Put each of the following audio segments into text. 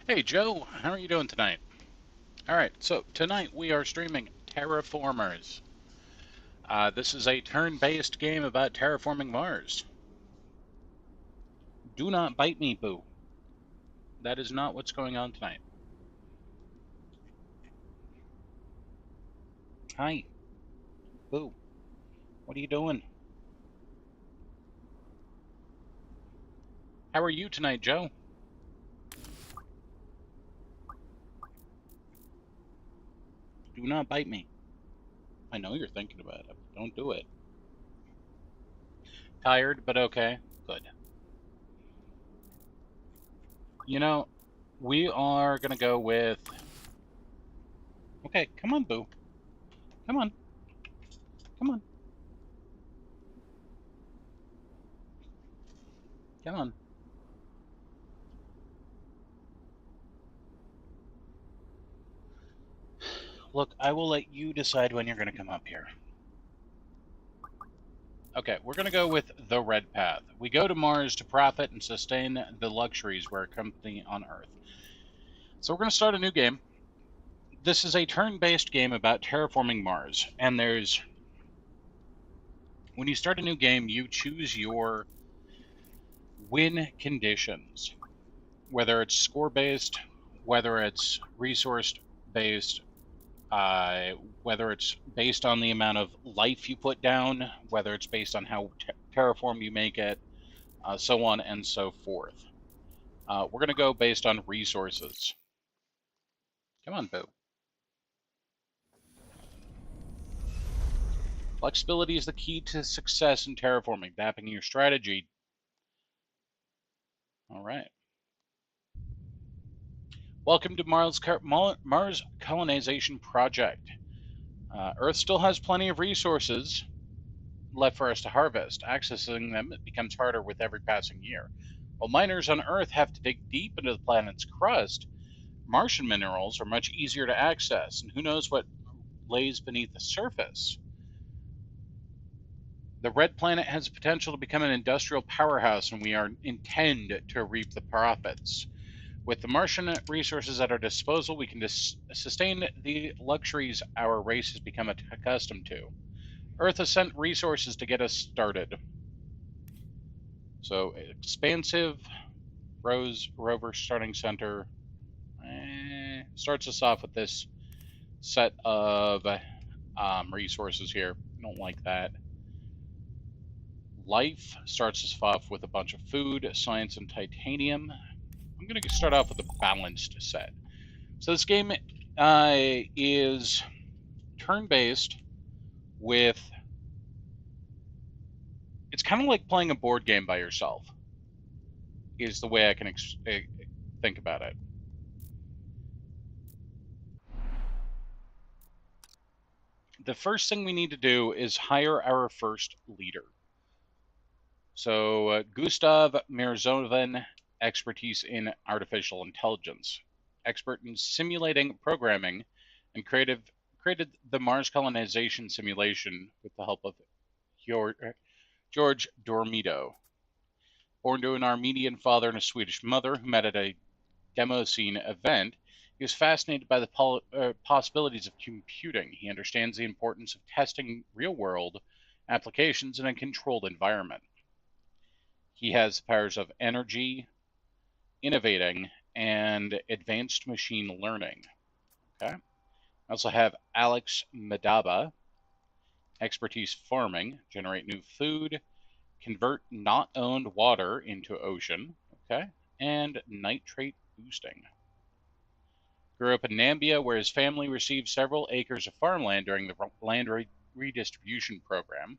Hey Joe, how are you doing tonight? Alright, so tonight we are streaming Terraformers. This is a turn-based game about terraforming Mars. Do not bite me, boo. That is not what's going on tonight. Hi, boo. What are you doing? How are you tonight, Joe? Do not bite me. I know you're thinking about it. Don't do it. Tired, but okay. Good. You know, we are gonna go with... Okay, come on, boo. Come on. Come on. Come on. Look, I will let you decide when you're gonna come up here. Okay, we're going to go with the red path. We go to Mars to profit and sustain the luxuries we're accompanying on Earth. So we're going to start a new game. This is a turn-based game about terraforming Mars, and when you start a new game, you choose your win conditions, whether it's score-based, whether it's resource-based, whether it's based on the amount of life you put down, whether it's based on how terraform you make it, so on and so forth. We're going to go based on resources. Come on, Boo. Flexibility is the key to success in terraforming, mapping your strategy. All right. Welcome to Mars colonization project. Earth still has plenty of resources left for us to harvest. Accessing them becomes harder with every passing year. While miners on Earth have to dig deep into the planet's crust, Martian minerals are much easier to access, and who knows what lays beneath the surface. The red planet has the potential to become an industrial powerhouse, and we intend to reap the profits. With the Martian resources at our disposal, we can sustain the luxuries our race has become accustomed to. Earth has sent resources to get us started. So, expansive rover starting center starts us off with this set of resources here. Don't like that. Life starts us off with a bunch of food, science, and titanium. I'm going to start off with a balanced set. So this game is turn-based with... It's kind of like playing a board game by yourself, is the way I can think about it. The first thing we need to do is hire our first leader. So Gustav Mirzovan, expertise in artificial intelligence, expert in simulating programming, and created the Mars colonization simulation with the help of George Dormido. Born to an Armenian father and a Swedish mother who met at a demo scene event, he was fascinated by the possibilities of computing. He understands the importance of testing real-world applications in a controlled environment. He has the powers of energy, innovating, and advanced machine learning. Okay. I also have Alex Medaba, expertise farming, generate new food, convert not owned water into ocean, okay, and nitrate boosting. Grew up in Nambia, where his family received several acres of farmland during the land redistribution program.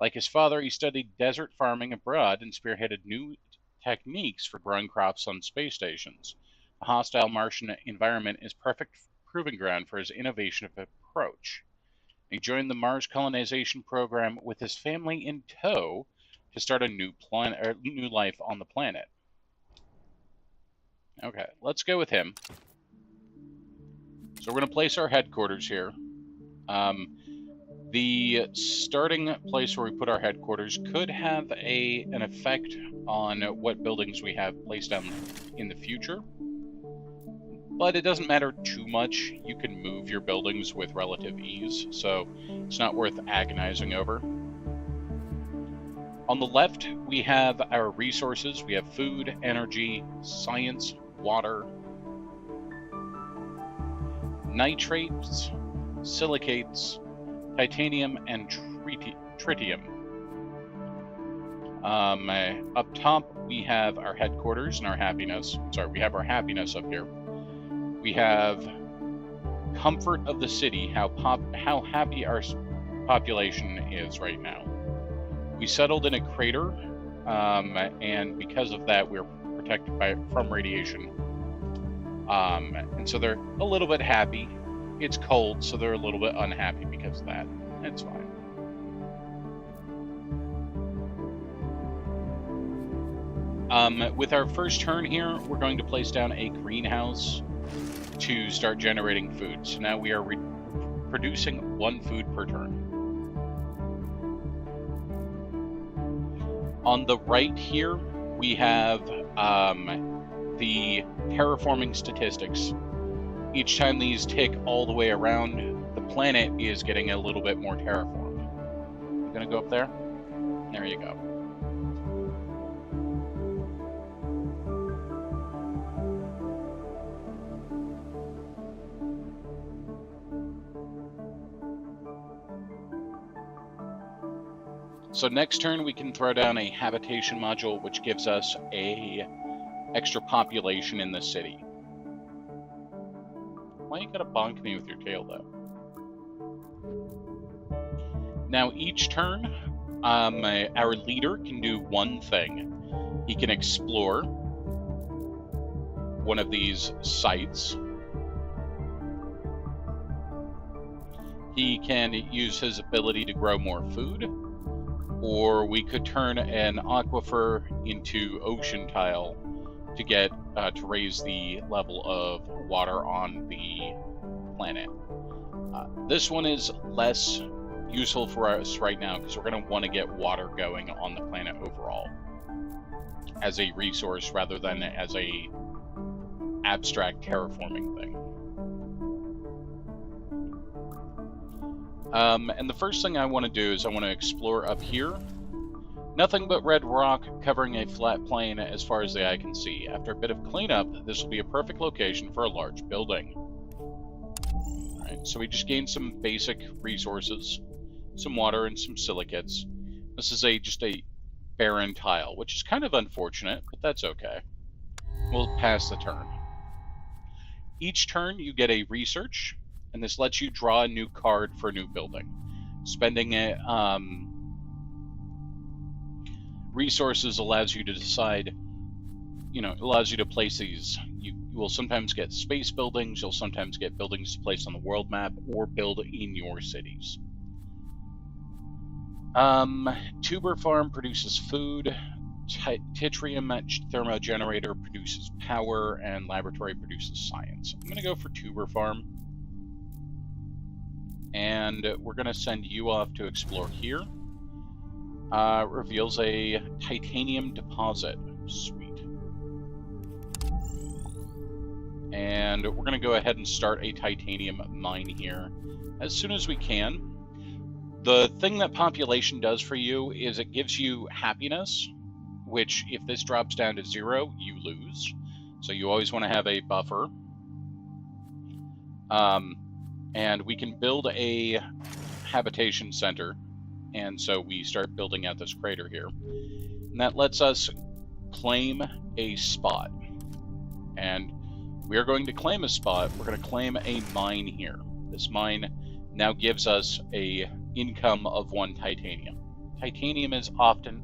Like his father, he studied desert farming abroad and spearheaded new techniques for growing crops on space stations. A hostile Martian environment is perfect proving ground for his innovative approach. He joined the Mars colonization program with his family in tow to start a new life on the planet. Okay, let's go with him. So we're going to place our headquarters here. The starting place where we put our headquarters could have an effect on what buildings we have placed down in the future. but it doesn't matter too much. You can move your buildings with relative ease, so it's not worth agonizing over. On the left, we have our resources. We have food, energy, science, water, nitrates, silicates, titanium, and tritium. Up top, we have our headquarters and our happiness. Sorry, we have our happiness up here. We have comfort of the city, how happy our population is right now. We settled in a crater, and because of that, we're protected from radiation. And so they're a little bit happy. It's cold, so they're a little bit unhappy because of that. It's fine. With our first turn here, we're going to place down a greenhouse to start generating food. So now we are producing 1 food per turn. On the right here, we have the terraforming statistics. Each time these tick all the way around, the planet is getting a little bit more terraformed. You gonna go up there? There you go. So next turn we can throw down a habitation module, which gives us a extra population in the city. Why you gotta bonk me with your tail, though? Now each turn, our leader can do one thing. He can explore one of these sites. He can use his ability to grow more food, or we could turn an aquifer into ocean tile to get to raise the level of water on the planet. This one is less useful for us right now because we're going to want to get water going on the planet overall as a resource rather than as a abstract terraforming thing. And the first thing I want to do is I want to explore up here. Nothing but red rock covering a flat plain as far as the eye can see. After a bit of cleanup, this will be a perfect location for a large building. Alright, so we just gained some basic resources, some water and some silicates. This is just a barren tile, which is kind of unfortunate, but that's okay. We'll pass the turn. Each turn you get a research, and this lets you draw a new card for a new building. Spending it, resources allows you to decide, allows you to place these. You will sometimes get space buildings, you'll sometimes get buildings to place on the world map, or build in your cities. Tuber farm produces food, Titrium thermogenerator produces power, and laboratory produces science. I'm going to go for tuber farm. And we're going to send you off to explore here. Reveals a titanium deposit. Sweet. And we're going to go ahead and start a titanium mine here as soon as we can. The thing that population does for you is it gives you happiness, which if this drops down to 0, you lose. So you always want to have a buffer. And we can build a habitation center, and so we start building out this crater here. And that lets us claim a spot. And we are going to claim a spot. We're going to claim a mine here. This mine now gives us a income of 1 titanium. Titanium is often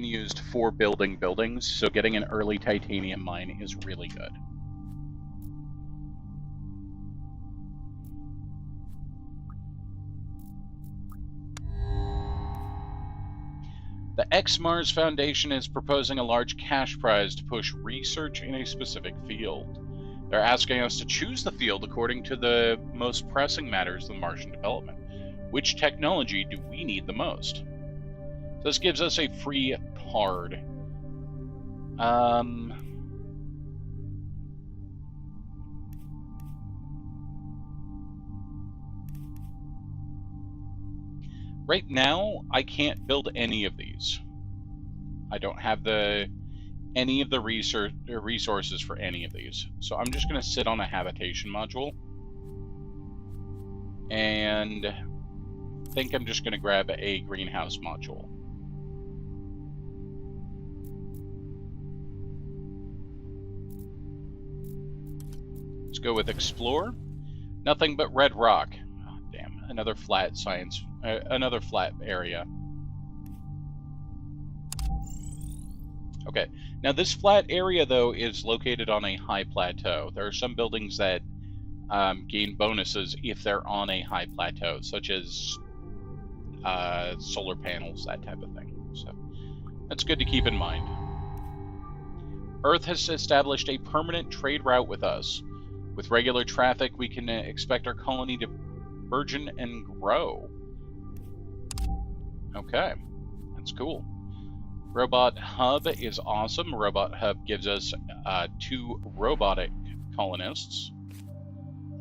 used for building buildings, so getting an early titanium mine is really good. The X-Mars Foundation is proposing a large cash prize to push research in a specific field. They're asking us to choose the field according to the most pressing matters of the Martian development. Which technology do we need the most? This gives us a free card. Right now, I can't build any of these. I don't have any of the resources for any of these. So I'm just going to sit on a habitation module. And think I'm just going to grab a greenhouse module. Let's go with explore. Nothing but red rock. Oh, damn, another flat another flat area. Okay, now this flat area though is located on a high plateau. There are some buildings that gain bonuses if they're on a high plateau, such as solar panels, that type of thing. So that's good to keep in mind. Earth has established a permanent trade route with us. With regular traffic, we can expect our colony to burgeon and grow. Okay, that's cool. Robot Hub is awesome. Robot Hub gives us 2 robotic colonists.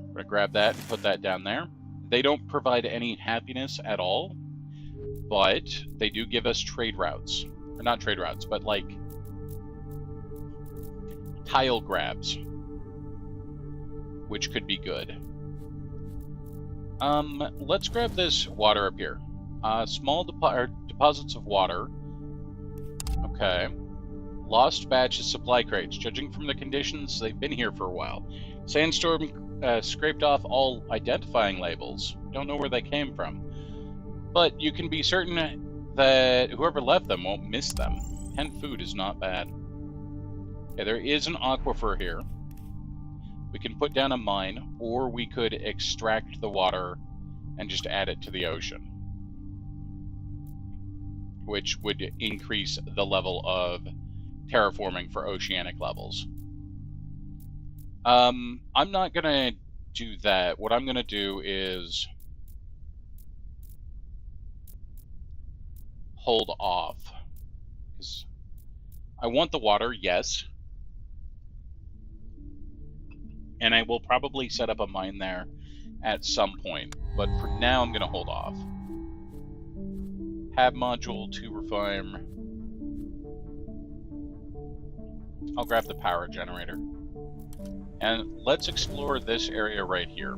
We're going to grab that and put that down there. They don't provide any happiness at all, but they do give us trade routes. Or not trade routes, but like tile grabs, which could be good. Let's grab this water up here. Small deposits of water. Okay. Lost batch of supply crates. Judging from the conditions, they've been here for a while. Sandstorm scraped off all identifying labels. Don't know where they came from. But you can be certain that whoever left them won't miss them. 10 food is not bad. Okay, there is an aquifer here. We can put down a mine, or we could extract the water and just add it to the ocean, which would increase the level of terraforming for oceanic levels. I'm not going to do that. What I'm going to do is hold off. Because I want the water, yes. And I will probably set up a mine there at some point. But for now, I'm going to hold off. Hab module to refine. I'll grab the power generator. And let's explore this area right here.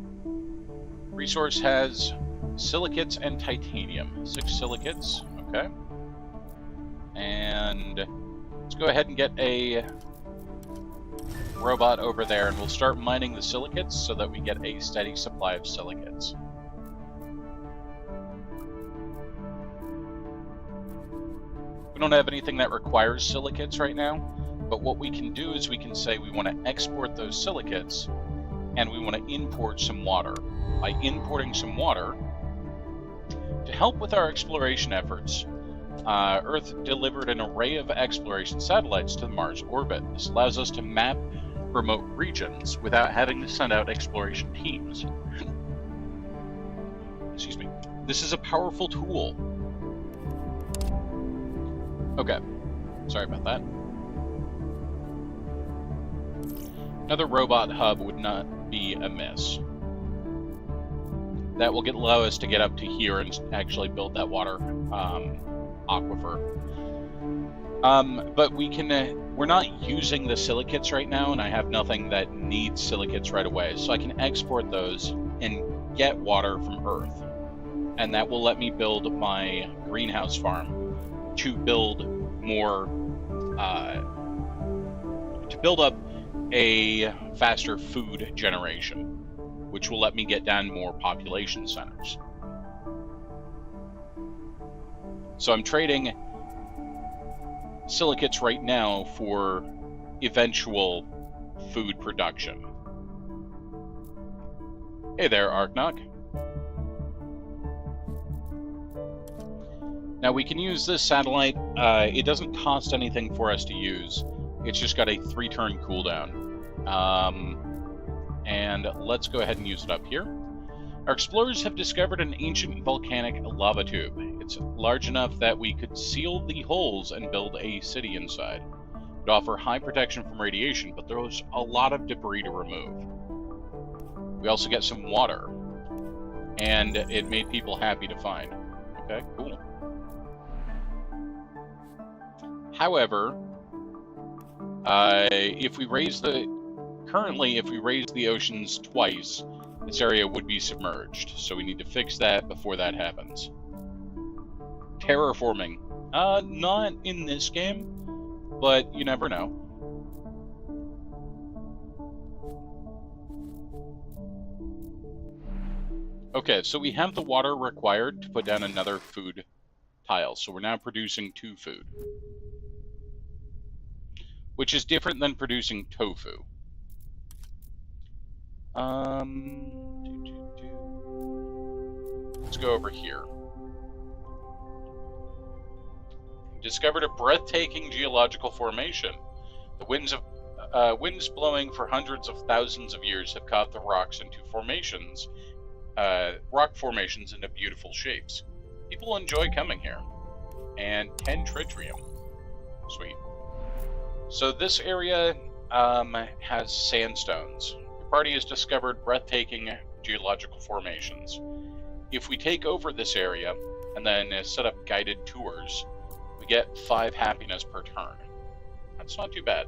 Resource has silicates and titanium. 6 silicates, okay. And let's go ahead and get a robot over there, and we'll start mining the silicates so that we get a steady supply of silicates. We don't have anything that requires silicates right now, but what we can do is we can say we want to export those silicates and we want to import some water. By importing some water, to help with our exploration efforts, Earth delivered an array of exploration satellites to the Mars orbit. This allows us to map remote regions without having to send out exploration teams. Excuse me. This is a powerful tool. Okay, sorry about that. Another robot hub would not be amiss. That will allow us to get up to here and actually build that water aquifer. But we can, we're not using the silicates right now, and I have nothing that needs silicates right away. So I can export those and get water from Earth. And that will let me build my greenhouse farm to build more, to build up a faster food generation, which will let me get down more population centers. So I'm trading silicates right now for eventual food production. Hey there, Arknok. Now we can use this satellite. It doesn't cost anything for us to use. It's just got a 3-turn cooldown. And let's go ahead and use it up here. Our explorers have discovered an ancient volcanic lava tube. It's large enough that we could seal the holes and build a city inside. It would offer high protection from radiation, but there's a lot of debris to remove. We also get some water, and it made people happy to find. Okay, cool. However, if we raise the oceans twice, this area would be submerged. So we need to fix that before that happens. Terraforming. Not in this game, but you never know. Okay, so we have the water required to put down another food tile. So we're now producing 2 food, which is different than producing tofu. Let's go over here. Discovered a breathtaking geological formation. The winds blowing for hundreds of thousands of years have carved the rocks into rock formations into beautiful shapes. People enjoy coming here. And 10 tritium. Sweet. So this area has sandstones. Your party has discovered breathtaking geological formations. If we take over this area and then set up guided tours, we get 5 happiness per turn. That's not too bad.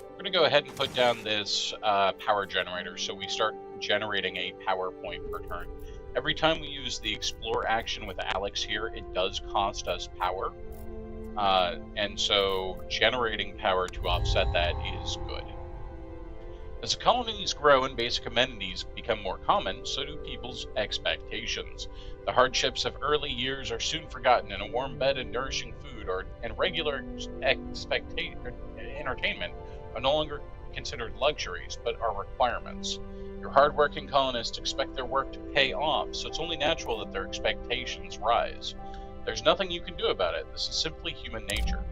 We're going to go ahead and put down this power generator, so we start generating a power point per turn. Every time we use the explore action with Alex here, it does cost us power. And so generating power to offset that is good. As the colonies grow and basic amenities become more common, so do people's expectations. The hardships of early years are soon forgotten, and a warm bed and nourishing food and regular entertainment are no longer considered luxuries, but are requirements. Your hardworking colonists expect their work to pay off, so it's only natural that their expectations rise. There's nothing you can do about it. This is simply human nature.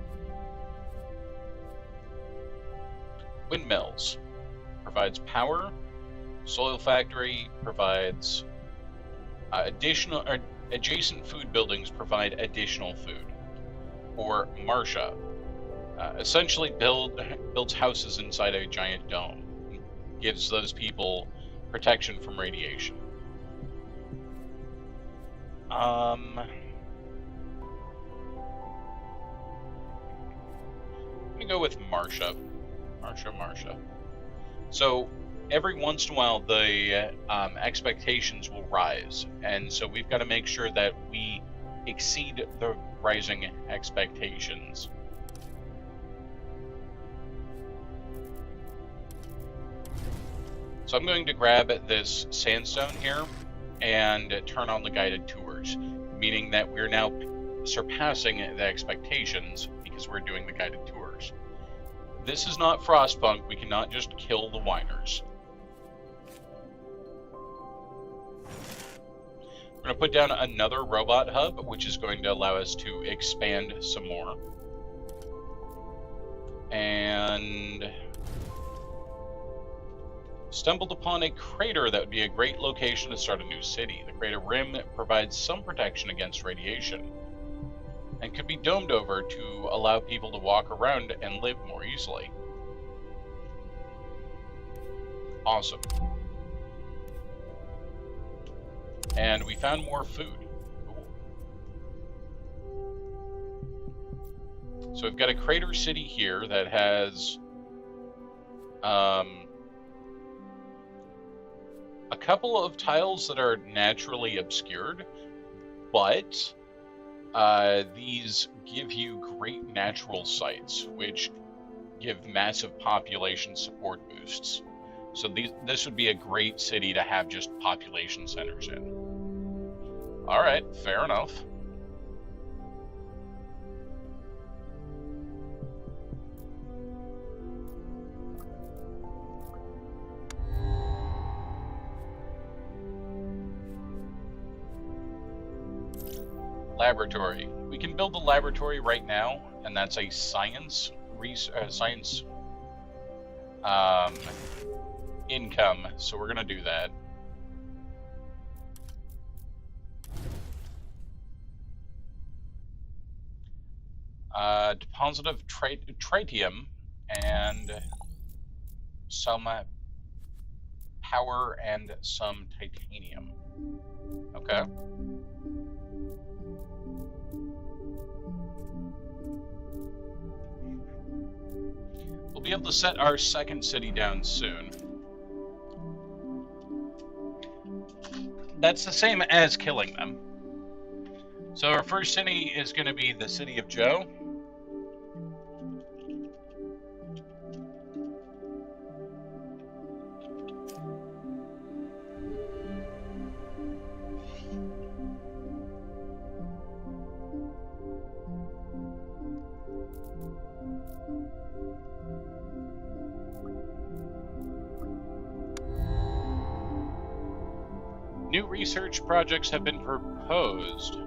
Windmills provides power. Soil factory provides adjacent food buildings provide additional food. Or Marsha essentially builds houses inside a giant dome. Gives those people protection from radiation. I'm gonna go with Marsha. Marsha. So every once in a while, the expectations will rise, and so we've got to make sure that we exceed the rising expectations. So I'm going to grab this sandstone here and turn on the guided tours, meaning that we're now surpassing the expectations because we're doing the guided tours. This is not Frostpunk. We cannot just kill the whiners. We're going to put down another robot hub, which is going to allow us to expand some more. And stumbled upon a crater that would be a great location to start a new city. The crater rim provides some protection against radiation and could be domed over to allow people to walk around and live more easily. Awesome. And we found more food. Cool. So we've got a crater city here that has a couple of tiles that are naturally obscured, but these give you great natural sites, which give massive population support boosts. So this would be a great city to have just population centers in. All right, fair enough. Laboratory. We can build a laboratory right now, and that's a science income, so we're gonna do that. Deposit of tritium and some power and some titanium. Okay. We'll be able to set our second city down soon. That's the same as killing them. So our first city is going to be the city of Joe. New research projects have been proposed.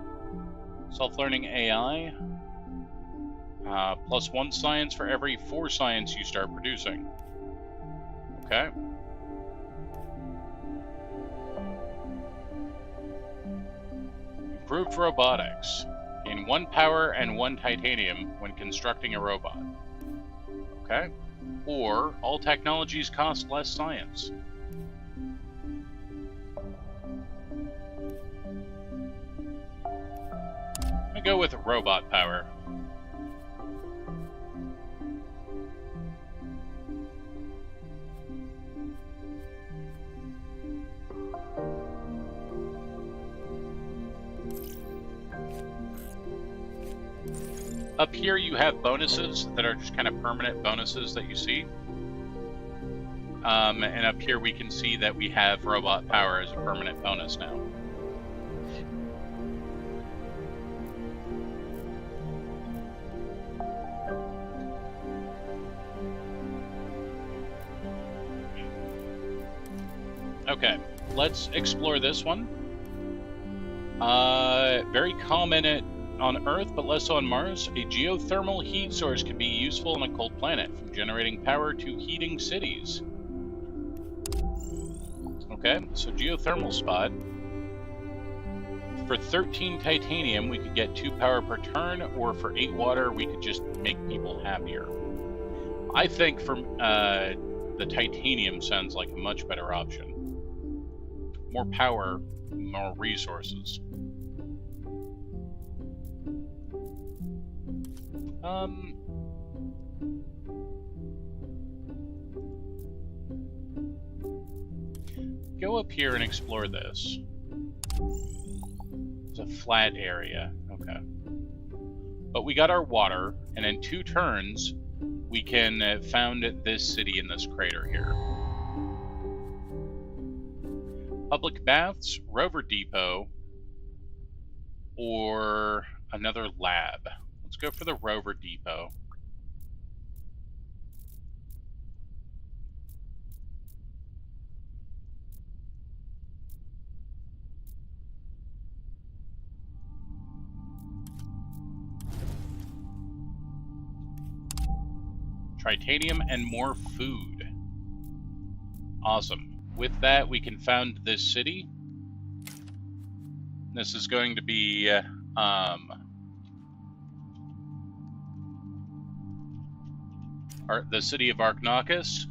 Self-learning AI, +1 science for every 4 science you start producing. Okay. Improved robotics. Gain 1 power and 1 titanium when constructing a robot. Okay. Or all technologies cost less science. I'm gonna go with robot power. Up here you have bonuses that are just kind of permanent bonuses that you see. And up here we can see that we have robot power as a permanent bonus now. Okay, let's explore this one. Very common on Earth, but less on Mars. A geothermal heat source can be useful on a cold planet, from generating power to heating cities. Okay, so geothermal spot. For 13 titanium, we could get 2 power per turn, or for 8 water, we could just make people happier. I think for the titanium sounds like a much better option. More power, more resources. Go up here and explore this. It's a flat area, okay. But we got our water, and in 2 turns, we can found this city in this crater here. Public baths, rover depot, or another lab. Let's go for the rover depot. Titanium and more food. Awesome. With that, we can found this city. This is going to be the city of Archnakis.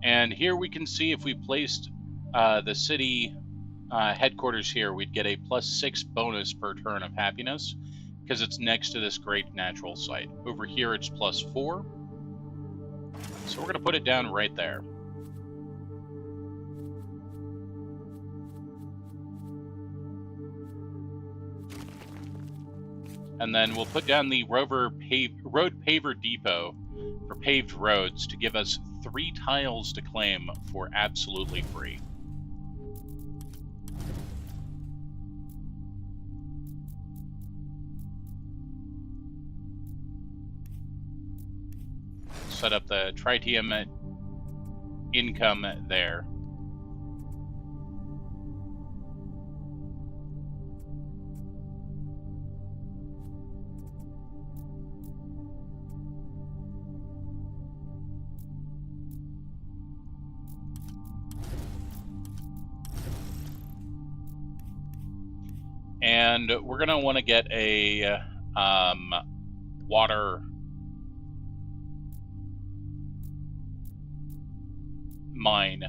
And here we can see if we placed the city headquarters here, we'd get a +6 bonus per turn of happiness, because it's next to this great natural site. Over here it's +4. So we're going to put it down right there. And then we'll put down the road paver depot for paved roads to give us 3 tiles to claim for absolutely free. Set up the tritium income there. And we're going to want to get a water mine.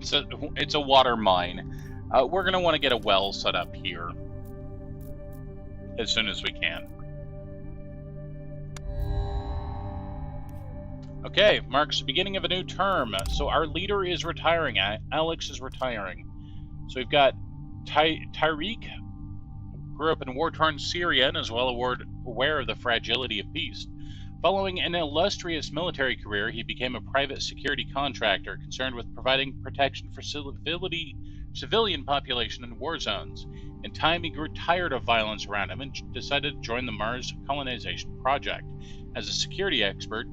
So it's a water mine. We're going to want to get a well set up here as soon as we can. Okay, marks the beginning of a new term. So our leader is retiring. Alex is retiring. So we've got Tyreek, grew up in war-torn Syria and is well aware of the fragility of peace. Following an illustrious military career, he became a private security contractor concerned with providing protection for civilian population in war zones. In time, he grew tired of violence around him and decided to join the Mars colonization project as a security expert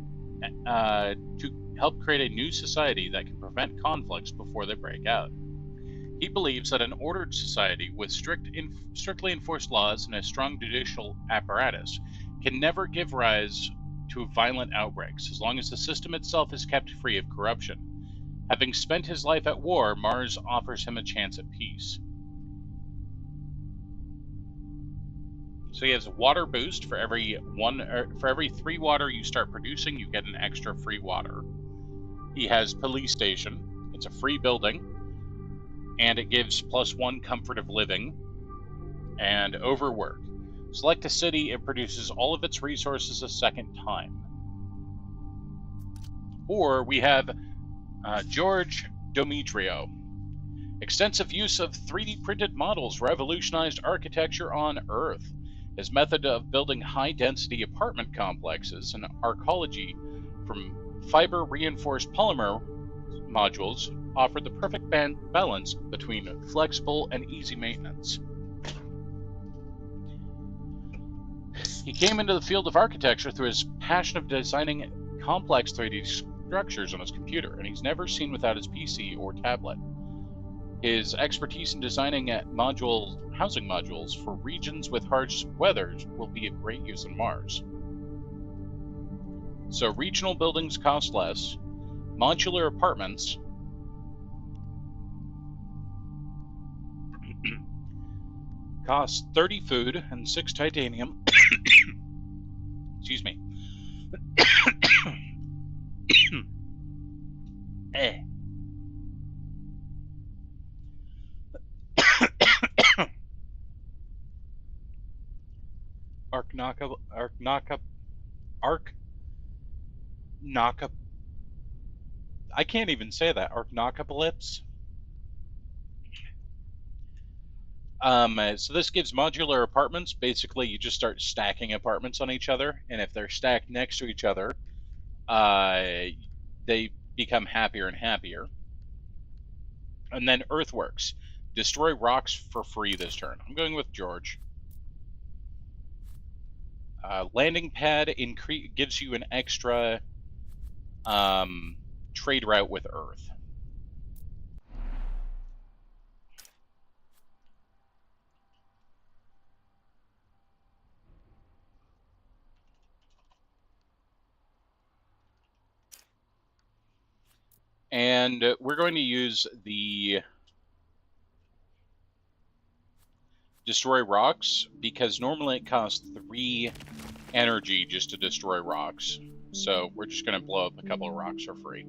to help create a new society that can prevent conflicts before they break out. He believes that an ordered society with strictly enforced laws and a strong judicial apparatus can never give rise to violent outbreaks as long as the system itself is kept free of corruption. Having spent his life at war, Mars offers him a chance at peace. So he has a water boost for every 3 water you start producing, you get an extra free water. He has police station. It's a free building, and it gives +1 comfort of living and overwork. Select a city, it produces all of its resources a second time. Or we have George Demetrio. Extensive use of 3D printed models revolutionized architecture on Earth. His method of building high-density apartment complexes and arcology from fiber-reinforced polymer modules offered the perfect balance between flexible and easy maintenance. He came into the field of architecture through his passion of designing complex 3D structures on his computer, and he's never seen without his PC or tablet. His expertise in designing housing modules for regions with harsh weather will be of great use on Mars. So regional buildings cost less. Modular apartments cost 30 food and 6 titanium. Excuse me. I can't even say that. Arachnocalypse. So this gives modular apartments. Basically, you just start stacking apartments on each other, and if they're stacked next to each other, they become happier and happier. And then earthworks. Destroy rocks for free this turn. I'm going with George. Landing pad gives you an extra trade route with Earth. And we're going to use the destroy rocks because normally it costs 3 energy just to destroy rocks. So we're just going to blow up a couple of rocks for free.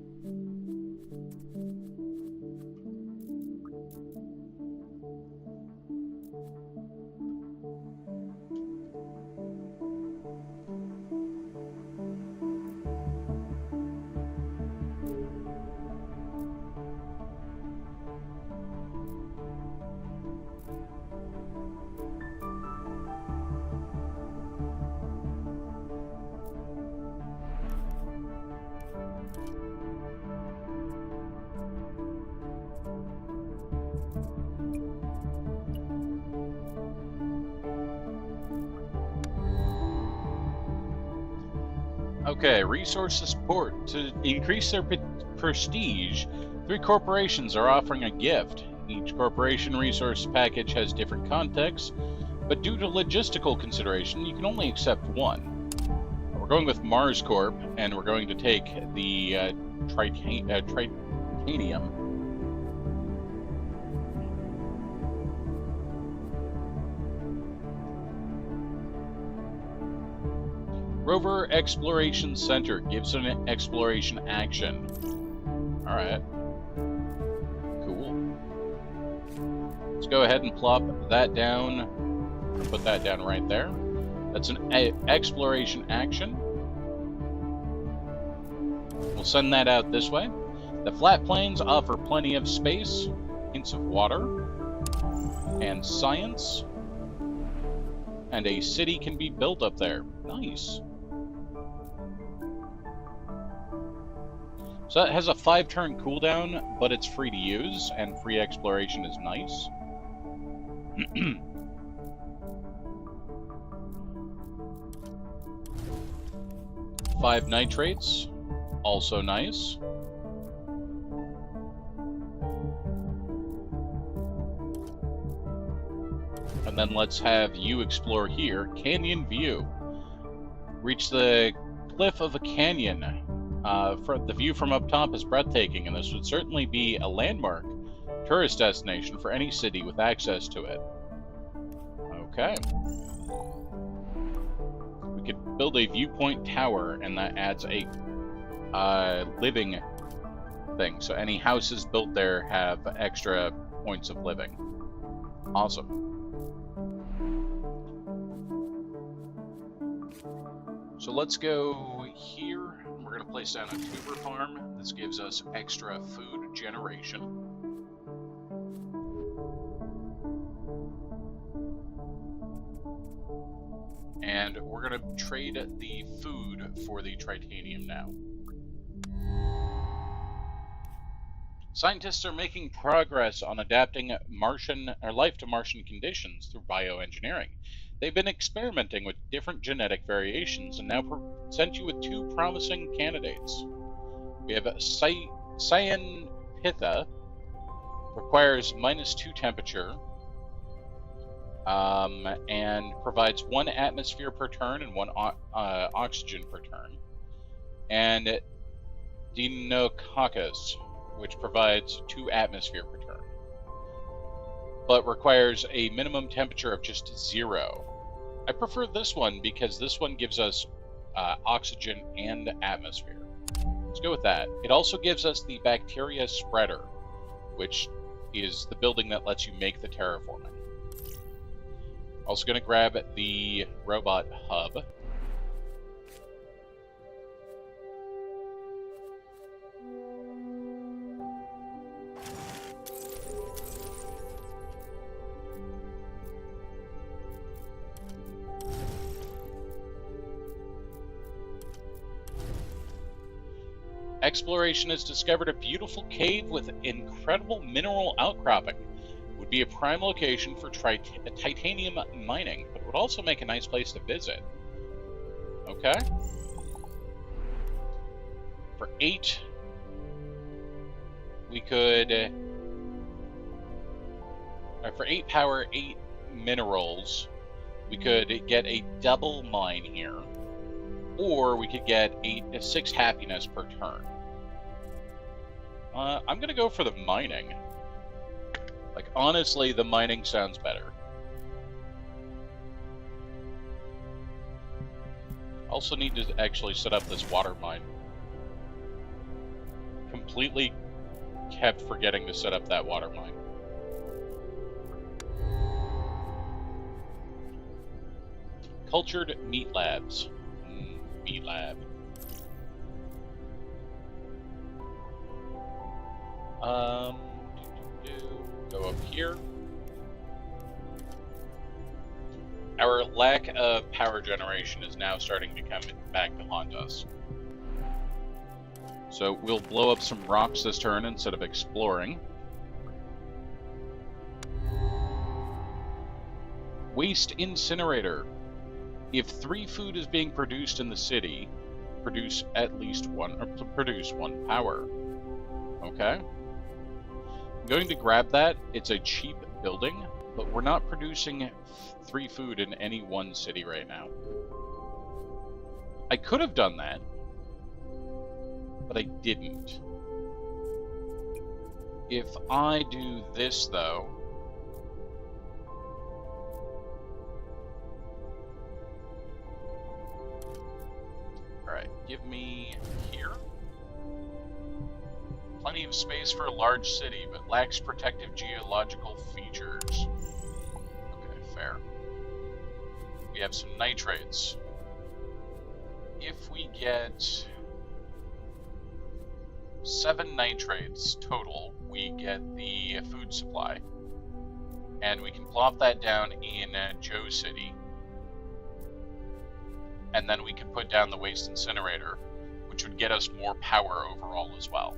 Okay, resource support. To increase their prestige, 3 corporations are offering a gift. Each corporation resource package has different contexts, but due to logistical consideration, you can only accept 1. We're going with Mars Corp, and we're going to take the titanium. Rover Exploration Center gives an exploration action. Alright. Cool. Let's go ahead and plop that down. Put that down right there. That's an exploration action. We'll send that out this way. The flat plains offer plenty of space, hints of water, and science. And a city can be built up there. Nice. So that has a 5-turn cooldown, but it's free to use, and free exploration is nice. 5 nitrates, also nice. And then let's have you explore here. Canyon view. Reach the cliff of a canyon. The view from up top is breathtaking, and this would certainly be a landmark tourist destination for any city with access to it. Okay. We could build a viewpoint tower, and that adds a living thing. So any houses built there have extra points of living. Awesome. So let's go here. We're going to place down a tuber farm. This gives us extra food generation. And we're going to trade the food for the tritanium now. Scientists are making progress on adapting life to Martian conditions through bioengineering. They've been experimenting with different genetic variations and now present you with 2 promising candidates. We have Cyanpitha, requires -2 temperature, and provides 1 atmosphere per turn and 1 oxygen per turn. And Dinococcus, which provides 2 atmosphere per turn, but requires a minimum temperature of just 0. I prefer this one because this one gives us oxygen and atmosphere. Let's go with that. It also gives us the bacteria spreader, which is the building that lets you make the terraforming. Also going to grab the robot hub. Exploration has discovered a beautiful cave with incredible mineral outcropping. Would be a prime location for titanium mining, but would also make a nice place to visit. Okay. For 8, we could... for 8 power, 8 minerals, we could get a double mine here. Or we could get 6 happiness per turn. I'm gonna go for the mining. Like, honestly, the mining sounds better. Also need to actually set up this water mine. Completely kept forgetting to set up that water mine. Cultured meat labs. Meat lab. Go up here. Our lack of power generation is now starting to come back to haunt us. So we'll blow up some rocks this turn instead of exploring. Waste incinerator. If 3 food is being produced in the city, produce at least 1, or produce 1 power. Okay. I'm going to grab that. It's a cheap building, but we're not producing 3 food in any one city right now. I could have done that, but I didn't. If I do this, though, give me here. Plenty of space for a large city, but lacks protective geological features. Okay, fair. We have some nitrates. If we get 7 nitrates total, we get the food supply. And we can plop that down in Joe City. And then we can put down the waste incinerator, which would get us more power overall as well.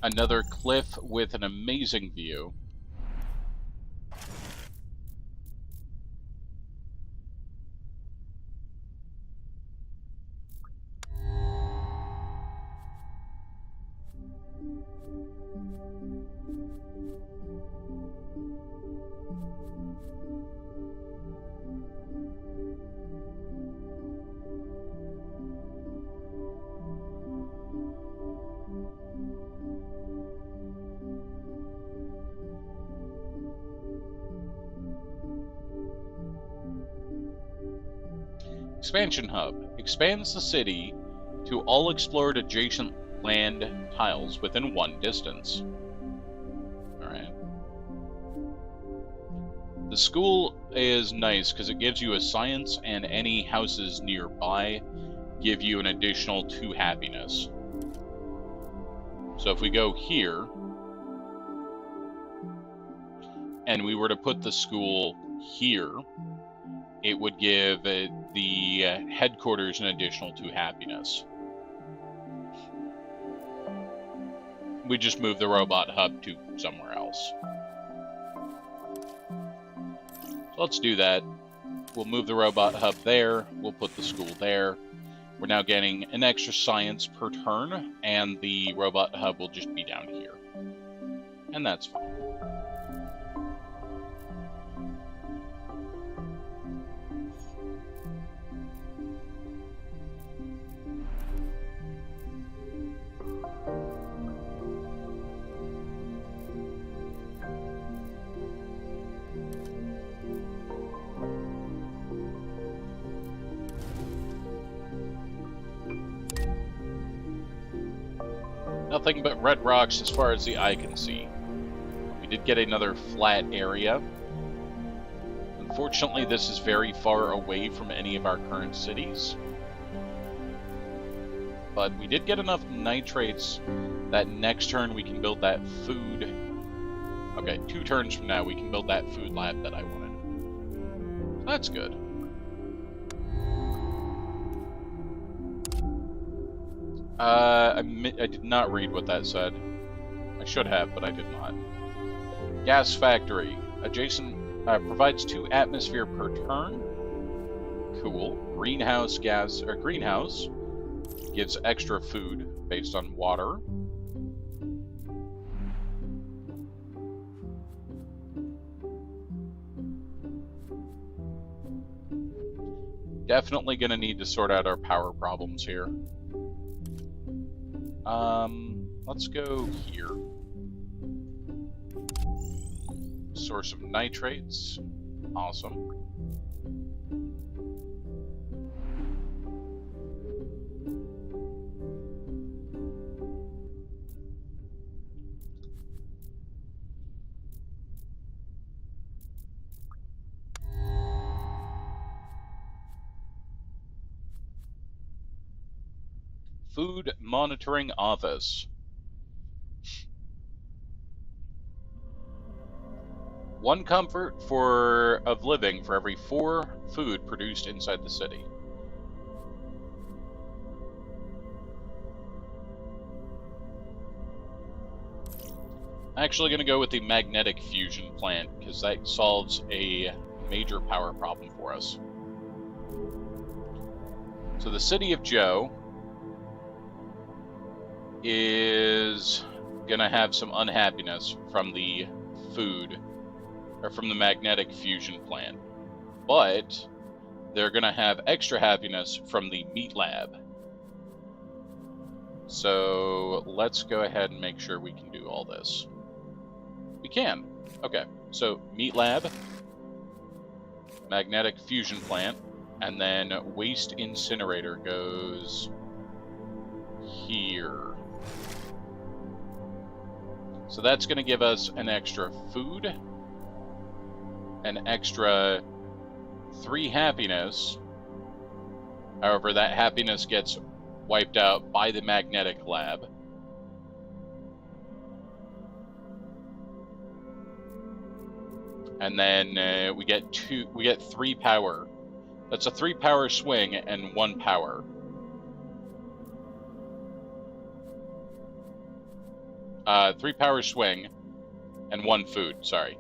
Another cliff with an amazing view. Expansion Hub expands the city to all explored adjacent land tiles within 1 distance. Alright. The school is nice because it gives you a science, and any houses nearby give you an additional 2 happiness. So if we go here, and we were to put the school here, it would give the headquarters an additional 2 happiness. We just move the robot hub to somewhere else. So let's do that. We'll move the robot hub there. We'll put the school there. We're now getting an extra science per turn, and the robot hub will just be down here. And that's fine. Nothing but red rocks as far as the eye can see. We did get another flat area. Unfortunately, this is very far away from any of our current cities. But we did get enough nitrates that next turn we can build that food. Okay, 2 turns from now we can build that food lab that I wanted. So that's good. I did not read what that said. I should have, but I did not. Gas factory. Adjacent provides 2 atmosphere per turn. Cool. Greenhouse gas, or greenhouse, gives extra food based on water. Definitely gonna need to sort out our power problems here. Let's go here. Source of nitrates. Awesome. Food Monitoring Office. 1 comfort of living for every 4 food produced inside the city. Actually going to go with the magnetic fusion plant, because that solves a major power problem for us. So the city of Joe is going to have some unhappiness from the food, or from the magnetic fusion plant. But they're going to have extra happiness from the meat lab. So let's go ahead and make sure we can do all this. We can. Okay, so meat lab, magnetic fusion plant, and then waste incinerator goes here. So that's going to give us an extra food, an extra 3 happiness. However, that happiness gets wiped out by the magnetic lab. And then we get 3 power. That's a 3 power swing and 1 power. 3 power swing and 1 food, sorry.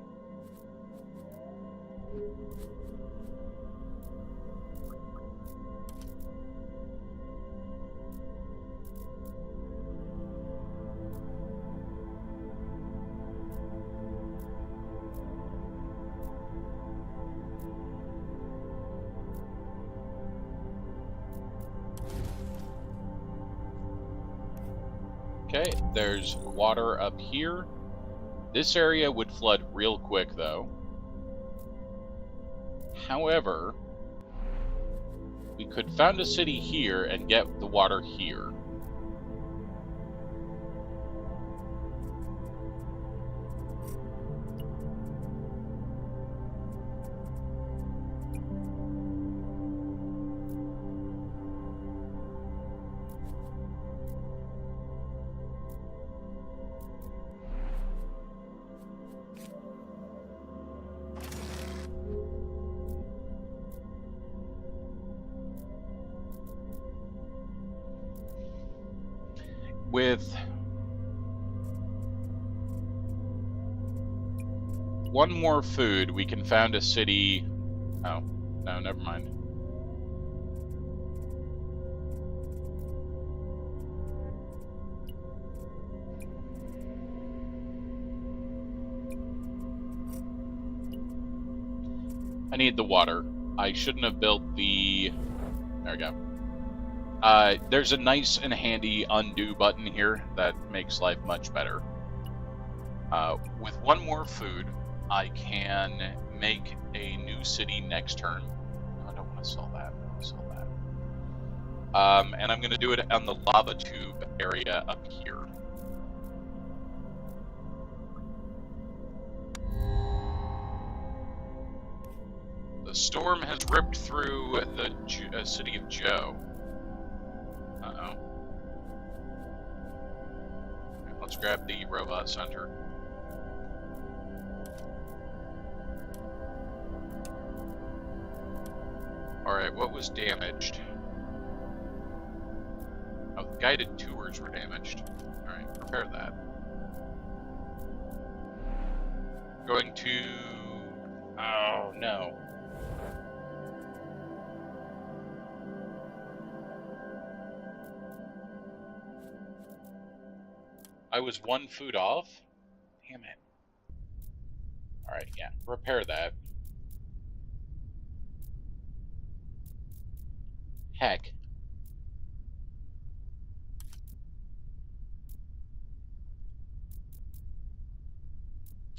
Okay, there's water up here. This area would flood real quick, though. However, we could found a city here and get the water here. With 1 more food, we can found a city. Oh, no, never mind. I need the water. I shouldn't have built the... There we go. There's a nice and handy undo button here that makes life much better. With 1 more food, I can make a new city next turn. No, I don't want to sell that. I want to sell that. And I'm going to do it on the lava tube area up here. The storm has ripped through the city of Joe. Uh-oh. Let's grab the robot center. Alright, what was damaged? Oh, the guided tours were damaged. Alright, repair that. Going to... Oh, no. I was 1 food off? Damn it. Alright, yeah, repair that. Heck.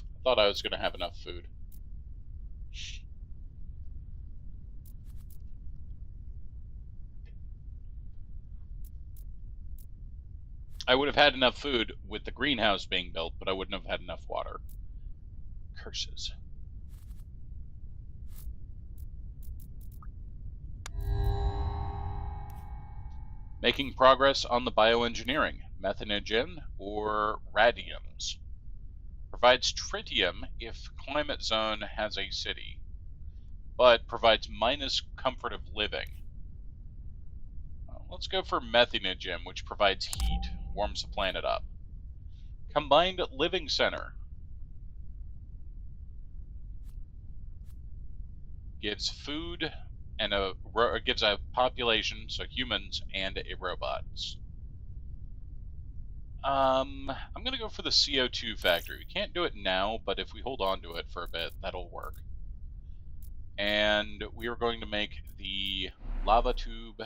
I thought I was going to have enough food. I would have had enough food with the greenhouse being built, but I wouldn't have had enough water. Curses. Making progress on the bioengineering. Methanogen or radiums. Provides tritium if climate zone has a city, but provides minus comfort of living. Let's go for methanogen, which provides heat, warms the planet up. Combined Living Center. Gives food and gives a population, so humans and a robots. I'm gonna go for the CO2 factory. We can't do it now, but if we hold on to it for a bit, that'll work. And we are going to make the lava tube.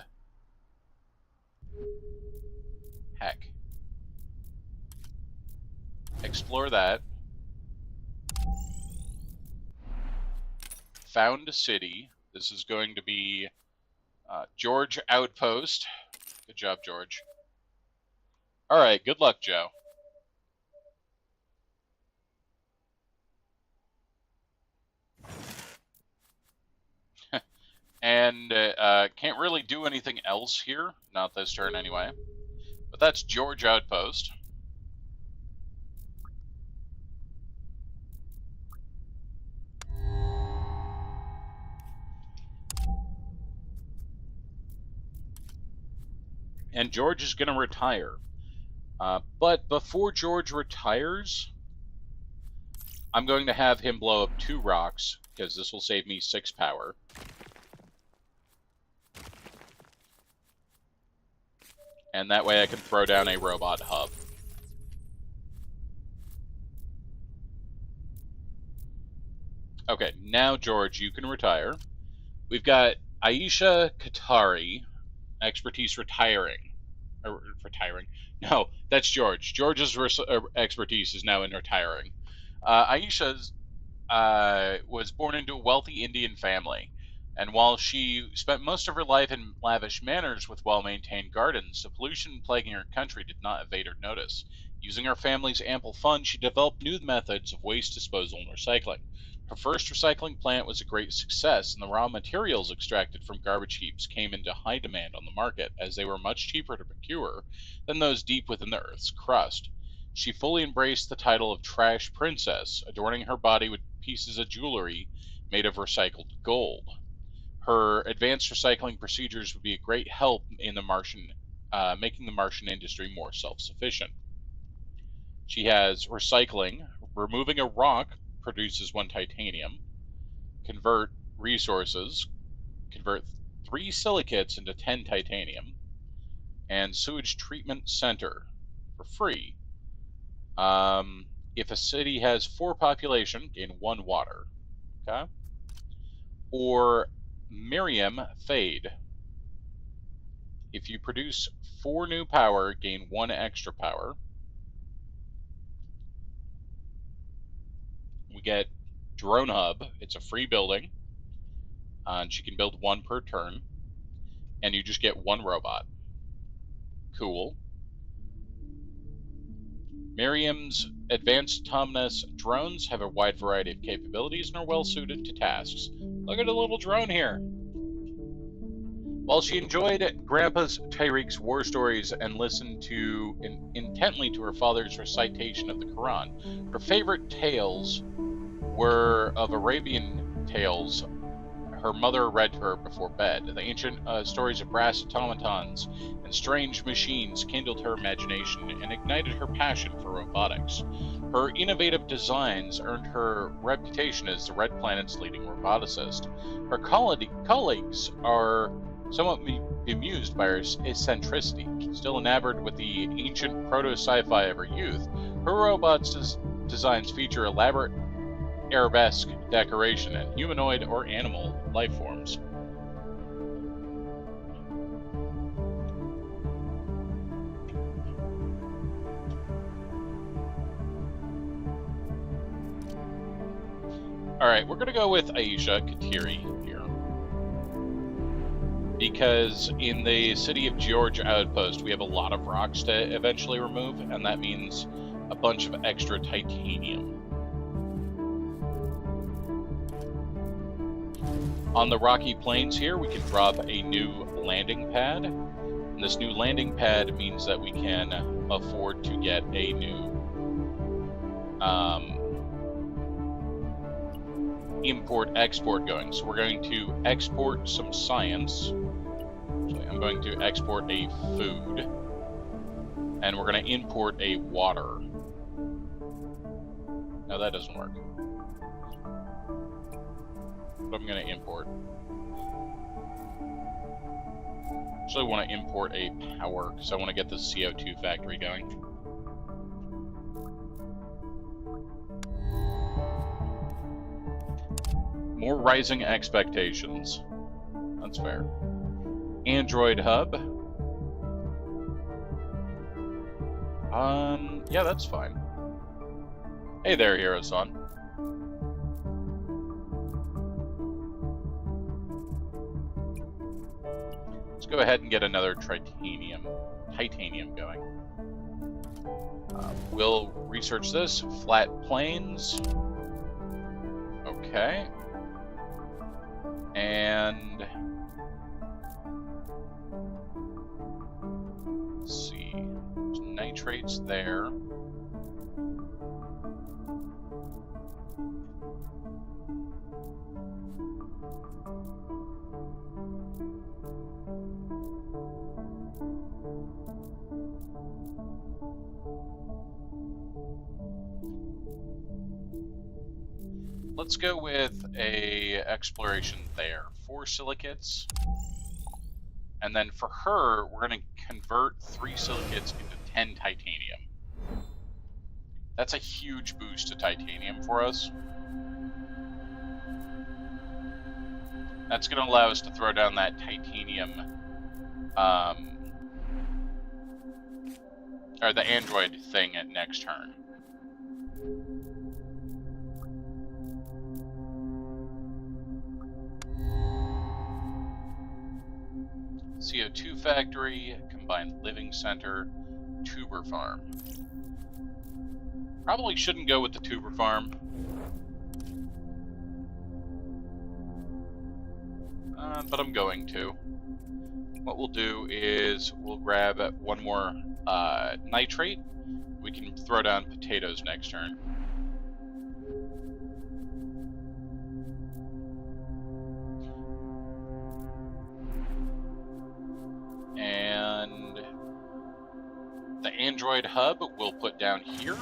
Heck. Explore that. Found a city. This is going to be George Outpost. Good job, George. All right, good luck, Joe. And can't really do anything else here. Not this turn, anyway. But that's George Outpost. And George is going to retire. But before George retires, I'm going to have him blow up 2 rocks, because this will save me 6 power. And that way I can throw down a robot hub. Okay, now George, you can retire. We've got Aisha Qatari, expertise retiring. Retiring. No, that's George. George's expertise is now in retiring. Aisha was born into a wealthy Indian family, and while she spent most of her life in lavish manners with well-maintained gardens, the pollution plaguing her country did not evade her notice. Using her family's ample funds, she developed new methods of waste disposal and recycling. Her first recycling plant was a great success, and the raw materials extracted from garbage heaps came into high demand on the market, as they were much cheaper to procure than those deep within the Earth's crust. She fully embraced the title of Trash Princess, adorning her body with pieces of jewelry made of recycled gold. Her advanced recycling procedures would be a great help in making the Martian industry more self-sufficient. She has recycling. Removing a rock produces 1 titanium. Convert resources. Convert 3 silicates into 10 titanium. And sewage treatment center for free. If a city has 4 population, gain 1 water. Okay. Or Miriam Fade. If you produce 4 new power, gain 1 extra power. We get Drone Hub. It's a free building. And she can build 1 per turn. And you just get 1 robot. Cool. Miriam's advanced autonomous drones have a wide variety of capabilities and are well suited to tasks. Look at a little drone here. While she enjoyed Grandpa's Tyreek's war stories and listened intently to her father's recitation of the Quran, her favorite tales were of Arabian tales her mother read to her before bed. The ancient stories of brass automatons and strange machines kindled her imagination and ignited her passion for robotics. Her innovative designs earned her reputation as the Red Planet's leading roboticist. Her colleagues are somewhat bemused by her eccentricity. Still enamored with the ancient proto-sci-fi of her youth, her robots' designs feature elaborate arabesque decoration and humanoid or animal life forms. Alright, we're going to go with Aisha Qatari here. Because in the city of George Outpost, we have a lot of rocks to eventually remove, and that means a bunch of extra titanium. On the rocky plains here, we can drop a new landing pad. And this new landing pad means that we can afford to get a new import-export going. So we're going to export some science. Actually, I'm going to export a food. And we're going to import a water. No, that doesn't work. But I'm going to import. Actually, I want to import a power because I want to get the CO2 factory going. More rising expectations. That's fair. Android hub. Yeah, that's fine. Hey there, Hiro-san. Let's go ahead and get another titanium going. We'll research this. Flat plains. Okay. And let's see. There's nitrates there. Let's go with a exploration there. 4 silicates. And then for her, we're going to convert 3 silicates into 10 titanium. That's a huge boost to titanium for us. That's going to allow us to throw down that titanium, or the android thing at next turn. CO2 factory, combined living center, tuber farm. Probably shouldn't go with the tuber farm. But I'm going to. What we'll do is we'll grab one more nitrate. We can throw down potatoes next turn. And the Android hub we'll put down here.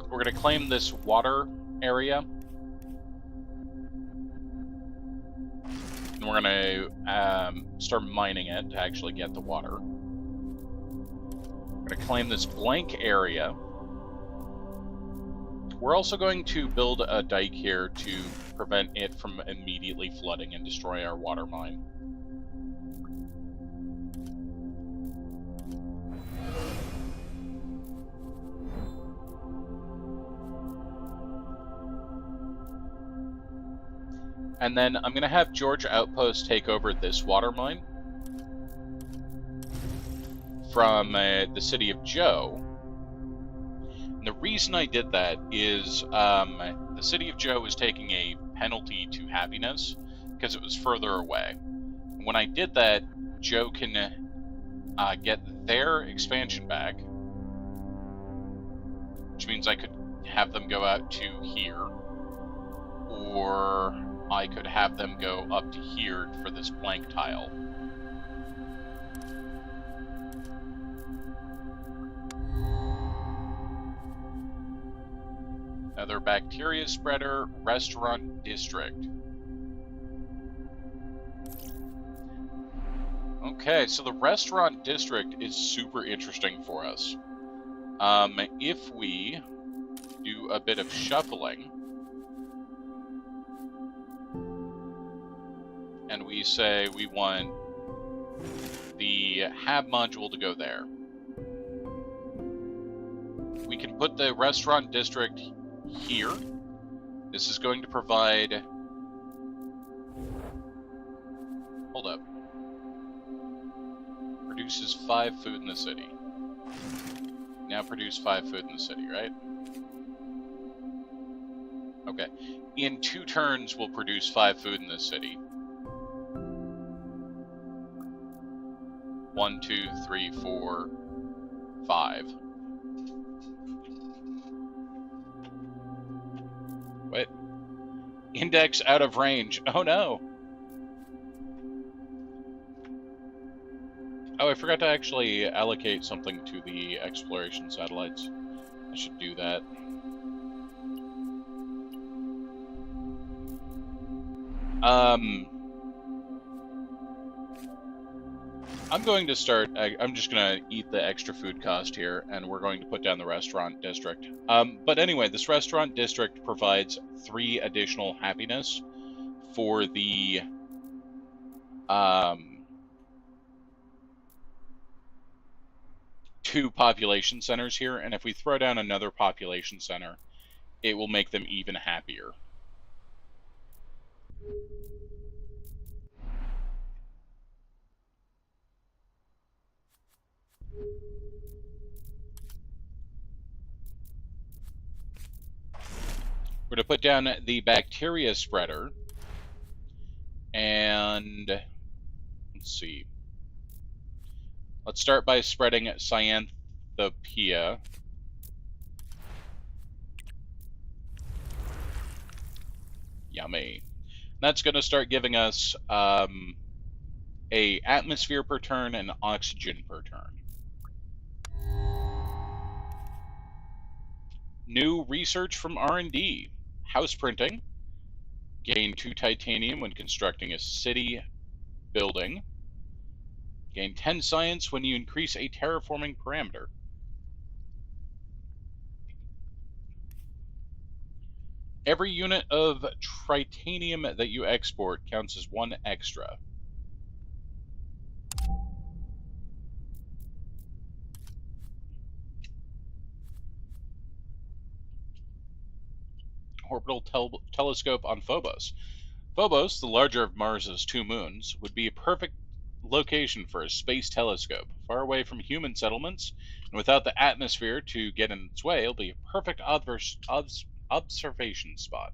We're going to claim this water area. And we're going to start mining it to actually get the water. We're going to claim this blank area. We're also going to build a dike here to prevent it from immediately flooding and destroy our water mine. And then I'm going to have George Outpost take over this water mine from the city of Joe. And the reason I did that is the city of Joe was taking a penalty to happiness because it was further away. And when I did that, Joe can get their expansion back, which means I could have them go out to here, or I could have them go up to here for this blank tile. Another bacteria spreader, restaurant district. Okay, so the restaurant district is super interesting for us. If we do a bit of shuffling, and we say we want the hab module to go there, we can put the restaurant district here. This is going to provide... Hold up. Produces 5 food in the city. Now produce 5 food in the city, right? Okay. In 2 turns, we'll produce 5 food in this city. 1, 2, 3, 4, 5. Wait. Index out of range. Oh no. Oh, I forgot to actually allocate something to the exploration satellites. I should do that. I'm going to start, I'm just going to eat the extra food cost here, and we're going to put down the restaurant district. But anyway, this restaurant district provides 3 additional happiness for the 2 population centers here, and if we throw down another population center, it will make them even happier. We're going to put down the bacteria spreader, and let's see. Let's start by spreading Cyanthopia. Yummy. That's going to start giving us a atmosphere per turn and oxygen per turn. New research from R&D. House printing. Gain 2 titanium when constructing a city building. Gain 10 science when you increase a terraforming parameter. Every unit of titanium that you export counts as 1 extra. Orbital telescope on Phobos. Phobos, the larger of Mars's 2 moons, would be a perfect location for a space telescope. Far away from human settlements, and without the atmosphere to get in its way, it'll be a perfect observation spot.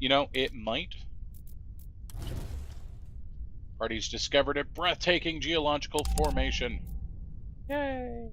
You know, it might. Parties discovered a breathtaking geological formation. Yay!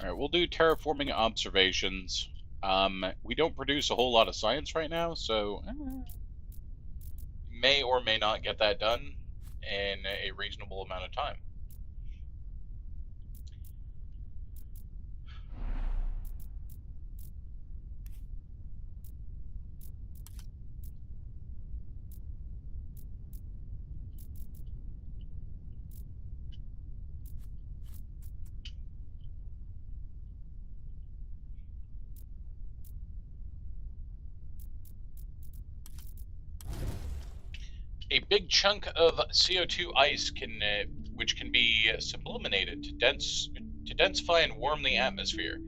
Alright, we'll do terraforming observations. We don't produce a whole lot of science right now, so may or may not get that done in a reasonable amount of time. A big chunk of CO2 ice which can be sublimated to densify and warm the atmosphere.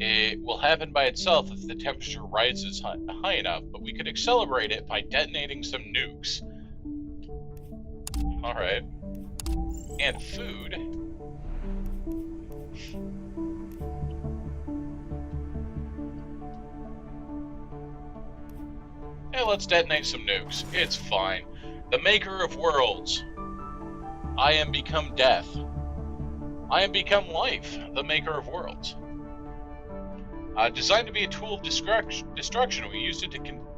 It will happen by itself if the temperature rises high enough, but we could accelerate it by detonating some nukes. Alright. And food. Hey, let's detonate some nukes. It's fine. The maker of worlds. I am become death. I am become life, the maker of worlds. Designed to be a tool of destruction, we used it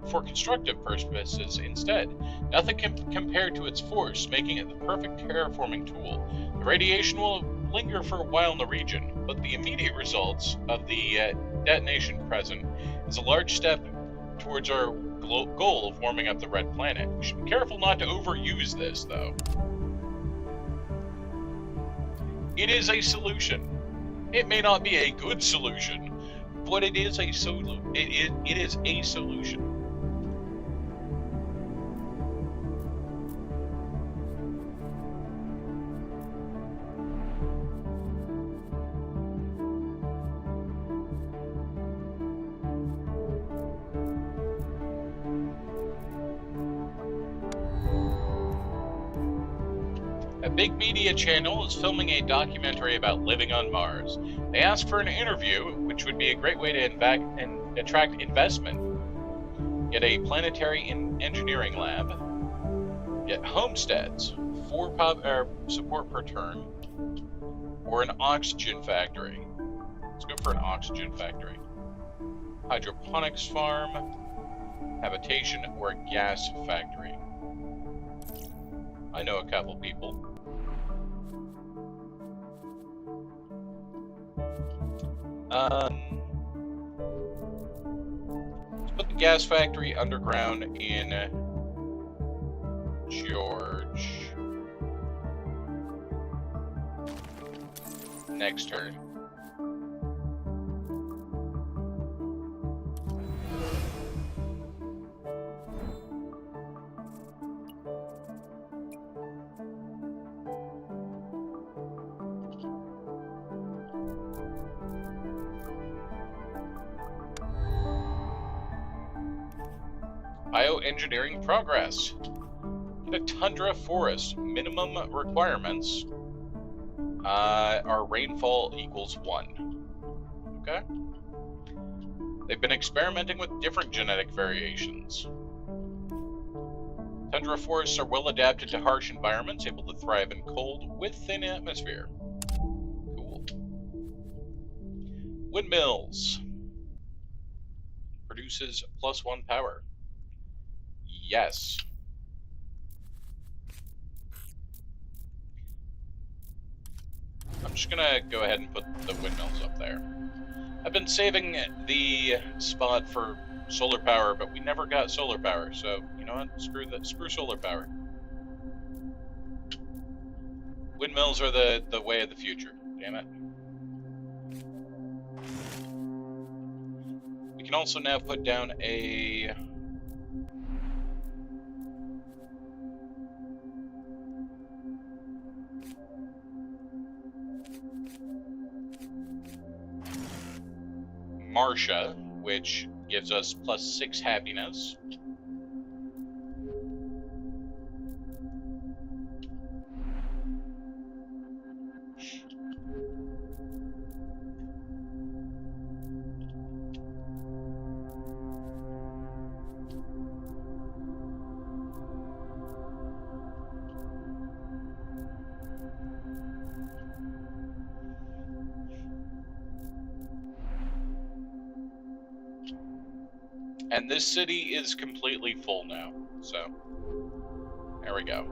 for constructive purposes instead. Nothing can compare to its force, making it the perfect terraforming tool. The radiation will linger for a while in the region, but the immediate results of the detonation present is a large step towards our goal of warming up the red planet. We should be careful not to overuse this, though. It is a solution. It may not be a good solution, but it is a solution. It is a solution. A big media channel is filming a documentary about living on Mars. They ask for an interview, which would be a great way to attract investment. Get a planetary engineering lab. Get homesteads, 4 support per turn, or an oxygen factory. Let's go for an oxygen factory. Hydroponics farm, habitation, or a gas factory. I know a couple people. Let's put the gas factory underground in George. Next turn. Bioengineering progress. Get a tundra forest. Minimum requirements are rainfall equals 1. Okay. They've been experimenting with different genetic variations. Tundra forests are well adapted to harsh environments, able to thrive in cold with thin atmosphere. Cool. Windmills. Produces +1 power. Yes. I'm just gonna go ahead and put the windmills up there. I've been saving the spot for solar power, but we never got solar power, so you know what? Screw solar power. Windmills are the way of the future. Damn it. We can also now put down a Marcia, which gives us +6 happiness. And this city is completely full now, so there we go.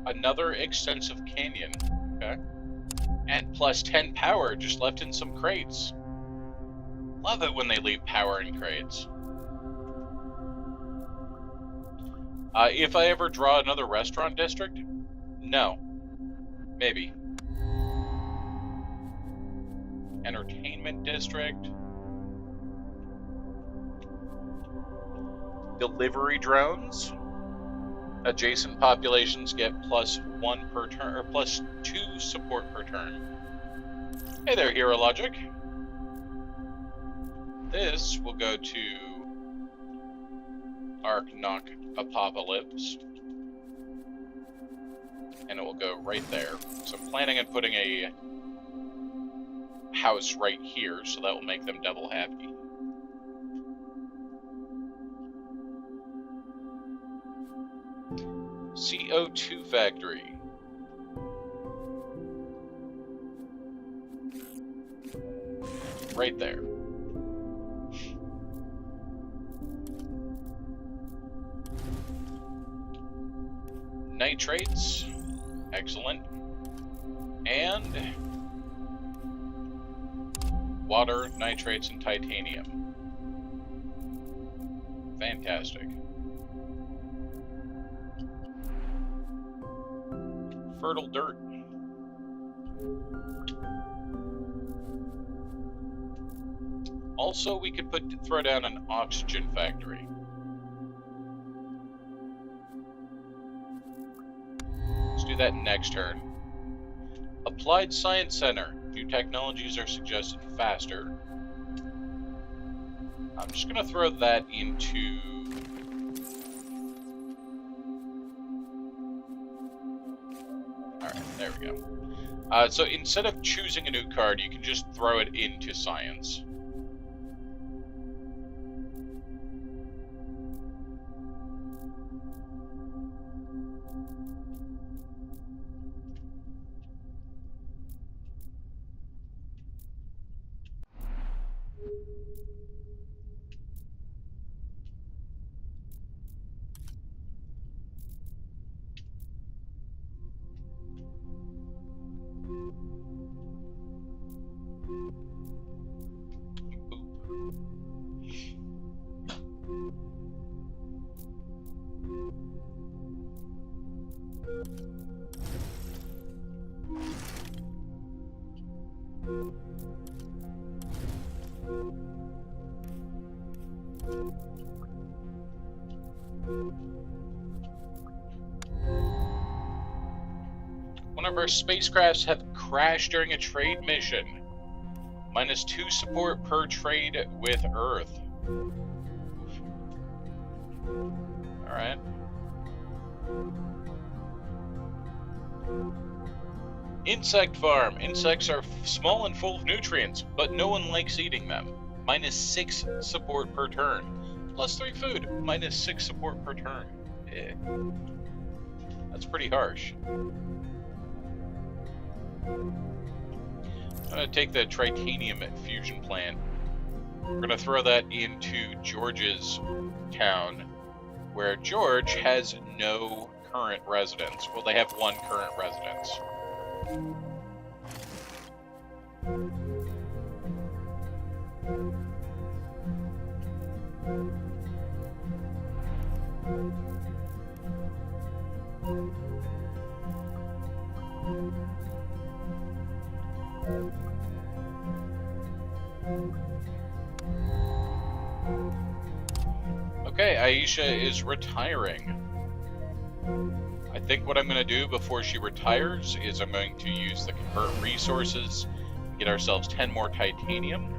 Another extensive canyon, okay? And +10 power just left in some crates. Love it when they leave power in crates. If I ever draw another restaurant district? No. Maybe. Entertainment district. Delivery drones. Adjacent populations get +1 per turn, or +2 support per turn. Hey there, Hero Logic. This will go to Ark-Knock Apocalypse, and it will go right there. So I'm planning on putting a house right here, so that will make them double happy. CO2 factory. Right there. Nitrates. Excellent. And water, nitrates, and titanium. Fantastic. Fertile dirt. Also, we could throw down an oxygen factory. Let's do that next turn. Applied Science Center. New technologies are suggested faster. I'm just going to throw that into... Alright, there we go. So instead of choosing a new card, you can just throw it into Science. One of our spacecrafts have crashed during a trade mission. -2 support per trade with Earth. Alright. Insect farm. Insects are small and full of nutrients, but no one likes eating them. -6 support per turn. +3 food. -6 support per turn. That's pretty harsh. I'm going to take the tritanium fusion plant. We're going to throw that into George's town, where George has no current residents. Well, they have one current residence. Okay, Aisha is retiring. I think what I'm going to do before she retires is I'm going to use the convert resources, get ourselves 10 more titanium.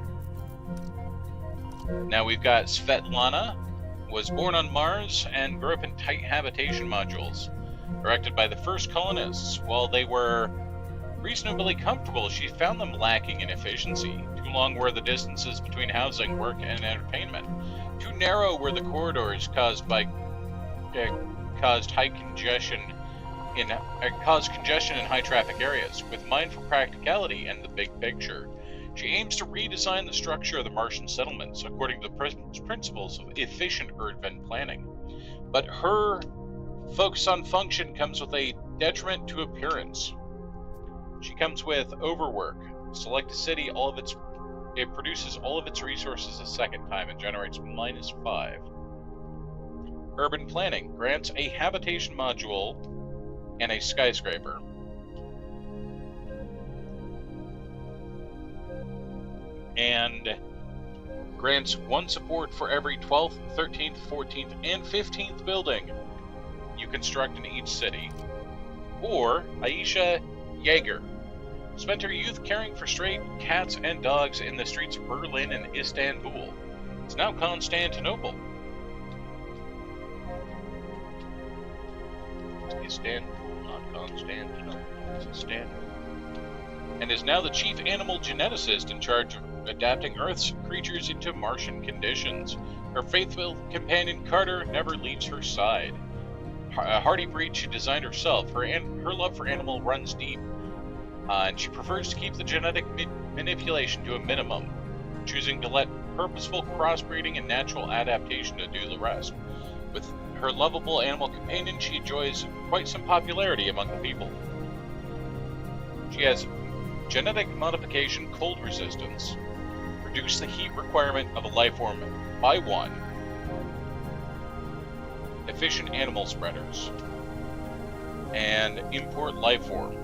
Now we've got Svetlana, was born on Mars and grew up in tight habitation modules. Erected by the first colonists, while they were reasonably comfortable, she found them lacking in efficiency. Too long were the distances between housing, work, and entertainment. Too narrow were the corridors caused congestion in high traffic areas. With mind for practicality and the big picture, she aims to redesign the structure of the Martian settlements according to the principles of efficient urban planning. But her focus on function comes with a detriment to appearance. She comes with overwork. Select a city, it produces all of its resources a second time and generates -5. Urban planning grants a habitation module and a skyscraper. And grants 1 support for every 12th, 13th, 14th, and 15th building you construct in each city. Or Aisha Jaeger spent her youth caring for stray cats and dogs in the streets of Berlin and Istanbul. It's now Constantinople. Istanbul, not Constantinople. It's Istanbul. And is now the chief animal geneticist in charge of adapting Earth's creatures into Martian conditions. Her faithful companion Carter never leaves her side. A hardy breed she designed herself. Her love for animal runs deep, and she prefers to keep the genetic manipulation to a minimum, choosing to let purposeful crossbreeding and natural adaptation to do the rest. With her lovable animal companion, she enjoys quite some popularity among the people. She has genetic modification cold resistance. Reduce the heat requirement of a life form by 1. efficient animal spreaders, and import life form.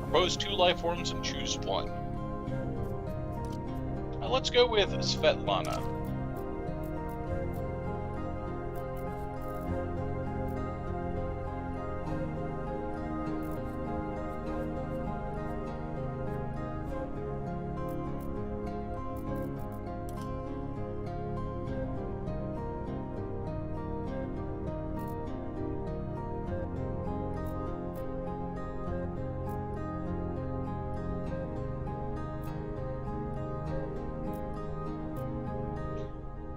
Propose 2 life forms and choose one. Let's go with Svetlana.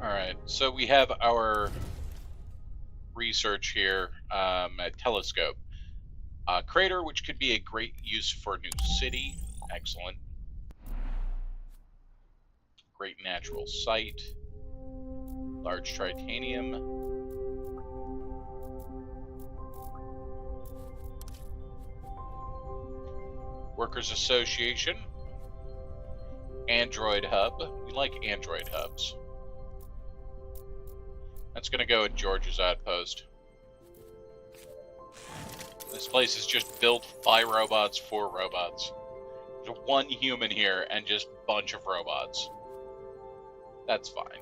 Alright, so we have our research here at Telescope. Crater, which could be a great use for a new city. Excellent. Great natural site. Large titanium. Workers Association. Android hub. We like Android hubs. That's going to go at George's outpost. This place is just built by robots for robots. There's 1 human here and just a bunch of robots. That's fine.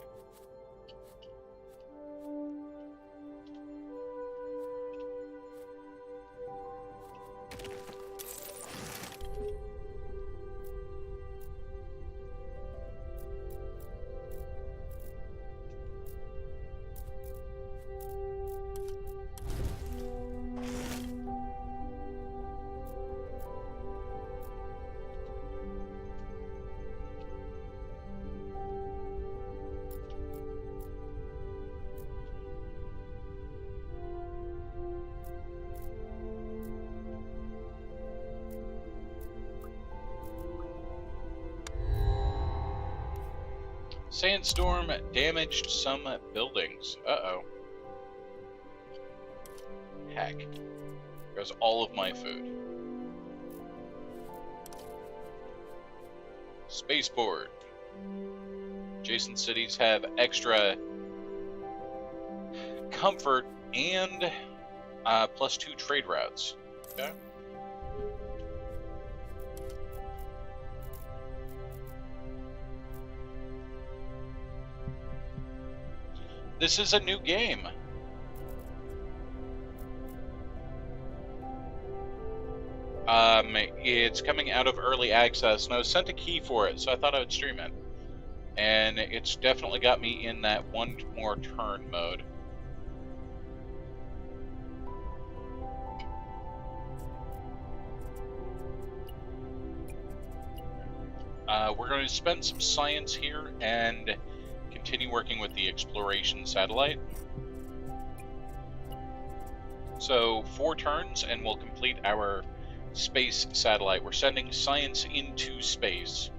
Sandstorm damaged some buildings. Uh-oh. Heck. There goes all of my food. Spaceport. Adjacent cities have extra comfort and +2 trade routes. Okay. This is a new game. It's coming out of early access, and I was sent a key for it, so I thought I would stream it. And it's definitely got me in that 1 more turn mode. We're going to spend some science here and continue working with the exploration satellite. So 4 turns and we'll complete our space satellite. We're sending science into space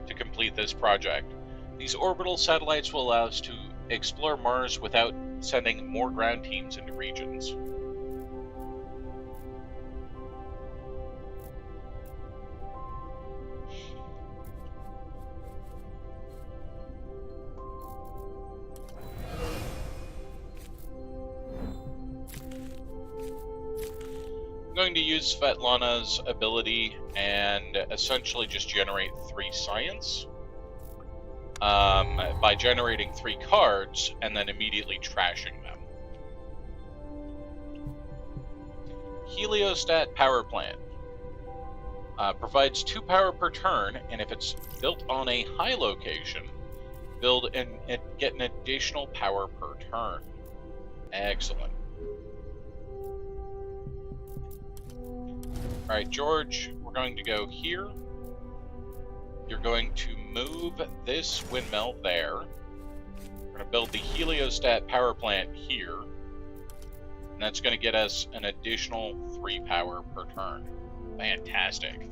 to complete this project. These orbital satellites will allow us to explore Mars without sending more ground teams into regions. I'm going to use Svetlana's ability and essentially just generate 3 science by generating 3 cards and then immediately trashing them. Heliostat power plant provides 2 power per turn, and if it's built on a high location, build and get an additional power per turn. Excellent. Alright, George, we're going to go here. You're going to move this windmill there. We're going to build the heliostat power plant here. And that's going to get us an additional 3 power per turn. Fantastic.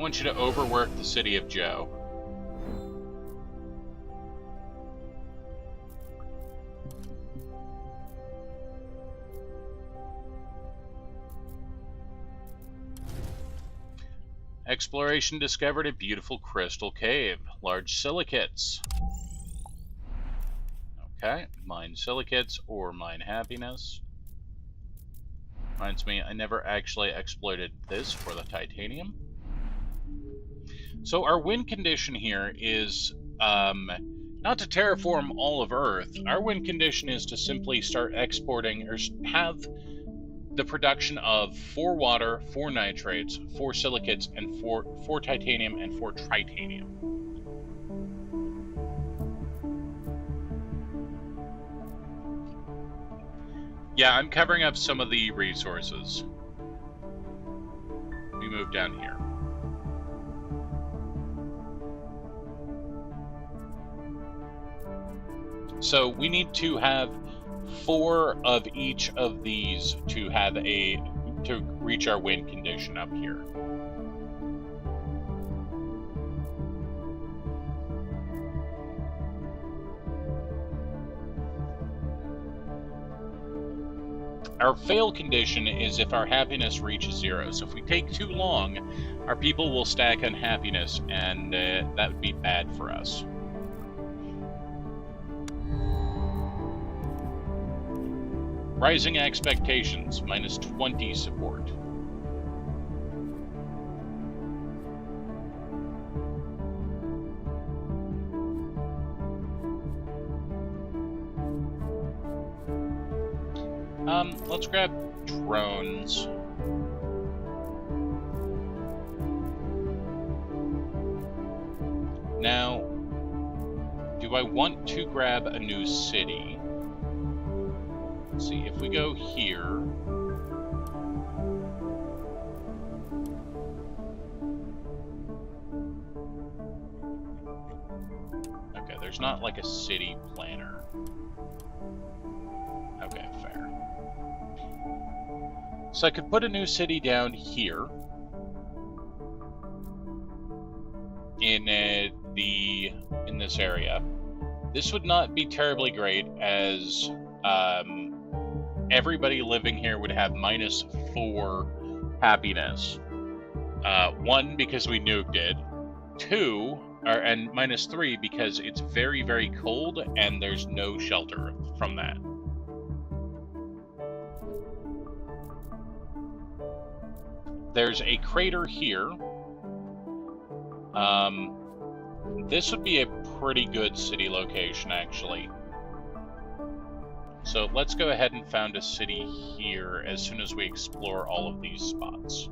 I want you to overwork the city of Joe. Exploration discovered a beautiful crystal cave. Large silicates. Okay, mine silicates or mine happiness. Reminds me, I never actually exploited this for the titanium. So our win condition here is not to terraform all of Earth. Our win condition is to simply start exporting or have the production of 4 water, 4 nitrates, 4 silicates, and 4 titanium and 4 tritanium. Yeah, I'm covering up some of the resources. We move down here. So we need to have 4 of each of these to have to reach our win condition up here. Our fail condition is if our happiness reaches 0. So if we take too long, our people will stack unhappiness, and that would be bad for us. Rising expectations, -20 support. Let's grab drones. Now, do I want to grab a new city? Let's see, if we go here... Okay, there's not like a city planner. Okay, fair. So I could put a new city down here in this area. This would not be terribly great, as everybody living here would have -4 happiness. 1, because we nuked it. 2, and -3 because it's very, very cold and there's no shelter from that. There's a crater here. This would be a pretty good city location, actually. So let's go ahead and found a city here as soon as we explore all of these spots.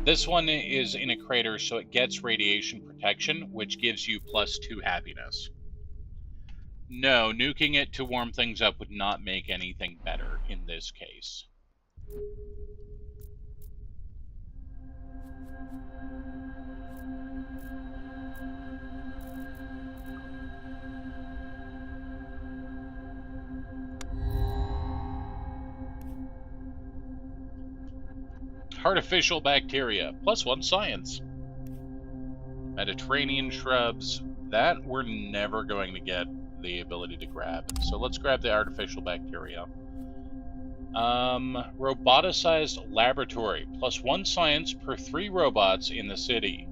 This one is in a crater, so it gets radiation protection, which gives you +2 happiness. No, nuking it to warm things up would not make anything better in this case. Artificial bacteria, +1 science. Mediterranean shrubs, that we're never going to get the ability to grab. So let's grab the artificial bacteria. Roboticized laboratory, +1 science per 3 robots in the city.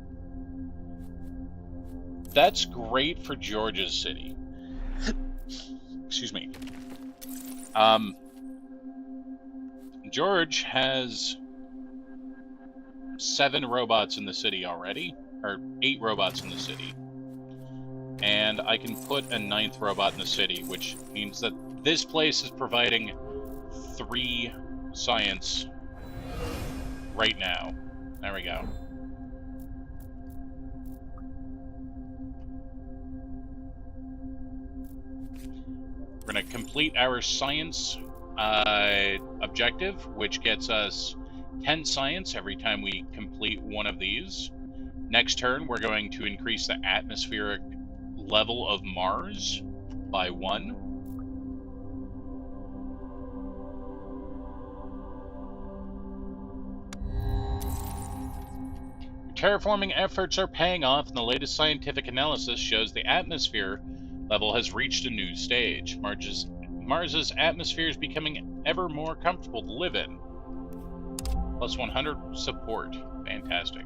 That's great for George's city. Excuse me. George has 7 robots in the city already, or 8 robots in the city. And I can put a 9th robot in the city, which means that this place is providing 3 science right now. There we go. We're going to complete our science objective, which gets us 10 science every time we complete one of these. Next turn, we're going to increase the atmospheric level of Mars by 1. Terraforming efforts are paying off, and the latest scientific analysis shows the atmosphere level has reached a new stage. Mars's atmosphere is becoming ever more comfortable to live in. Plus 100 support. Fantastic.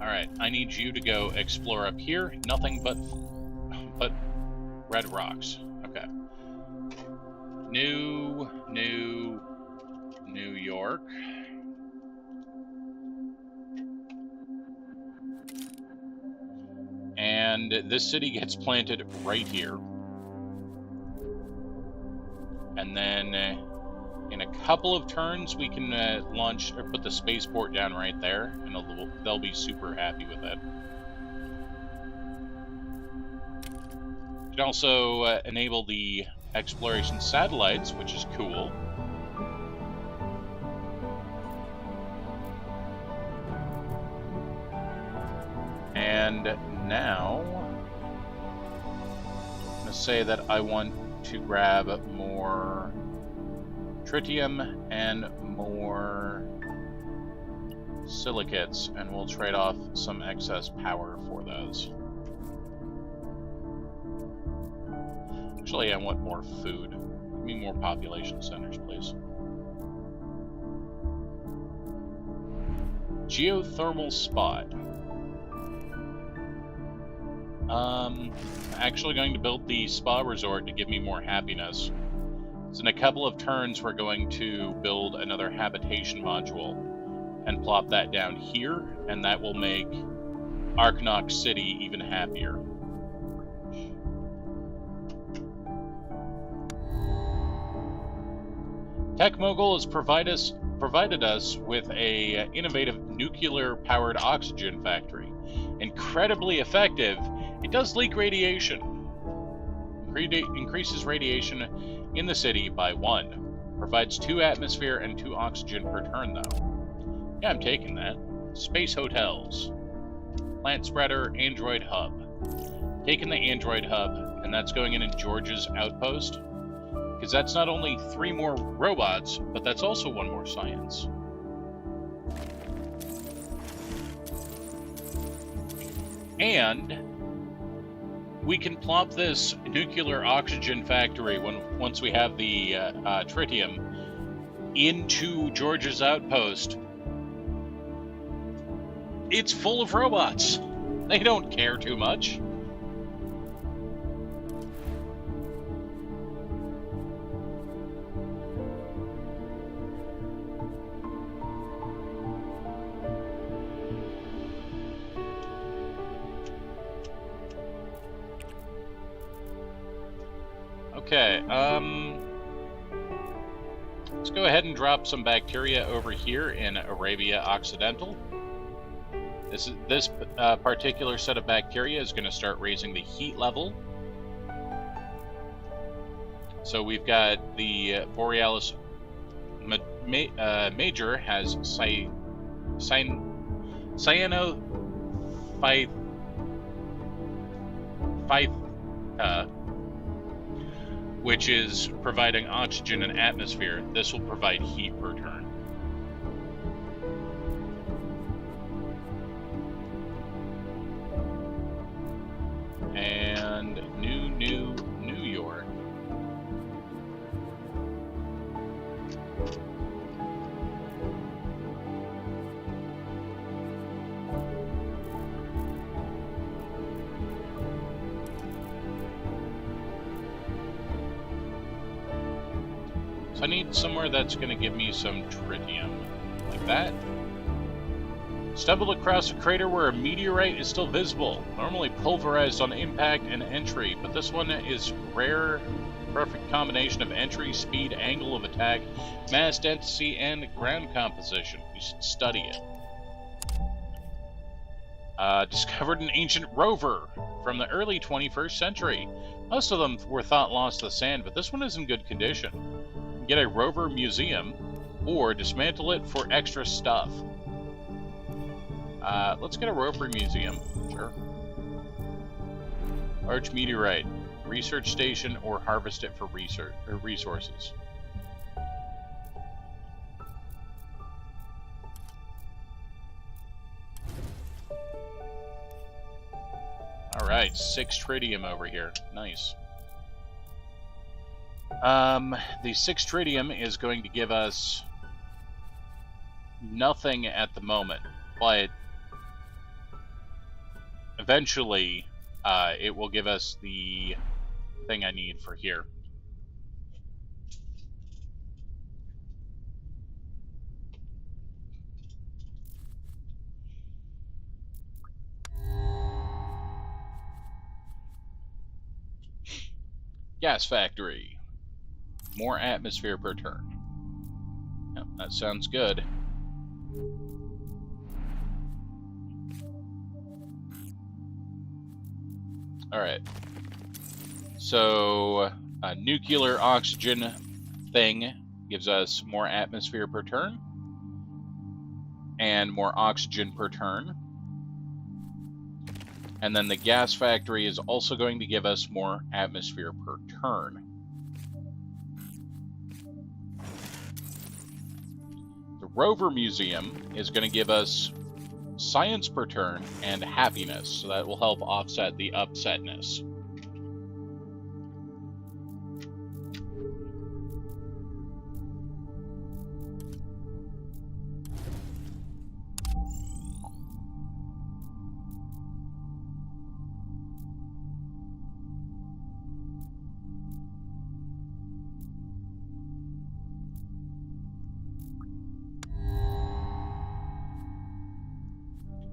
Alright, I need you to go explore up here. Nothing but red rocks. Okay. New York. And this city gets planted right here. And then in a couple of turns we can launch or put the spaceport down right there, and they'll be super happy with it. You can also enable the exploration satellites, which is cool. And now I'm going to say that I want to grab more tritium and more silicates, and we'll trade off some excess power for those. Actually, I want more food. Give me more population centers, please. Geothermal spot. Actually going to build the spa resort to give me more happiness. So in a couple of turns, we're going to build another habitation module and plop that down here, and that will make Arknock City even happier. Tech Mogul has provided us with a innovative nuclear-powered oxygen factory. Incredibly effective. It does leak radiation. Increases radiation in the city by 1. Provides 2 atmosphere and 2 oxygen per turn, though. Yeah, I'm taking that. Space hotels. Plant spreader, Android hub. Taking the Android hub, and that's going in George's outpost. Because that's not only 3 more robots, but that's also 1 more science. And we can plop this nuclear oxygen factory once we have the tritium into George's outpost. It's full of robots. They don't care too much. Okay, let's go ahead and drop some bacteria over here in Arabia Occidental. This particular set of bacteria is going to start raising the heat level. So we've got the Borealis Major has cyanophyta, which is providing oxygen and atmosphere. This will provide heat per turn. And New York. So I need somewhere that's going to give me some tritium, like that. Stumbled across a crater where a meteorite is still visible, normally pulverized on impact and entry, but this one is rare, perfect combination of entry, speed, angle of attack, mass density, and ground composition. We should study it. Discovered an ancient rover. from the early 21st century. Most of them were thought lost to the sand, but this one is in good condition. You can get a rover museum or dismantle it for extra stuff. Let's get a rover museum. Sure. Large meteorite, research station, or harvest it for research or resources. Alright, 6 tritium over here. Nice. The 6 tritium is going to give us nothing at the moment, but eventually it will give us the thing I need for here. Gas factory. More atmosphere per turn. Yep, that sounds good. Alright. So, a nuclear oxygen thing gives us more atmosphere per turn. And more oxygen per turn. And then the gas factory is also going to give us more atmosphere per turn. The rover museum is going to give us science per turn and happiness, so that will help offset the upsetness.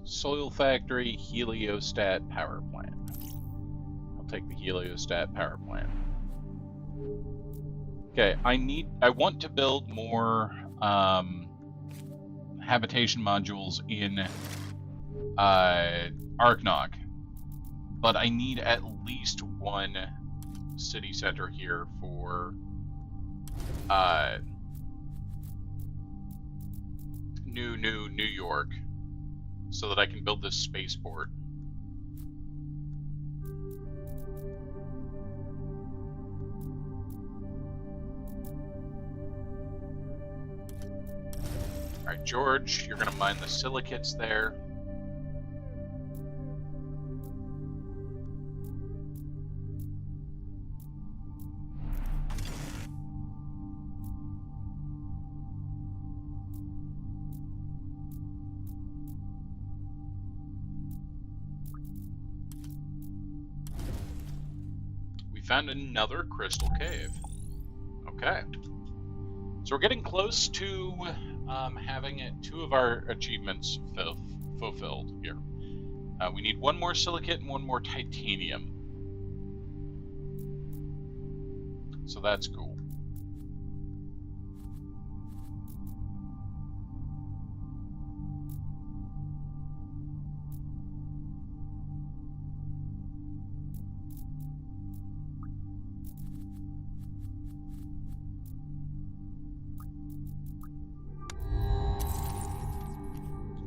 Soil factory, heliostat power plant. I'll take the heliostat power plant. Okay, I want to build more habitation modules in Arknog, but I need at least one city center here for New York, so that I can build this spaceport. Alright, George, you're going to mine the silicates there. Found another crystal cave. Okay. So we're getting close to having 2 of our achievements fulfilled here. We need 1 more silicate and 1 more titanium. So that's cool.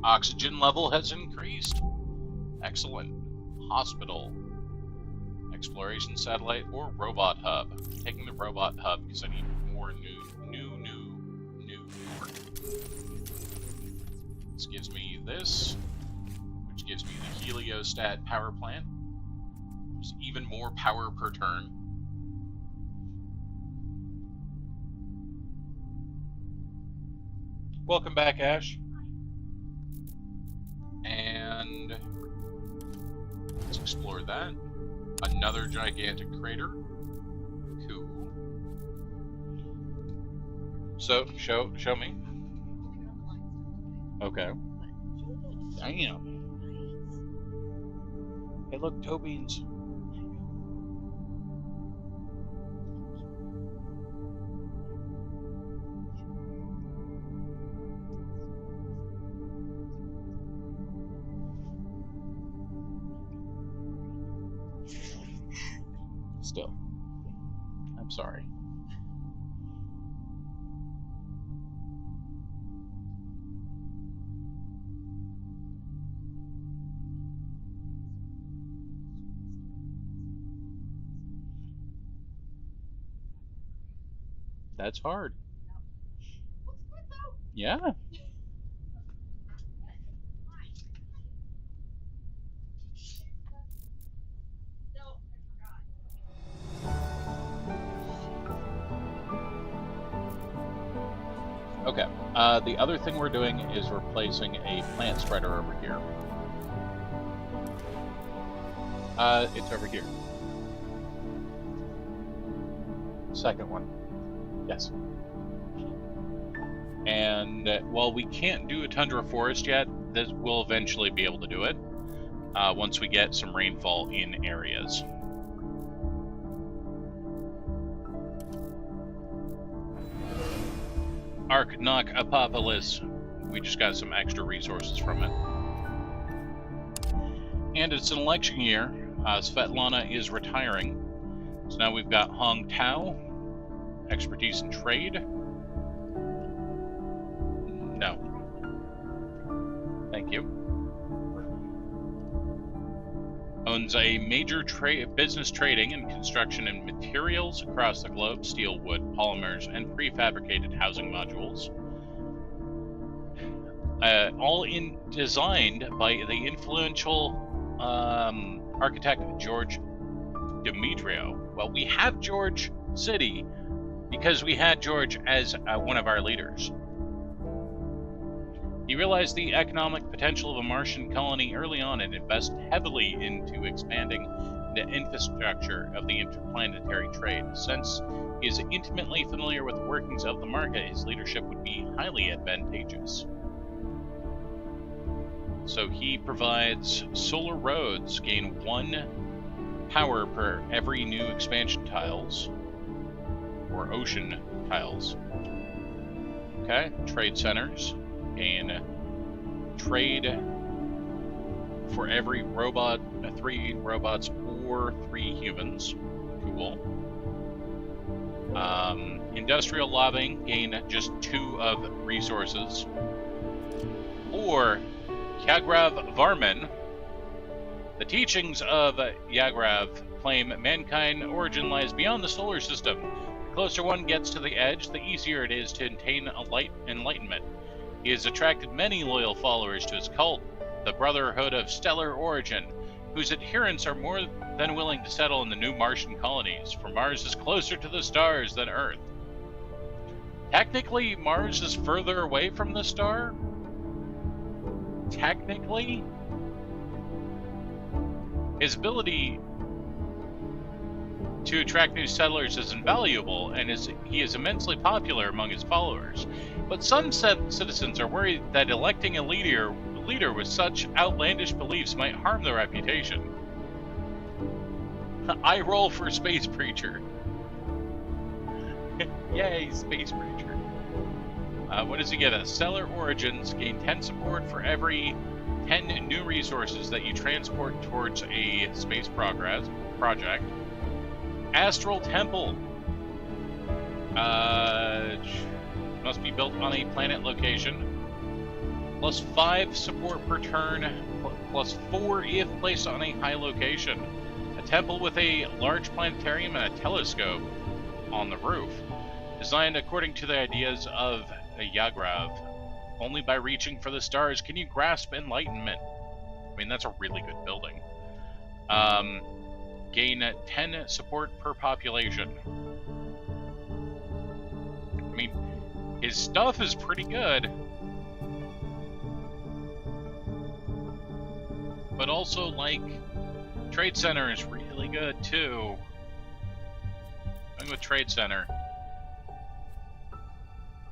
Oxygen level has increased. Excellent. Hospital. Exploration satellite or robot hub. I'm taking the robot hub because I need more new York. This gives me this, which gives me the heliostat power plant. There's even more power per turn. Welcome back, Ash. And let's explore that. Another gigantic crater. Cool. So, show me. Okay. Damn. Hey, look, toe beans. I'm sorry. That's hard. Yeah. Okay. The other thing we're doing is replacing a plant spreader over here. It's over here. Second one. Yes. And while we can't do a tundra forest yet, this will eventually be able to do it once we get some rainfall in areas. Ark-Nok Apopolis. We just got some extra resources from it. And it's an election year. Svetlana is retiring. So now we've got Hong Tao, expertise in trade. No. Thank you. Owns a major business trading and construction in materials across the globe, steel, wood, polymers, and prefabricated housing modules. All designed by the influential architect George Demetrio. Well, we have George City because we had George as one of our leaders. He realized the economic potential of a Martian colony early on and invested heavily into expanding the infrastructure of the interplanetary trade. Since he is intimately familiar with the workings of the market, his leadership would be highly advantageous. So he provides solar roads, gain 1 power per every new expansion tiles, or ocean tiles. Okay, trade centers. Gain trade for every robot, 3 robots or 3 humans. Cool. Industrial lobbying, gain just 2 of resources. Or Yagrav Varman. The teachings of Yagrav claim mankind's origin lies beyond the solar system. The closer one gets to the edge, the easier it is to attain enlightenment. He has attracted many loyal followers to his cult, the Brotherhood of Stellar Origin, whose adherents are more than willing to settle in the new Martian colonies, for Mars is closer to the stars than Earth. Technically, Mars is further away from the star. Technically, his ability to attract new settlers is invaluable, and he is immensely popular among his followers. But some citizens are worried that electing a leader with such outlandish beliefs might harm their reputation. I roll for Space Preacher. Yay, Space Preacher. What does he get us? Stellar Origins, gain 10 support for every 10 new resources that you transport towards a space project. Astral Temple. Must be built on a planet location. Plus 5 support per turn. Plus 4 if placed on a high location. A temple with a large planetarium and a telescope on the roof. Designed according to the ideas of Yagrav. Only by reaching for the stars can you grasp enlightenment. I mean, that's a really good building. Gain 10 support per population. I mean, his stuff is pretty good. But also, like, Trade Center is really good, too. I'm with Trade Center.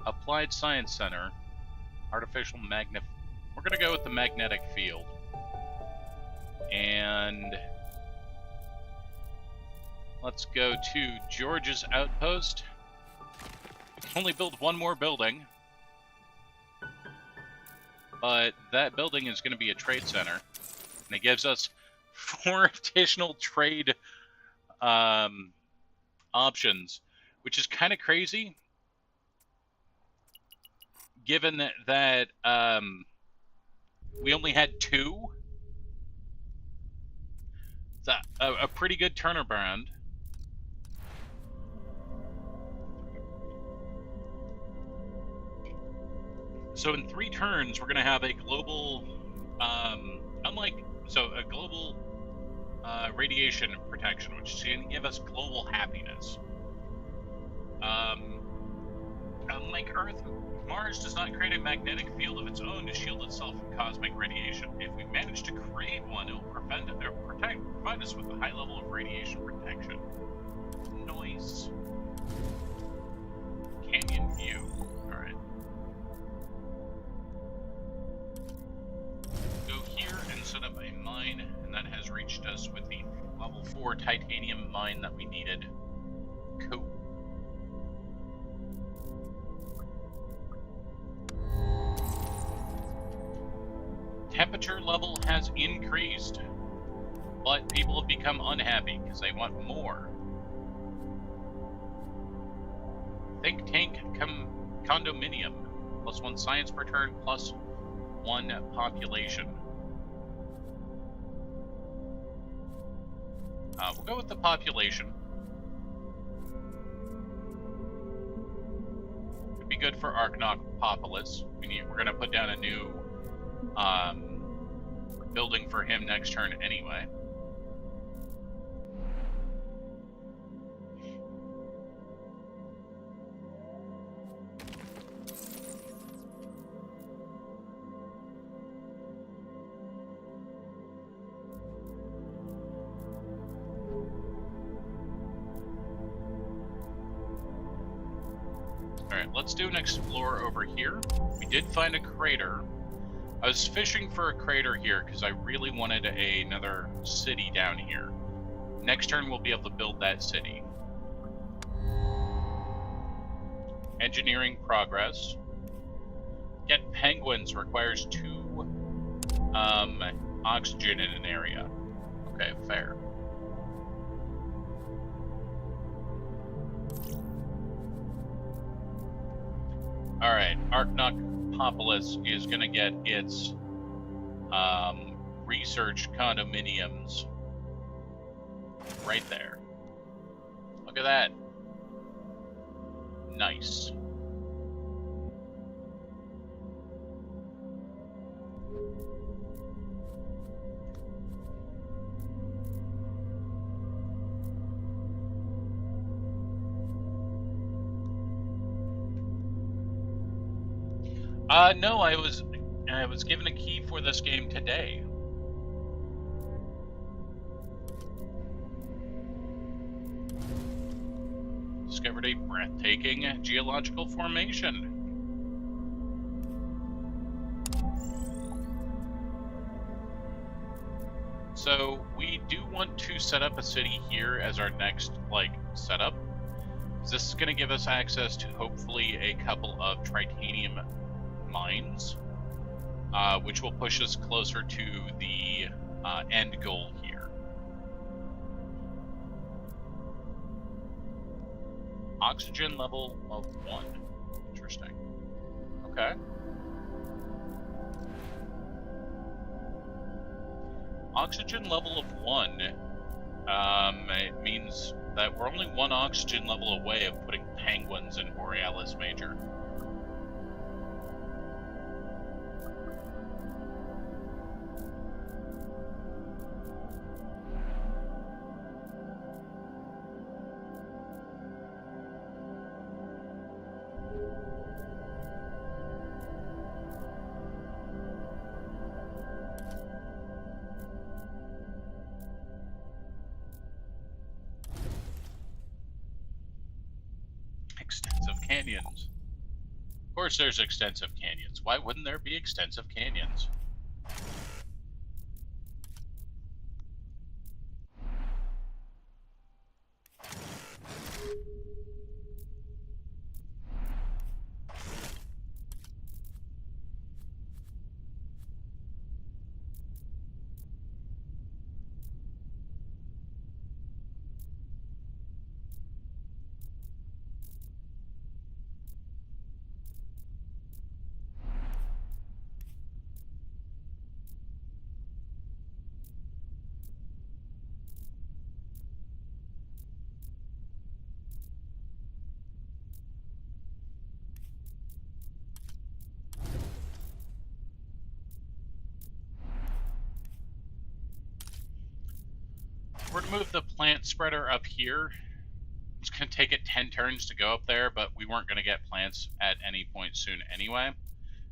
Applied Science Center. Artificial Magnet. We're going to go with the magnetic field. And let's go to George's Outpost. We can only build 1 more building. But that building is going to be a trade center. And it gives us 4 additional trade options, which is kind of crazy, given that we only had 2. It's a pretty good turnaround. So in 3 turns, we're going to have a global, a global radiation protection, which is going to give us global happiness. Unlike Earth, Mars does not create a magnetic field of its own to shield itself from cosmic radiation. If we manage to create one, it will provide us with a high level of radiation protection. Nice. Canyon view. Alright. Go here and set up a mine, and that has reached us with the level 4 titanium mine that we needed. Cool. Temperature level has increased, but people have become unhappy because they want more. Think tank condominium, +1 science per turn, +1 population. We'll go with the population. Could be good for Archnopolis. We're going to put down a new building for him next turn anyway. Alright, let's do an explore over here. We did find a crater. I was fishing for a crater here because I really wanted another city down here. Next turn we'll be able to build that city. Engineering progress. Get penguins requires 2 oxygen in an area. Okay, fair. Alright, Archnopolis is going to get its research condominiums right there. Look at that. Nice. No, I was given a key for this game today. Discovered a breathtaking geological formation. So we do want to set up a city here as our next setup. This is going to give us access to hopefully a couple of titanium mines, which will push us closer to the end goal here. Oxygen level of 1. Interesting. Okay. Oxygen level of 1 it means that we're only 1 oxygen level away of putting penguins in Borealis Major. Extensive canyons. Of course there's extensive canyons. Why wouldn't there be extensive canyons? going to move the plant spreader up here. It's going to take it 10 turns to go up there, but we weren't going to get plants at any point soon anyway.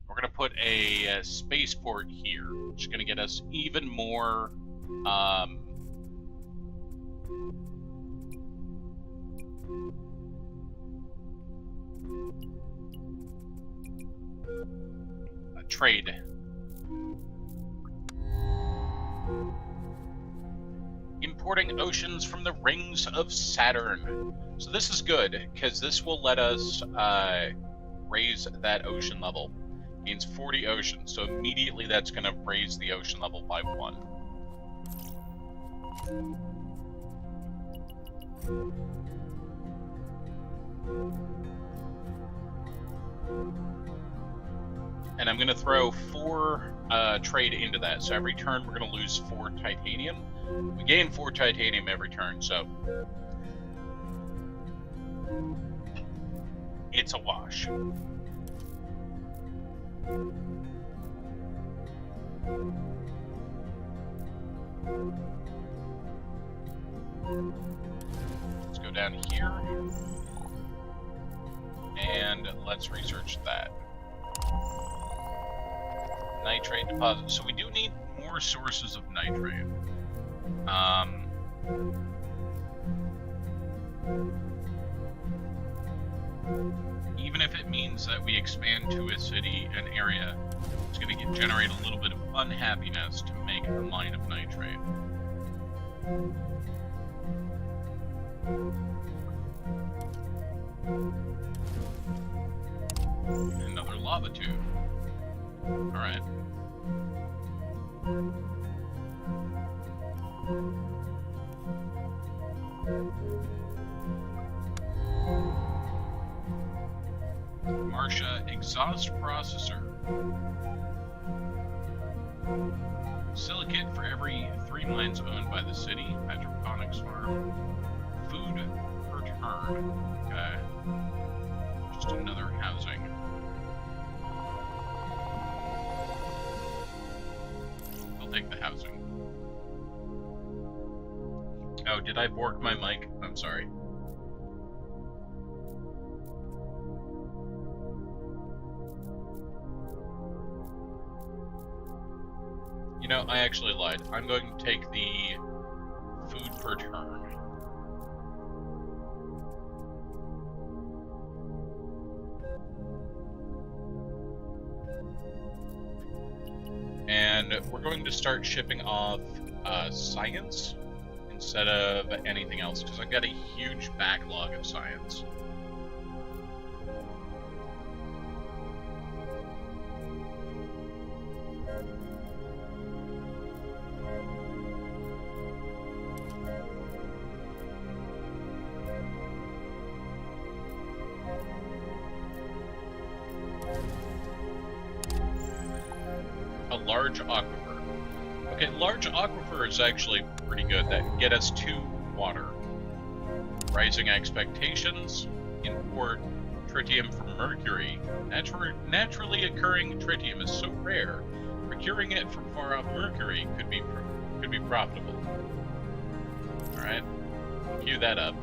We're going to put a spaceport here, which is going to get us even more trade. Importing oceans from the rings of Saturn. So this is good, because this will let us raise that ocean level. It means 40 oceans, so immediately that's going to raise the ocean level by 1. And I'm going to throw 4 trade into that. So every turn we're going to lose 4 titanium. We gain 4 titanium every turn, so it's a wash. Let's go down here. And let's research that. Nitrate deposit. So we do need more sources of nitrate. Even if it means that we expand to a city, an area, it's going to generate a little bit of unhappiness to make a mine of nitrate. Another lava tube. Alright. Marcia exhaust processor. Silicate for every 3 mines owned by the city. Hydroponics farm. Food per turn. Okay. Just another housing. I'll take the housing. Oh, did I bork my mic? I'm sorry. You know, I actually lied. I'm going to take the food per turn. And we're going to start shipping off science instead of anything else, because I've got a huge backlog of science. A large aquifer. Okay, large aquifer is actually pretty good. That can get us to water. Rising expectations. Import tritium from Mercury. Naturally occurring tritium is so rare. Procuring it from far off Mercury could be profitable. All right, cue that up.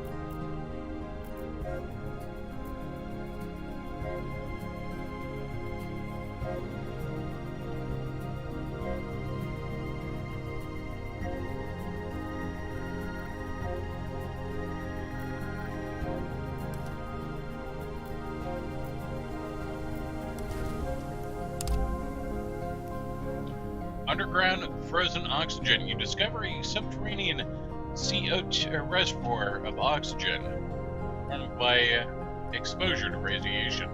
Underground frozen oxygen. You discover a subterranean CO2 reservoir of oxygen formed by exposure to radiation.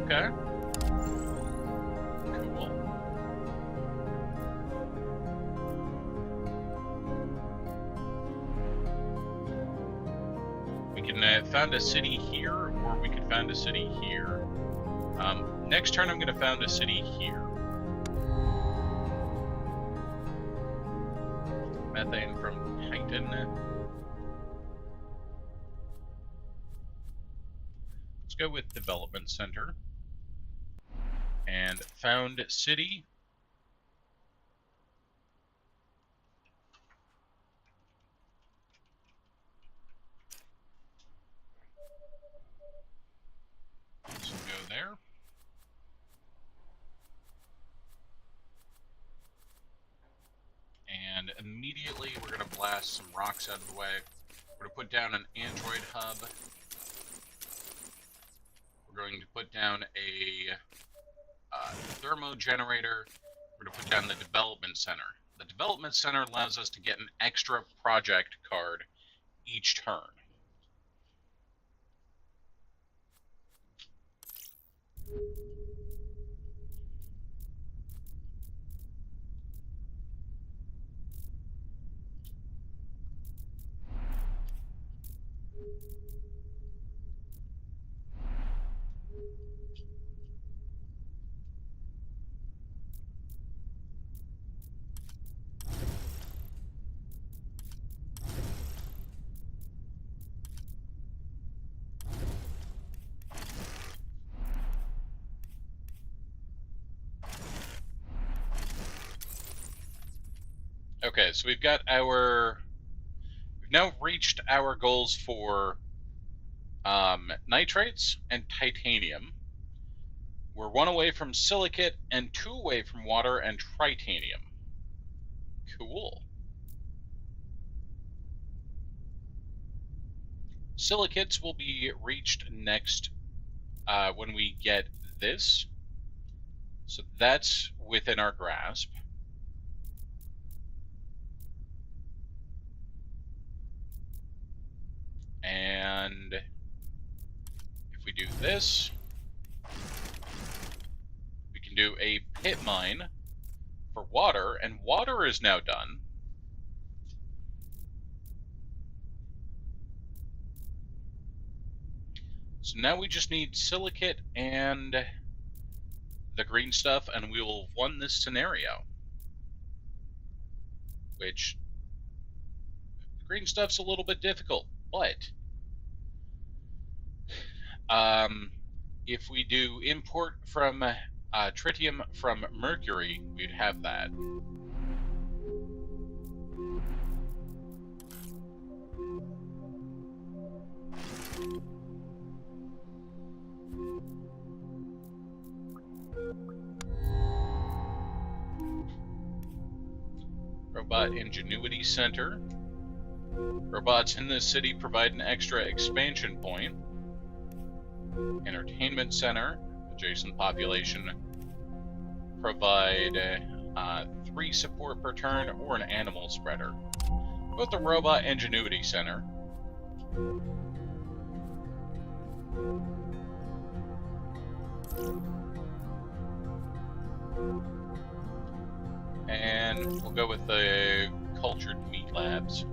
Okay. Cool. We can found a city here, or we could found a city here. Next turn I'm going to found a city here. Methane from Titan. Let's go with Development Center. And found city. blast some rocks out of the way. We're going to put down an android hub. We're going to put down a thermo generator. We're going to put down the development center. The development center allows us to get an extra project card each turn. Okay, so we've now reached our goals for nitrates and titanium. We're 1 away from silicate and 2 away from water and tritanium. Cool. Silicates will be reached next when we get this. So that's within our grasp. And if we do this, we can do a pit mine for water, and water is now done. So now we just need silicate and the green stuff, and we will have won this scenario. Which, the green stuff's a little bit difficult, but if we do import from tritium from Mercury, we'd have that. Robot Ingenuity Center. Robots in this city provide an extra expansion point. Entertainment Center. Adjacent population provide 3 support per turn or an animal spreader. Go with the Robot Ingenuity Center. And we'll go with the Cultured Meat Labs.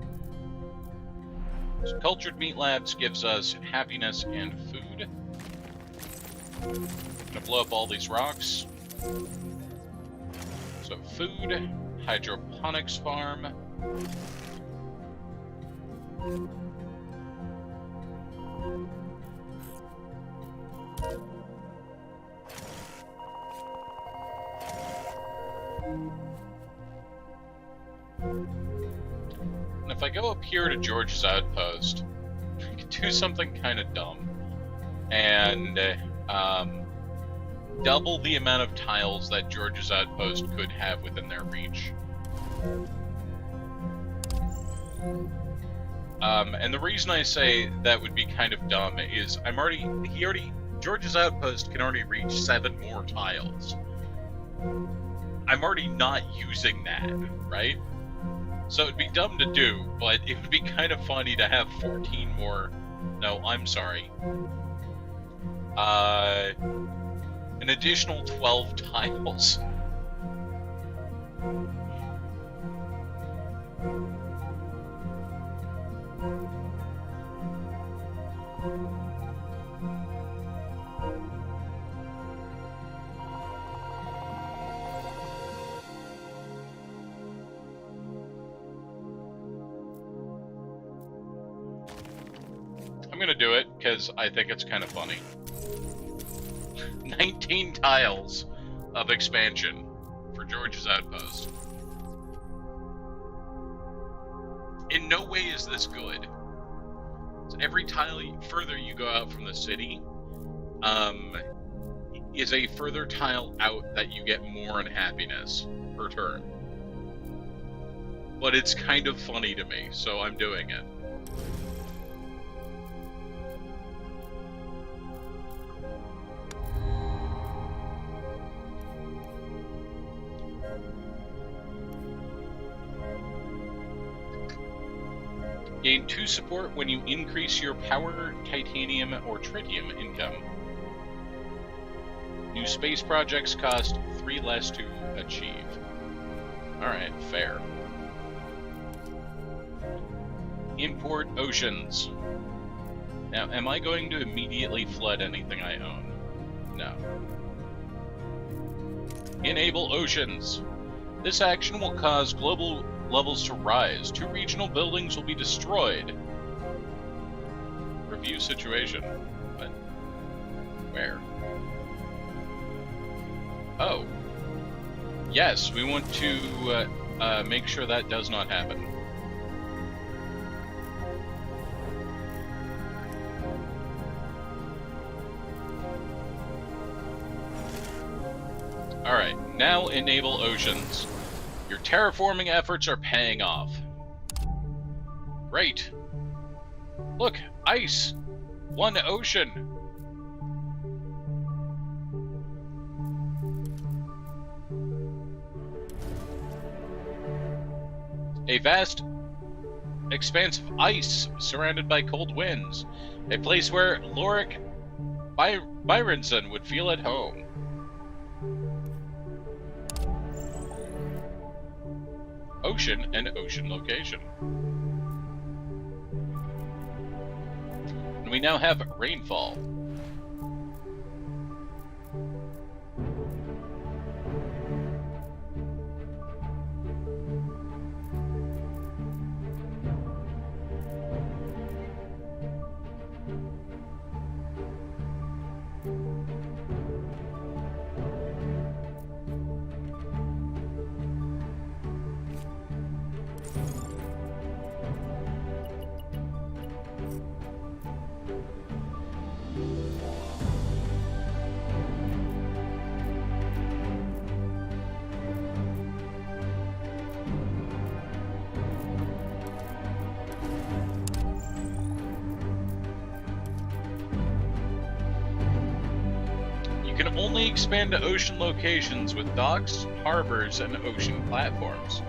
So Cultured Meat Labs gives us happiness and food. I'm gonna blow up all these rocks. So food, hydroponics farm. And if I go up here to George's outpost, I can do something kind of dumb. And double the amount of tiles that George's outpost could have within their reach. And the reason I say that would be kind of dumb is George's outpost can already reach 7 more tiles. I'm already not using that, right? So it'd be dumb to do, but it would be kind of funny to have 14 more. No, I'm sorry. An additional 12 tiles. I'm gonna do it because I think it's kind of funny. 19 tiles of expansion for George's outpost. In no way is this good. So every tile further you go out from the city is a further tile out that you get more unhappiness per turn. but it's kind of funny to me, so I'm doing it. Gain 2 support when you increase your power, titanium, or tritium income. New space projects cost 3 less to achieve. Alright, fair. Import oceans. Now, am I going to immediately flood anything I own? No. Enable oceans. This action will cause global levels to rise. 2 regional buildings will be destroyed. Review situation. What? Where? Oh. Yes, we want to make sure that does not happen. Alright, now enable oceans. Your terraforming efforts are paying off. Great. Look, ice! 1 ocean! A vast expanse of ice surrounded by cold winds. A place where Lorik Byronson would feel at home. Ocean and ocean location. And we now have rainfall. Can only expand to ocean locations with docks, harbors, and ocean platforms.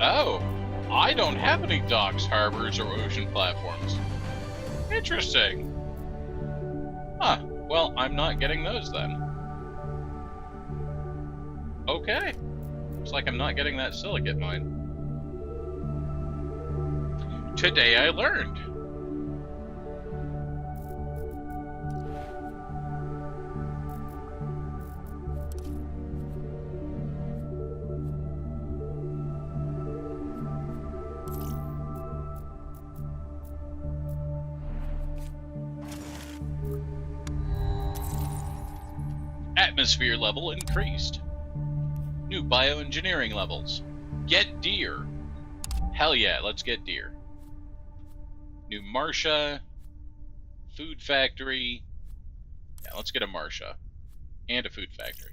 Oh, I don't have any docks, harbors, or ocean platforms. Interesting. Huh, well, I'm not getting those then. Okay. Looks like I'm not getting that silicate mine. Today I learned. Atmosphere level increased. New bioengineering levels. Get deer. Hell yeah, let's get deer. New Marsha. Food factory. Yeah, let's get a Marsha. And a food factory.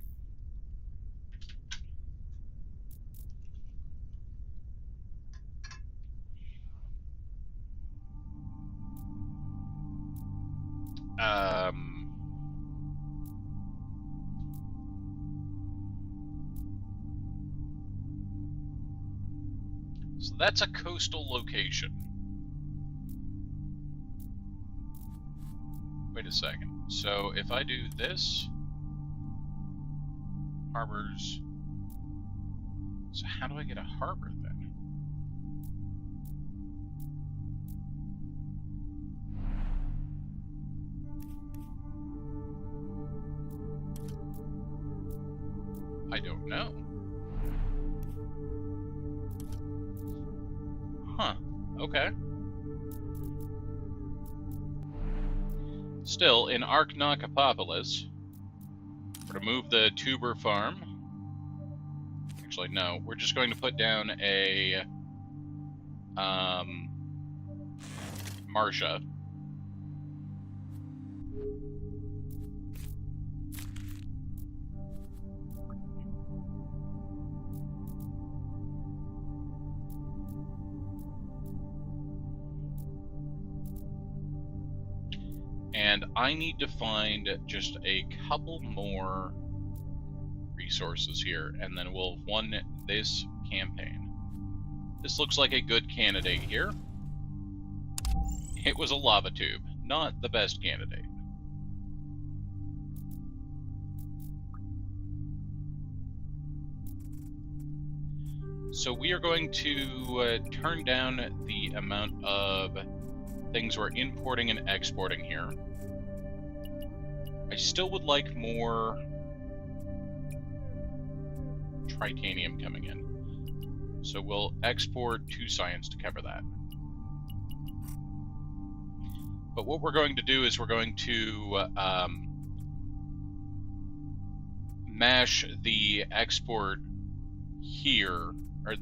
So that's a coastal location. Wait a second. So if I do this, harbors. So how do I get a harbor then? I don't know. Huh. Okay. Still, in Arknokopolis, we're going to move the tuber farm. Actually, no. We're just going to put down a Marsha. And I need to find just a couple more resources here, and then we'll won this campaign. This looks like a good candidate here. It was a lava tube, not the best candidate. So we are going to turn down the amount of things we're importing and exporting here. I still would like more titanium coming in. So we'll export 2 science to cover that. But what we're going to do is we're going to mash the export here, or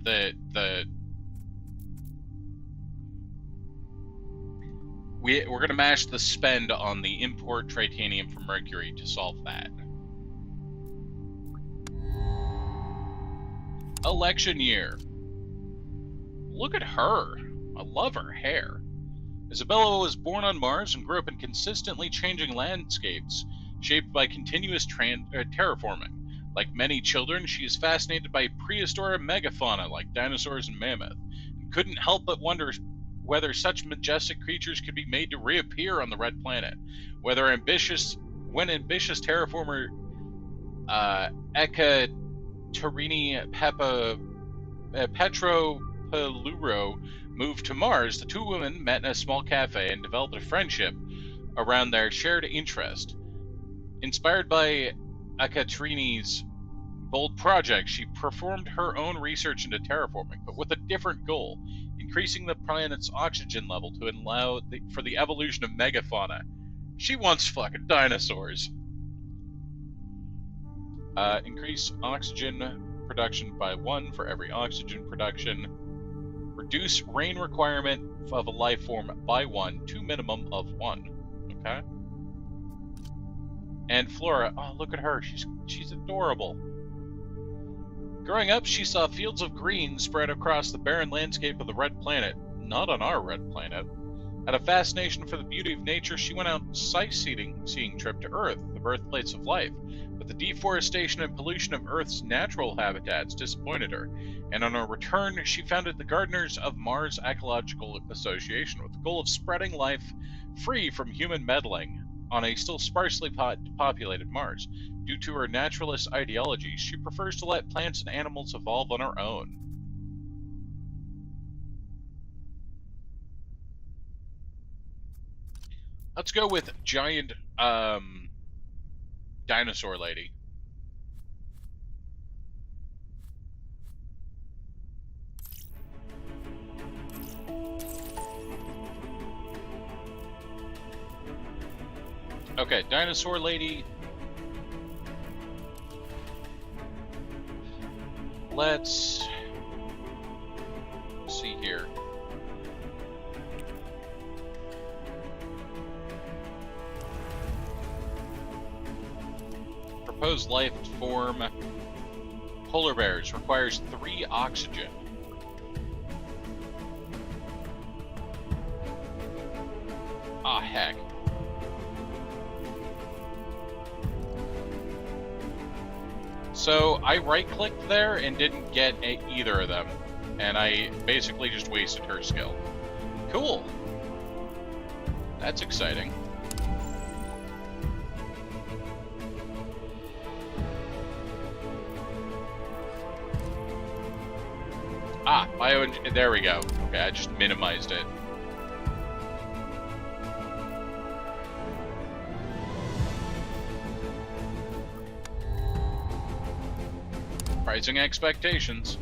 we're going to mash the spend on the import titanium from Mercury to solve that. Election year. Look at her. I love her hair. Isabella was born on Mars and grew up in consistently changing landscapes, shaped by continuous terraforming. Like many children, she is fascinated by prehistoric megafauna like dinosaurs and mammoth, and couldn't help but wonder whether such majestic creatures could be made to reappear on the Red Planet. When ambitious terraformer Ekaterini Petropaluro moved to Mars, the 2 women met in a small cafe and developed a friendship around their shared interest. Inspired by Ekaterini's bold project, she performed her own research into terraforming, but with a different goal: increasing the planet's oxygen level to allow for the evolution of megafauna. She wants fucking dinosaurs. Increase oxygen production by 1 for every oxygen production. Reduce rain requirement of a life form by 1 to minimum of 1. Okay. And Flora, oh look at her, she's adorable. Growing up, she saw fields of green spread across the barren landscape of the Red Planet. Not on our Red Planet. Had a fascination for the beauty of nature, she went out sightseeing trip to Earth, the birthplace of life. But the deforestation and pollution of Earth's natural habitats disappointed her, and on her return, she founded the Gardeners of Mars Ecological Association with the goal of spreading life free from human meddling on a still sparsely populated Mars. Due to her naturalist ideology, she prefers to let plants and animals evolve on her own. Let's go with giant dinosaur lady. Okay, dinosaur lady. Let's see here. Proposed life form polar bears requires 3 oxygen. Ah, heck. So I right-clicked there and didn't get either of them, and I basically just wasted her skill. Cool. That's exciting. Ah, there we go. Okay, I just minimized it. Rising expectations.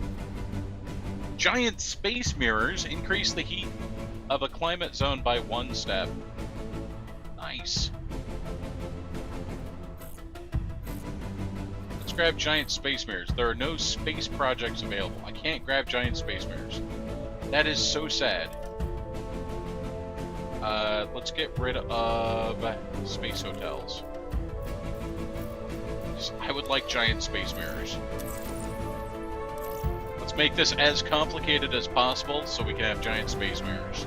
Giant space mirrors increase the heat of a climate zone by 1 step. Nice. Let's grab giant space mirrors. There are no space projects available. I can't grab giant space mirrors. That is so sad. Let's get rid of space hotels. I would like giant space mirrors. Let's make this as complicated as possible so we can have giant space mirrors.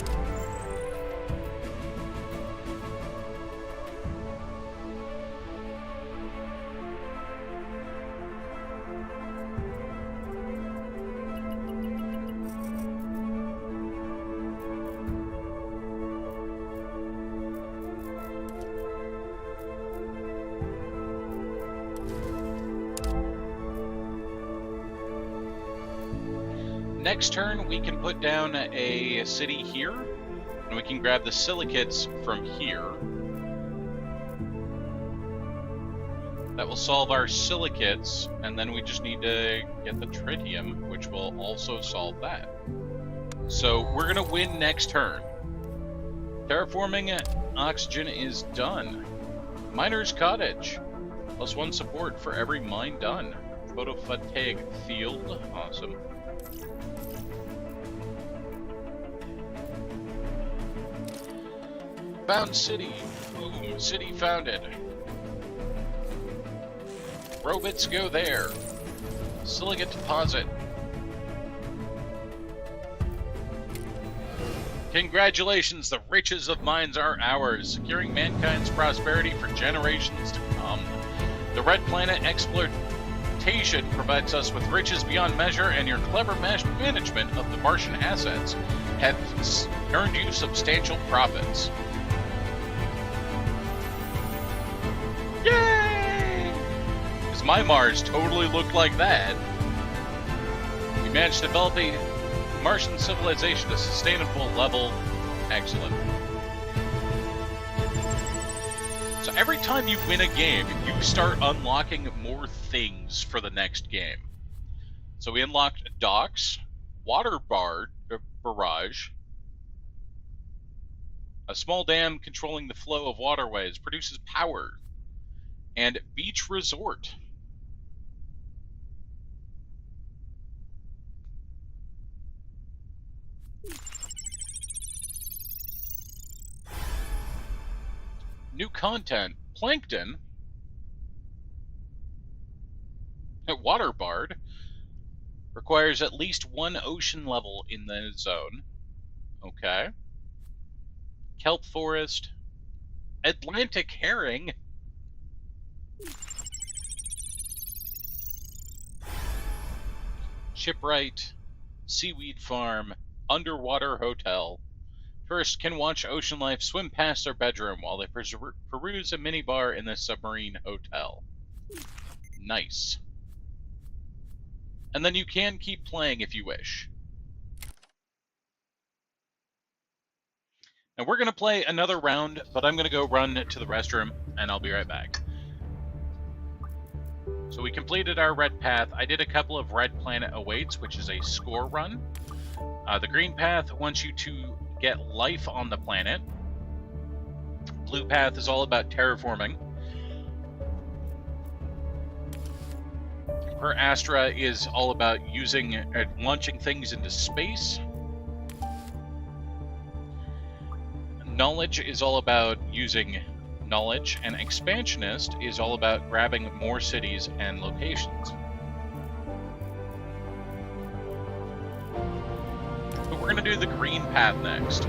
Next turn, we can put down a city here, and we can grab the silicates from here. That will solve our silicates, and then we just need to get the tritium, which will also solve that. So we're going to win next turn. Terraforming oxygen is done. Miner's Cottage. +1 support for every mine done. Photovoltaic field. Awesome. Found city. Boom. City founded. Robots go there. Silicate deposit. Congratulations, the riches of mines are ours, securing mankind's prosperity for generations to come. The Red Planet exploitation provides us with riches beyond measure, and your clever management of the Martian assets have earned you substantial profits. Yay! Because my Mars totally looked like that. We managed to develop a Martian civilization to sustainable level. Excellent. So every time you win a game, you start unlocking more things for the next game. So we unlocked docks, water barrage, a small dam controlling the flow of waterways, produces power, and beach resort. New content, plankton, water bard, requires at least 1 ocean level in the zone. Okay. Kelp forest, Atlantic herring, shipwright, seaweed farm, underwater hotel. Tourists can watch ocean life swim past their bedroom while they peruse a minibar in the submarine hotel. Nice. And then you can keep playing if you wish. Now we're going to play another round, but I'm going to go run to the restroom, and I'll be right back. So we completed our red path. I did a couple of Red Planet Awaits, which is a score run. The green path wants you to get life on the planet. Blue path is all about terraforming. Per Astra is all about launching things into space. Knowledge is all about using knowledge, and Expansionist is all about grabbing more cities and locations. But we're going to do the green path next.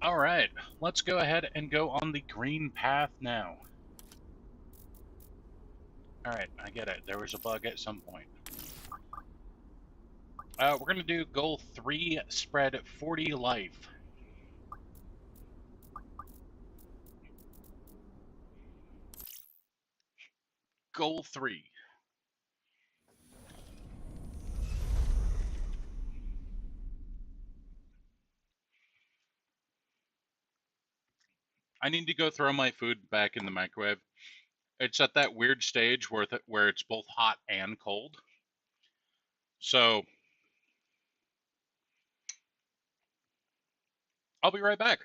All right, let's go ahead and go on the green path now. All right, I get it. There was a bug at some point. We're going to do goal 3, spread 40 life. Goal 3. I need to go throw my food back in the microwave. It's at that weird stage where it's both hot and cold. So I'll be right back.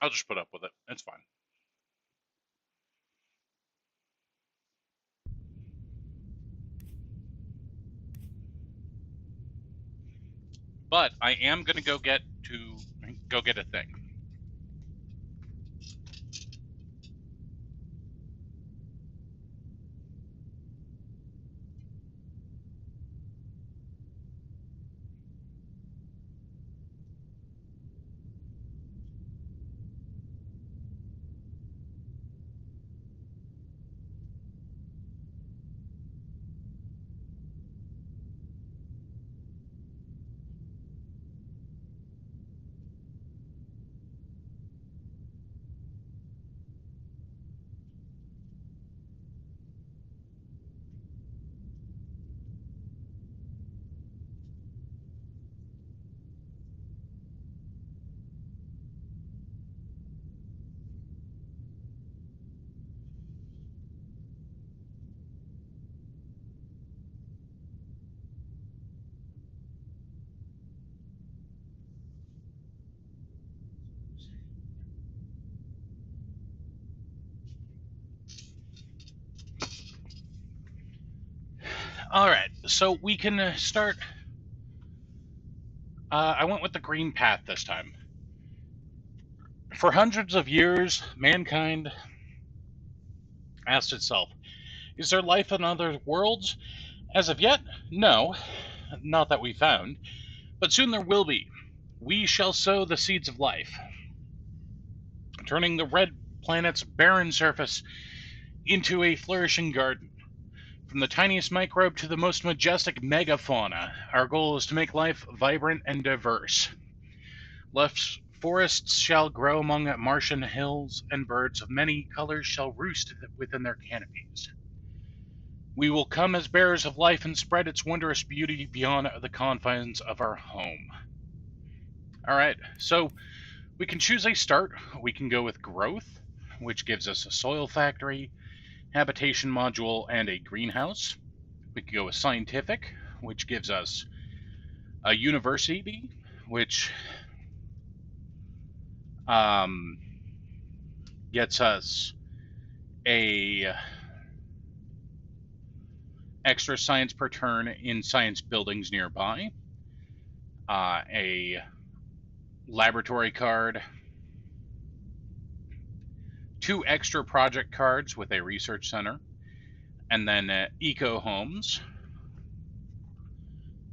I'll just put up with it. It's fine. But I am gonna go get a thing. All right, so we can start. I went with the green path this time. For hundreds of years, mankind asked itself, is there life on other worlds? As of yet, no, not that we found, but soon there will be. We shall sow the seeds of life, turning the red planet's barren surface into a flourishing garden. From the tiniest microbe to the most majestic megafauna, our goal is to make life vibrant and diverse. Lush forests shall grow among Martian hills, and birds of many colors shall roost within their canopies. We will come as bearers of life and spread its wondrous beauty beyond the confines of our home. All right, so we can choose a start. We can go with growth, which gives us a soil factory, habitation module, and a greenhouse. We can go with scientific, which gives us a university, which gets us a extra science per turn in science buildings nearby, a laboratory card, 2 extra project cards with a research center, and then eco homes.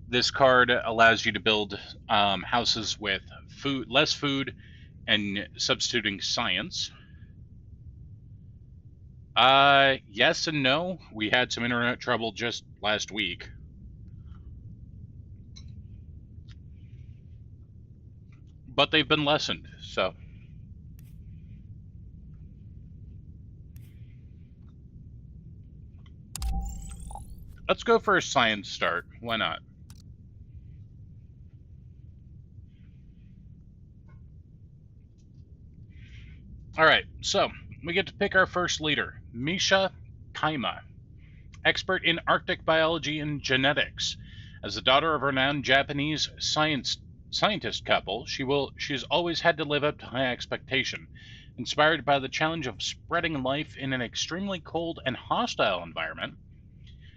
This card allows you to build houses with less food, and substituting science. Yes and no. We had some internet trouble just last week. But they've been lessened, so. Let's go for a science start. Why not? Alright, so we get to pick our first leader, Misha Kaima, expert in Arctic biology and genetics. As the daughter of a renowned Japanese scientist couple, she's always had to live up to high expectation. Inspired by the challenge of spreading life in an extremely cold and hostile environment,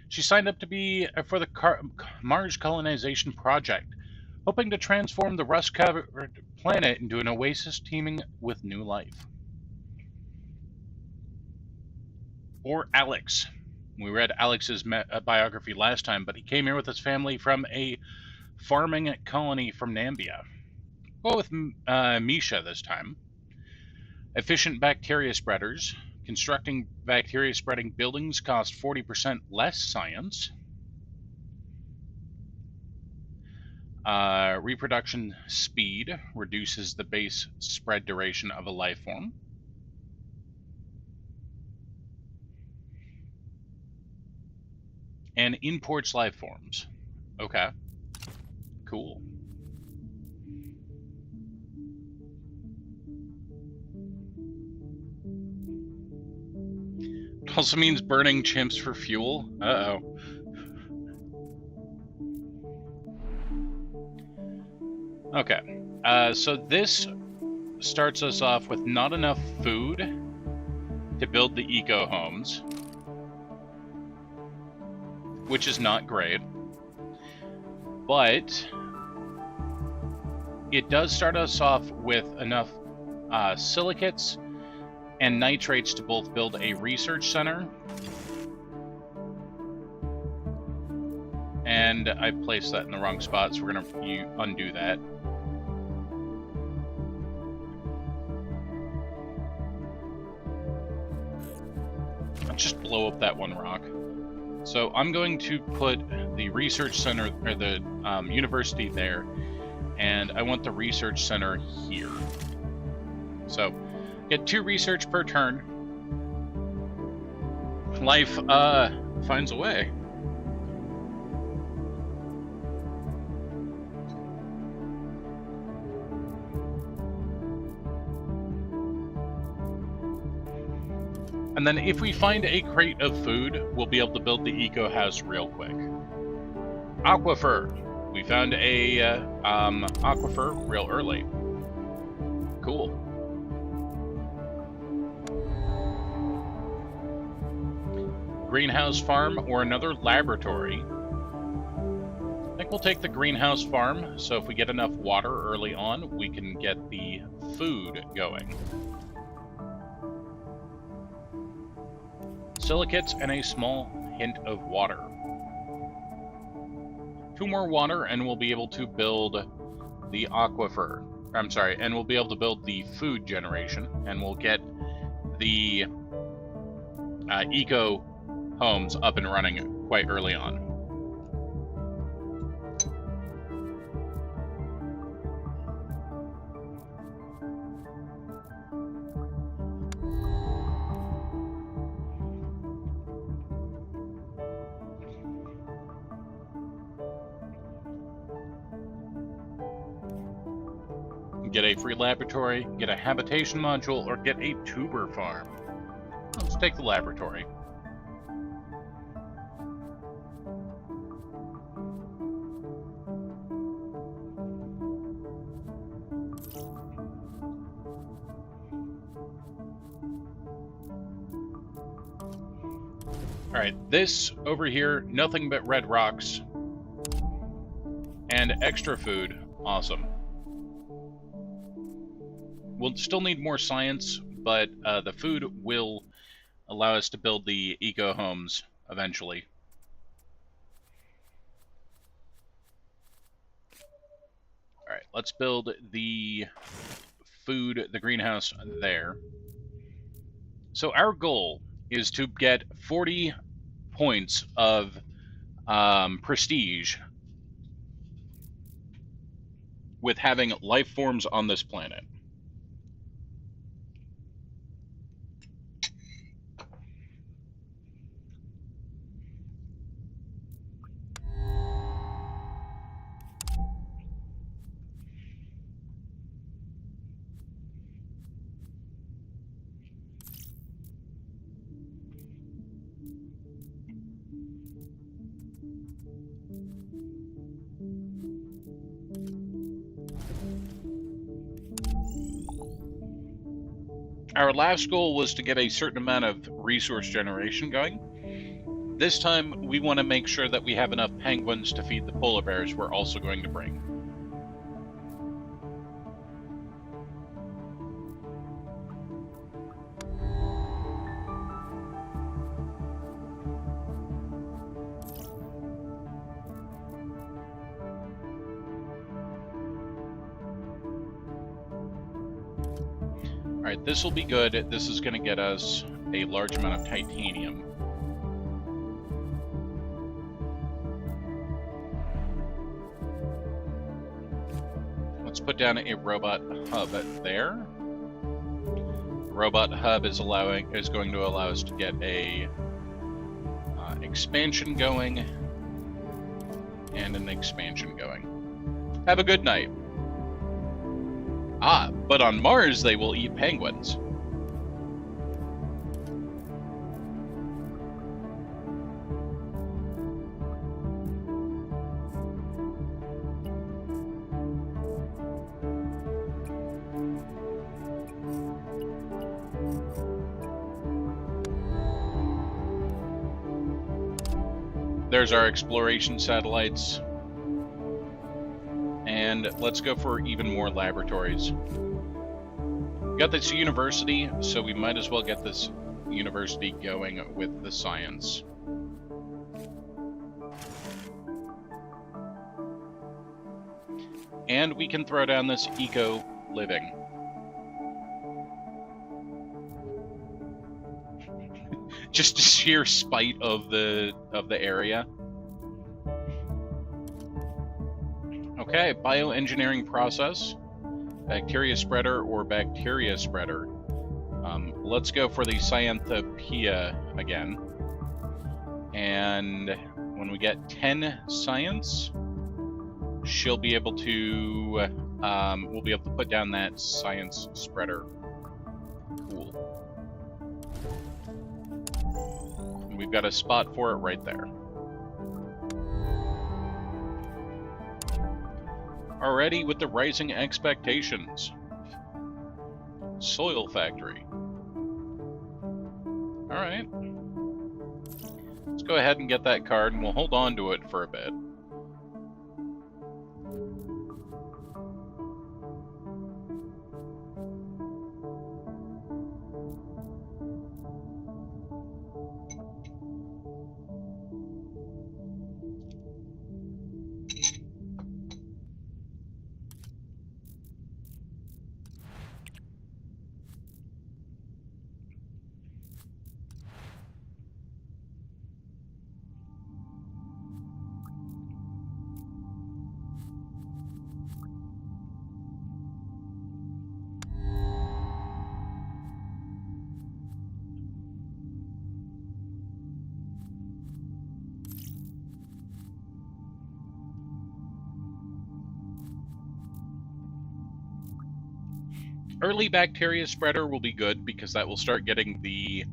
she signed up to be for the Mars colonization project, hoping to transform the rust-covered planet into an oasis teeming with new life. Or Alex, We read Alex's biography last time, but he came here with his family from a farming colony from Nambia. Well, with Misha this time. Efficient bacteria spreaders. Constructing bacteria spreading buildings cost 40% less science. Reproduction speed reduces the base spread duration of a life form. And imports life forms. Okay. Cool. It also means burning chimps for fuel. Uh-oh. Okay. So this starts us off with not enough food to build the eco homes, which is not great. But it does start us off with enough silicates and nitrates to both build a research center. And I placed that in the wrong spot, so we're going to undo that. I'll just blow up that one rock. So I'm going to put the research center, or the university there, and I want the research center here. So, get 2 research per turn. Life finds a way. And then if we find a crate of food, we'll be able to build the eco house real quick. Aquifer. We found a aquifer real early. Cool. Greenhouse farm or another laboratory. I think we'll take the greenhouse farm, so if we get enough water early on, we can get the food going. Silicates and a small hint of water. 2 more water and we'll be able to build the aquifer. I'm sorry, and we'll be able to build the food generation, and we'll get the eco homes up and running quite early on. Get a free laboratory, get a habitation module, or get a tuber farm. Let's take the laboratory. Alright, this over here, nothing but red rocks. And extra food. Awesome. We'll still need more science, but the food will allow us to build the eco homes eventually. Alright, let's build the food, the greenhouse there. So our goal is to get 40 points of prestige with having life forms on this planet. Our last goal was to get a certain amount of resource generation going. This time, we want to make sure that we have enough penguins to feed the polar bears we're also going to bring. Alright, this will be good. This is going to get us a large amount of titanium. Let's put down a robot hub there. The robot hub is going to allow us to get a expansion going and an expansion going. Have a good night. Ah, but on Mars they will eat penguins. There's our exploration satellites. And let's go for even more laboratories. We got this university, so we might as well get this university going with the science. And we can throw down this eco-living. Just to sheer spite of the area. Okay, bioengineering process, bacteria spreader or bacteria spreader. Let's go for the Cyanthopia again. And when we get 10 science, she'll be able to, we'll be able to put down that science spreader. Cool. And we've got a spot for it right there. Already with the rising expectations. Soil factory. Alright. Let's go ahead and get that card and we'll hold on to it for a bit. Early bacteria spreader will be good because that will start getting the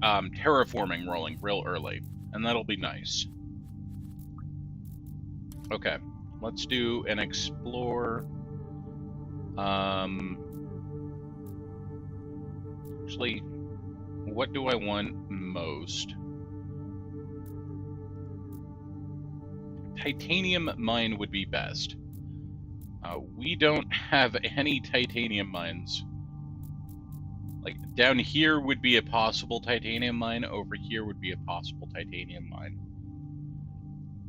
terraforming rolling real early, and that'll be nice. Okay, let's do an explore. Actually, what do I want most? Titanium mine would be best. We don't have any titanium mines. Like, down here would be a possible titanium mine, over here would be a possible titanium mine.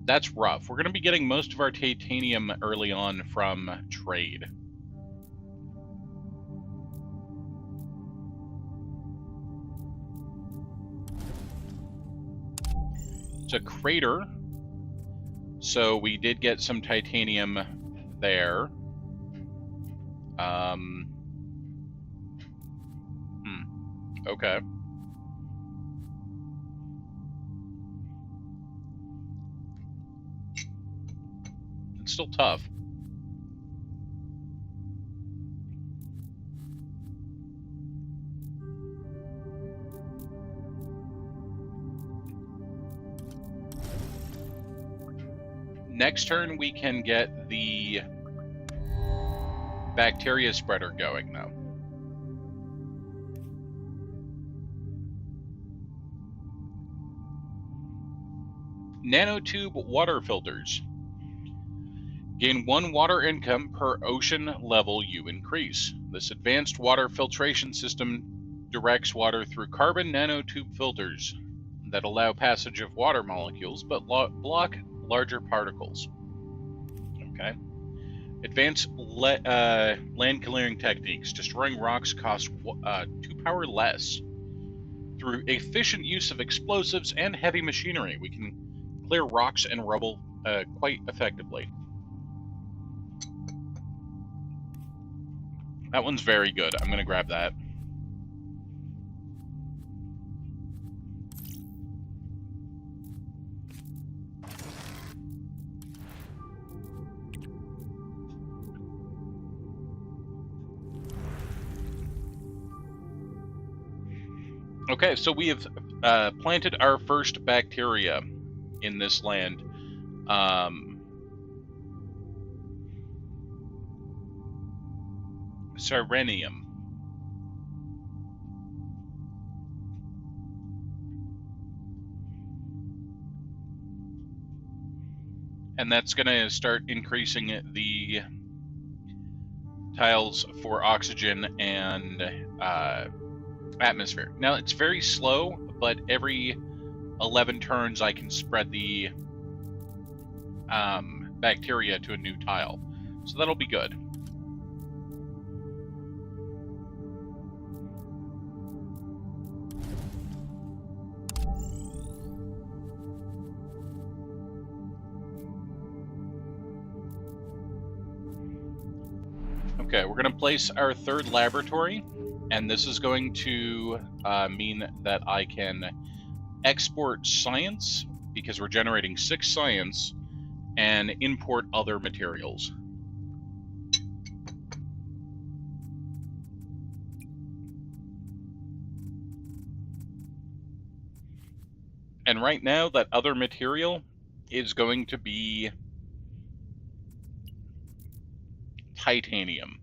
That's rough. We're going to be getting most of our titanium early on from trade. It's a crater, so we did get some titanium there. Okay. It's still tough. Next turn we can get the bacteria spreader going though. Nanotube water filters. Gain 1 water income per ocean level you increase. This advanced water filtration system directs water through carbon nanotube filters that allow passage of water molecules but block larger particles. Okay. Advanced land clearing techniques. Destroying rocks costs 2 power less. Through efficient use of explosives and heavy machinery, we can clear rocks and rubble quite effectively. That one's very good. I'm going to grab that. Okay, so we have planted our first bacteria in this land. Sirenium. And that's going to start increasing the tiles for oxygen and atmosphere. Now, it's very slow, but every 11 turns I can spread the bacteria to a new tile. So that'll be good. Okay, we're going to place our third laboratory, and this is going to mean that I can export science, because we're generating 6 science, and import other materials. And right now, that other material is going to be titanium.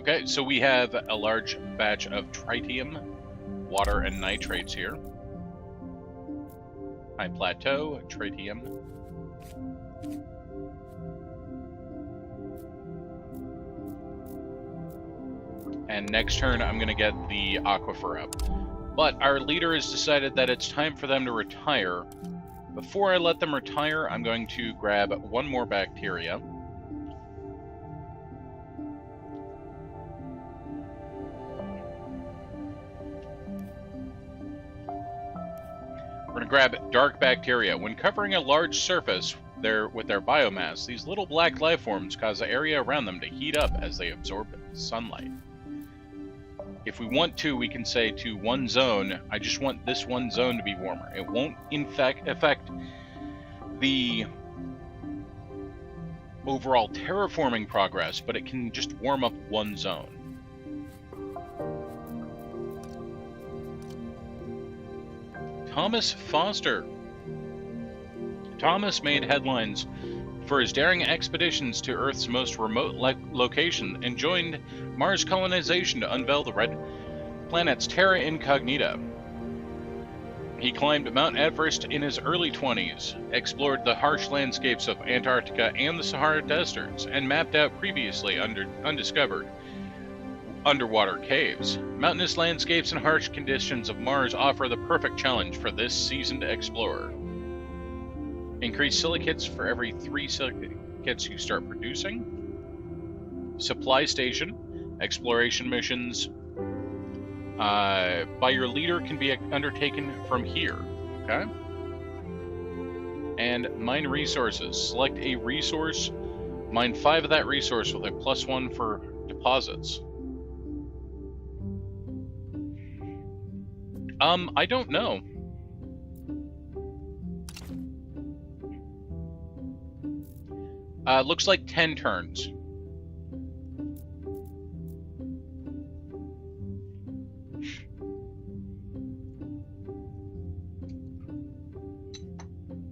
Okay, so we have a large batch of tritium, water, and nitrates here. High plateau, tritium. And next turn, I'm going to get the aquifer up. But our leader has decided that it's time for them to retire. Before I let them retire, I'm going to grab one more bacteria. We're going to grab dark bacteria. When covering a large surface with their biomass, these little black life forms cause the area around them to heat up as they absorb sunlight. If we want to, we can say to one zone, I just want this one zone to be warmer. It won't affect the overall terraforming progress, but it can just warm up one zone. Thomas Foster. Thomas made headlines for his daring expeditions to Earth's most remote location and joined Mars colonization to unveil the red planet's terra incognita. He climbed Mount Everest in his early 20s, explored the harsh landscapes of Antarctica and the Sahara deserts, and mapped out previously undiscovered underwater caves. Mountainous landscapes and harsh conditions of Mars offer the perfect challenge for this seasoned explorer. Increase silicates for every 3 silicates you start producing. Supply station. Exploration missions by your leader can be undertaken from here. Okay? And mine resources. Select a resource. Mine 5 of that resource with a +1 for deposits. I don't know. Looks like 10 turns.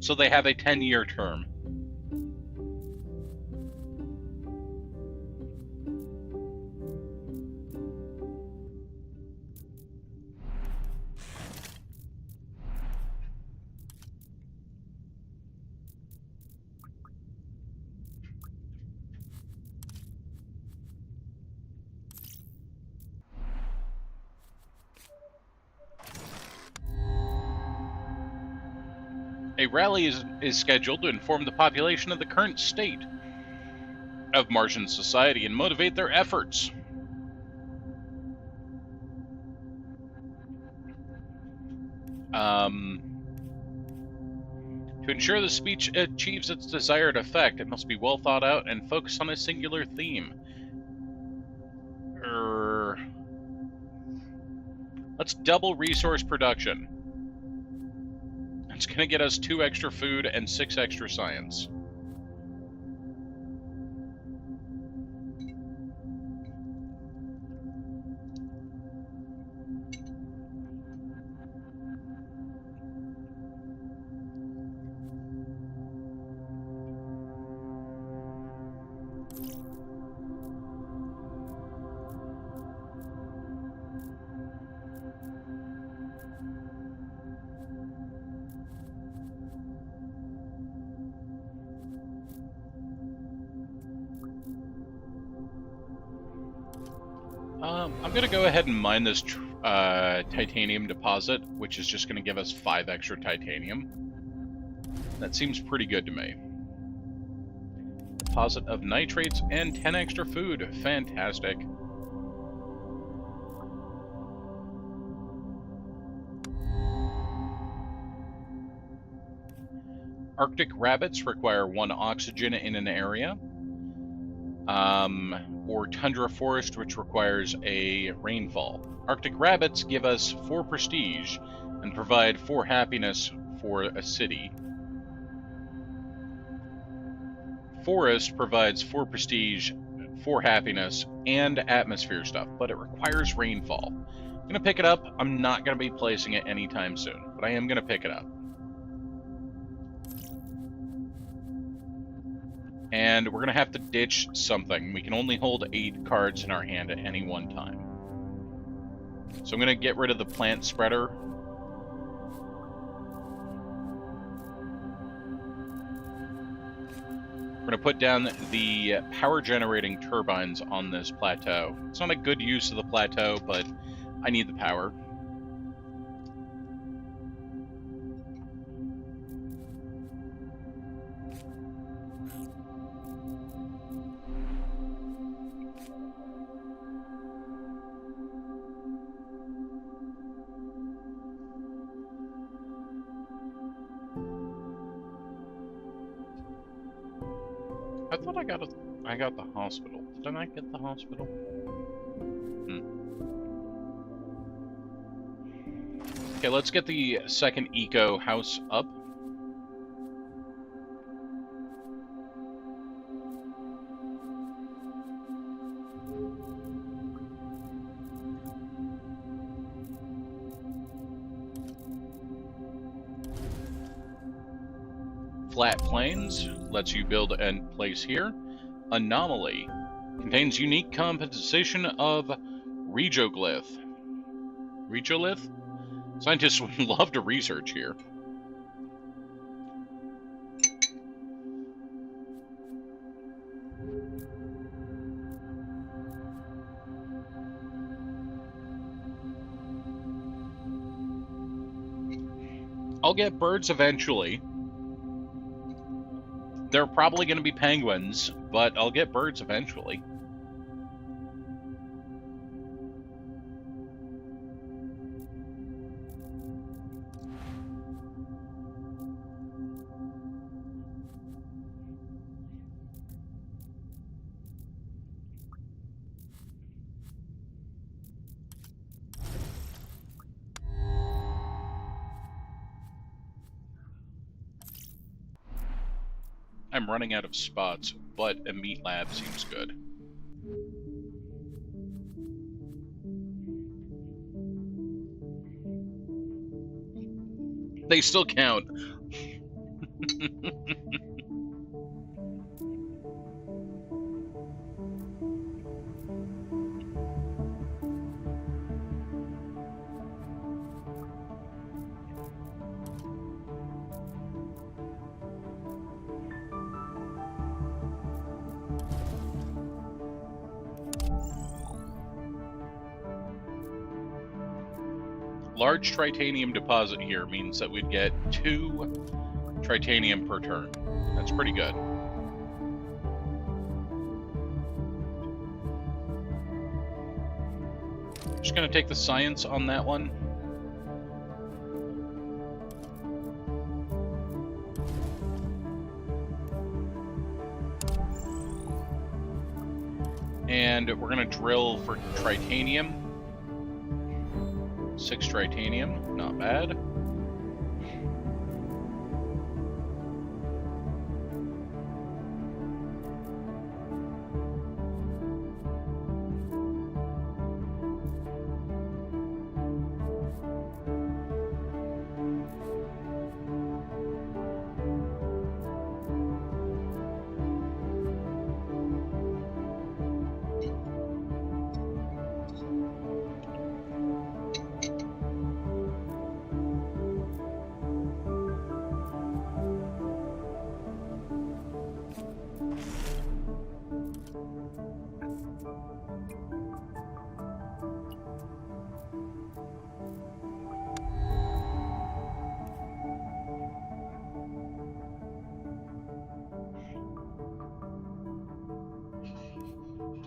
So they have a 10-year term. A rally is scheduled to inform the population of the current state of Martian society and motivate their efforts. To ensure the speech achieves its desired effect, it must be well thought out and focus on a singular theme. Let's double resource production. It's going to get us 2 extra food and 6 extra science. I'm going to go ahead and mine this titanium deposit, which is just going to give us 5 extra titanium. That seems pretty good to me. Deposit of nitrates and 10 extra food. Fantastic. Arctic rabbits require 1 oxygen in an area. Or tundra forest, which requires a rainfall. Arctic rabbits give us 4 prestige and provide 4 happiness for a city. Forest provides 4 prestige, 4 happiness, and atmosphere stuff, but it requires rainfall. I'm going to pick it up. I'm not going to be placing it anytime soon, but I am going to pick it up. And we're going to have to ditch something. We can only hold 8 cards in our hand at any one time. So I'm going to get rid of the plant spreader. We're going to put down the power generating turbines on this plateau. It's not a good use of the plateau, but I need the power. I thought I got the hospital. Did I not get the hospital? Okay, let's get the second eco house up. Flat plains lets you build and place here. Anomaly contains unique composition of regolith. Regolith? Scientists would love to research here. I'll get birds eventually. They're probably going to be penguins, but I'll get birds eventually. I'm running out of spots, but a meat lab seems good. They still count. Large titanium deposit here means that we'd get 2 tritanium per turn. That's pretty good. Just going to take the science on that one. And we're going to drill for tritanium. 6 tritanium, not bad.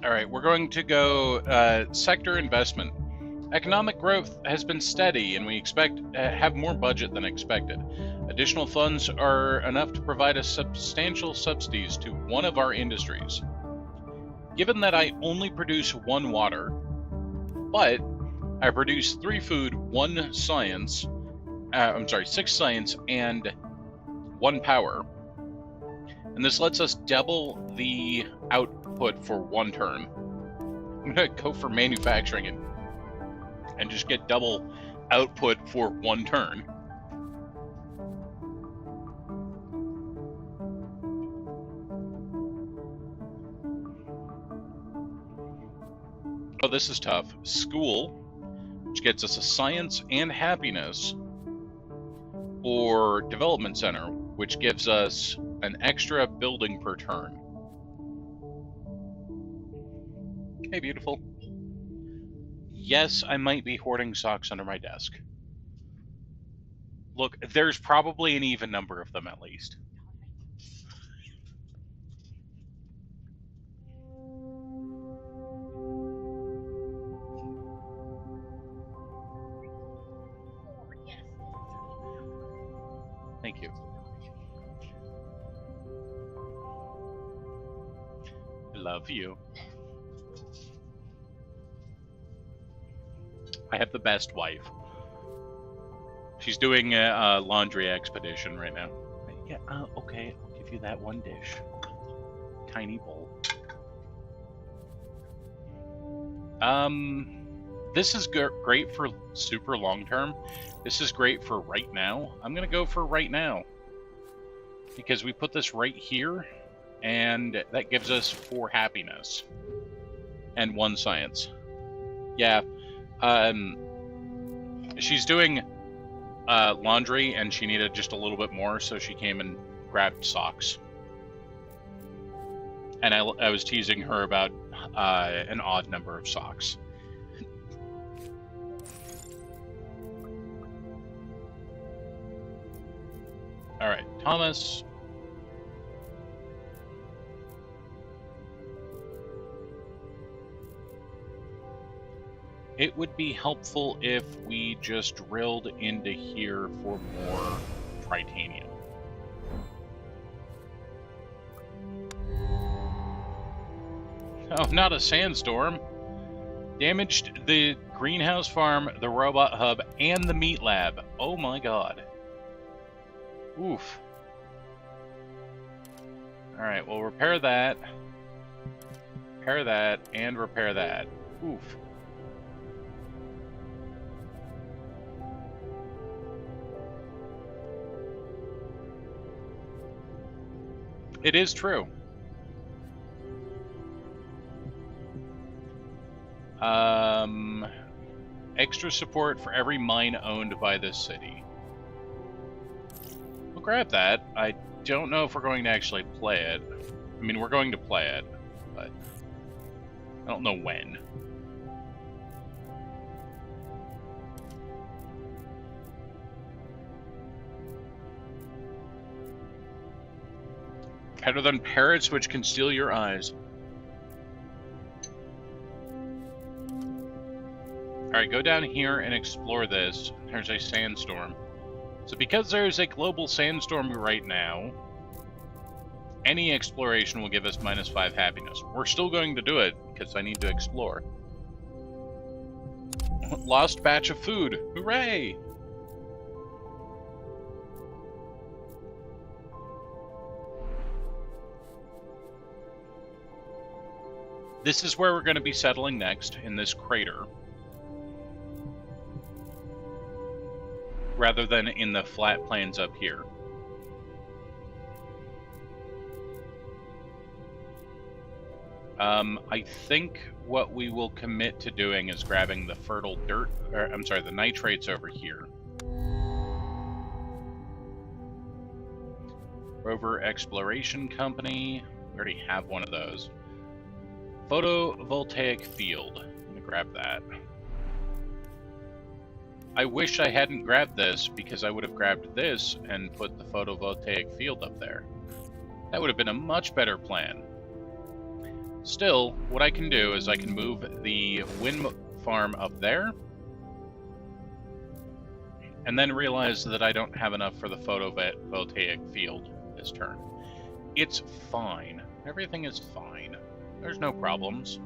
All right, we're going to go sector investment. Economic growth has been steady, and we expect have more budget than expected. Additional funds are enough to provide us substantial subsidies to one of our industries. Given that I only produce 1 water, but I produce 3 food, 1 science, 6 science, and 1 power. And this lets us double the output for 1 turn. I'm going to go for manufacturing and just get double output for 1 turn. Oh, this is tough. School, which gets us a science and happiness, or development center, which gives us an extra building per turn. Okay, beautiful. Yes, I might be hoarding socks under my desk. Look, there's probably an even number of them at least. Thank you. I love you. I have the best wife. She's doing a laundry expedition right now. Yeah, okay, I'll give you that 1 dish. Tiny bowl. This is great for super long term. This is great for right now. I'm gonna go for right now, because we put this right here, and that gives us 4 happiness and 1 science. Yeah, she's doing laundry, and she needed just a little bit more, so she came and grabbed socks. And I was teasing her about an odd number of socks. All right, Thomas. It would be helpful if we just drilled into here for more tritanium. Oh, not a sandstorm. Damaged the greenhouse farm, the robot hub, and the meat lab. Oh my god. Oof. Alright, we'll repair that. Repair that, and repair that. Oof. It is true. Extra support for every mine owned by this city. We'll grab that. I don't know if we're going to actually play it. I mean, we're going to play it, but I don't know when. Better than parrots which can steal your eyes. Alright, go down here and explore this. There's a sandstorm. So because there's a global sandstorm right now, any exploration will give us -5 happiness. We're still going to do it, because I need to explore. Lost batch of food. Hooray! This is where we're going to be settling next, in this crater. Rather than in the flat plains up here. I think what we will commit to doing is grabbing the fertile dirt, or I'm sorry, the nitrates over here. Rover Exploration Company. We already have one of those. Photovoltaic field. I'm gonna grab that. I wish I hadn't grabbed this, because I would have grabbed this and put the photovoltaic field up there. That would have been a much better plan. Still, what I can do is I can move the wind farm up there, and then realize that I don't have enough for the photovoltaic field this turn. It's fine. Everything is fine. There's no problems.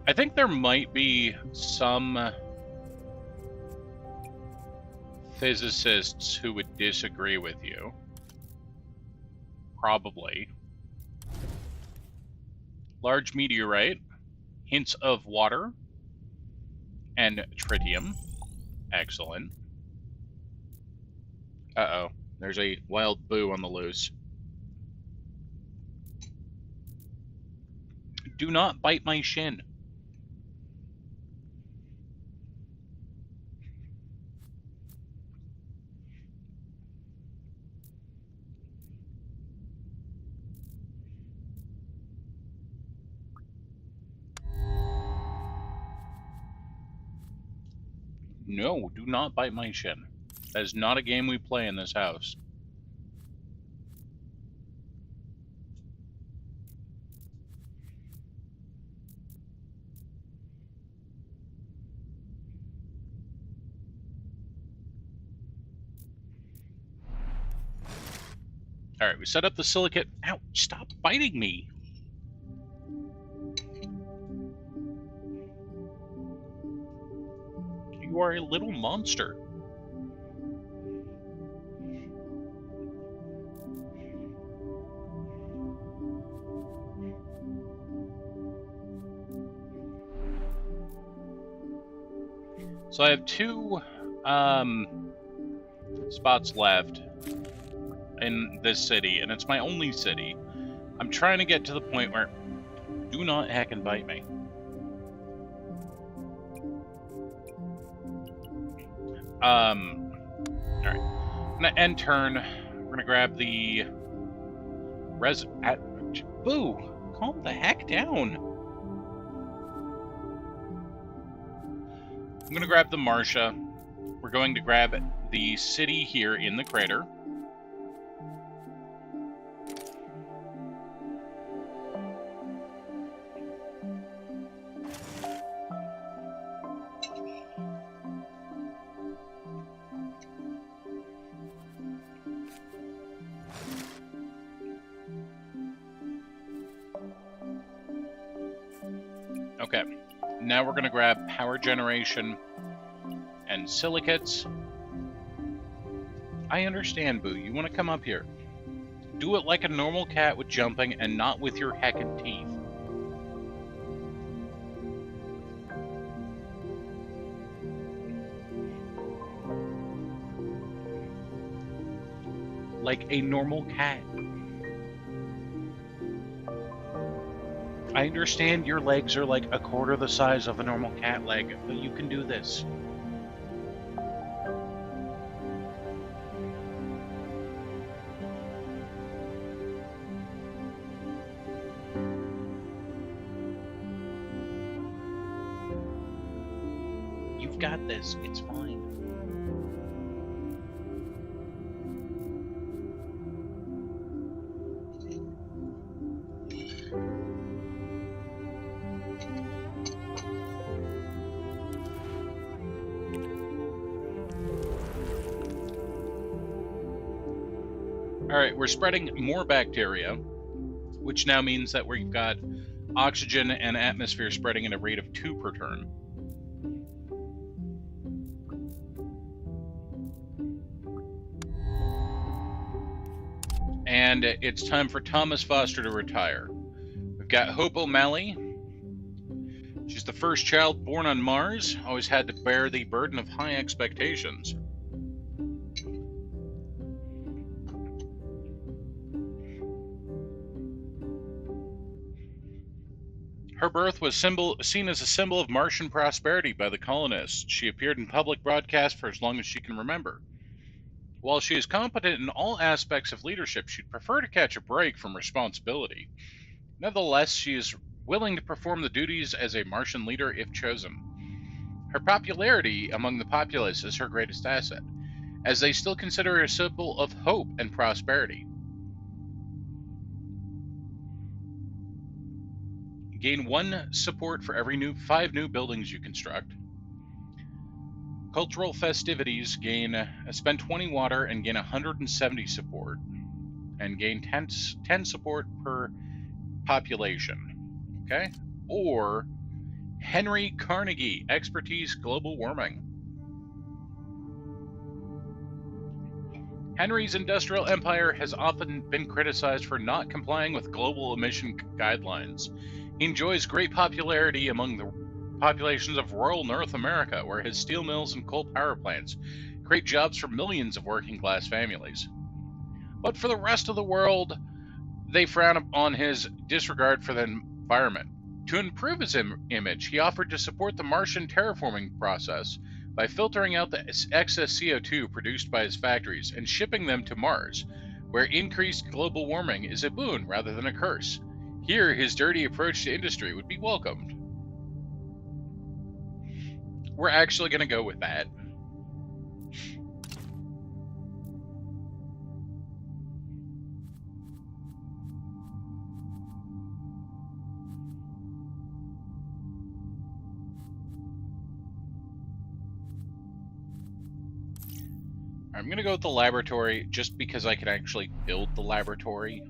I think there might be some physicists who would disagree with you. Probably. Large meteorite, hints of water, and tritium. Excellent. Uh-oh, there's a wild boo on the loose. Do not bite my shin. No, do not bite my shin. That is not a game we play in this house. Alright, we set up the silicate. Ow, stop biting me! You are a little monster. So I have two spots left in this city, and it's my only city. I'm trying to get to the point where do not heck and bite me. Alright. I'm gonna end turn. We're gonna grab the Boo! Calm the heck down. I'm gonna grab the Marcia. We're going to grab the city here in the crater. Okay, now we're going to grab power generation and silicates. I understand, Boo. You want to come up here. Do it like a normal cat with jumping and not with your heckin' teeth. Like a normal cat. I understand your legs are like a quarter the size of a normal cat leg, but you can do this. You've got this. It's fine. All right, we're spreading more bacteria, which now means that we've got oxygen and atmosphere spreading at a rate of 2 per turn. And it's time for Thomas Foster to retire. We've got Hope O'Malley. She's the first child born on Mars, always had to bear the burden of high expectations. Her birth was seen as a symbol of Martian prosperity by the colonists. She appeared in public broadcasts for as long as she can remember. While she is competent in all aspects of leadership, she'd prefer to catch a break from responsibility. Nevertheless, she is willing to perform the duties as a Martian leader if chosen. Her popularity among the populace is her greatest asset, as they still consider her a symbol of hope and prosperity. Gain 1 support for every 5 new buildings you construct. Cultural festivities spend 20 water and gain 170 support, and gain 10 support per population. Okay? Or Henry Carnegie, expertise global warming. Henry's industrial empire has often been criticized for not complying with global emission guidelines. He enjoys great popularity among the populations of rural North America, where his steel mills and coal power plants create jobs for millions of working-class families. But for the rest of the world, they frown upon his disregard for the environment. To improve his image, he offered to support the Martian terraforming process by filtering out the excess CO2 produced by his factories and shipping them to Mars, where increased global warming is a boon rather than a curse. Here, his dirty approach to industry would be welcomed. We're actually going to go with that. I'm going to go with the laboratory just because I can actually build the laboratory.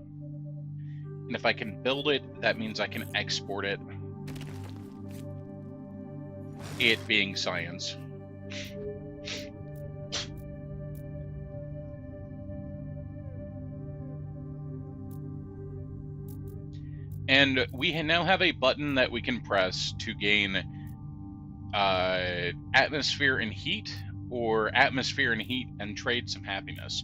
And if I can build it, that means I can export it. It being science. And we now have a button that we can press to gain atmosphere and heat, or atmosphere and heat and trade some happiness.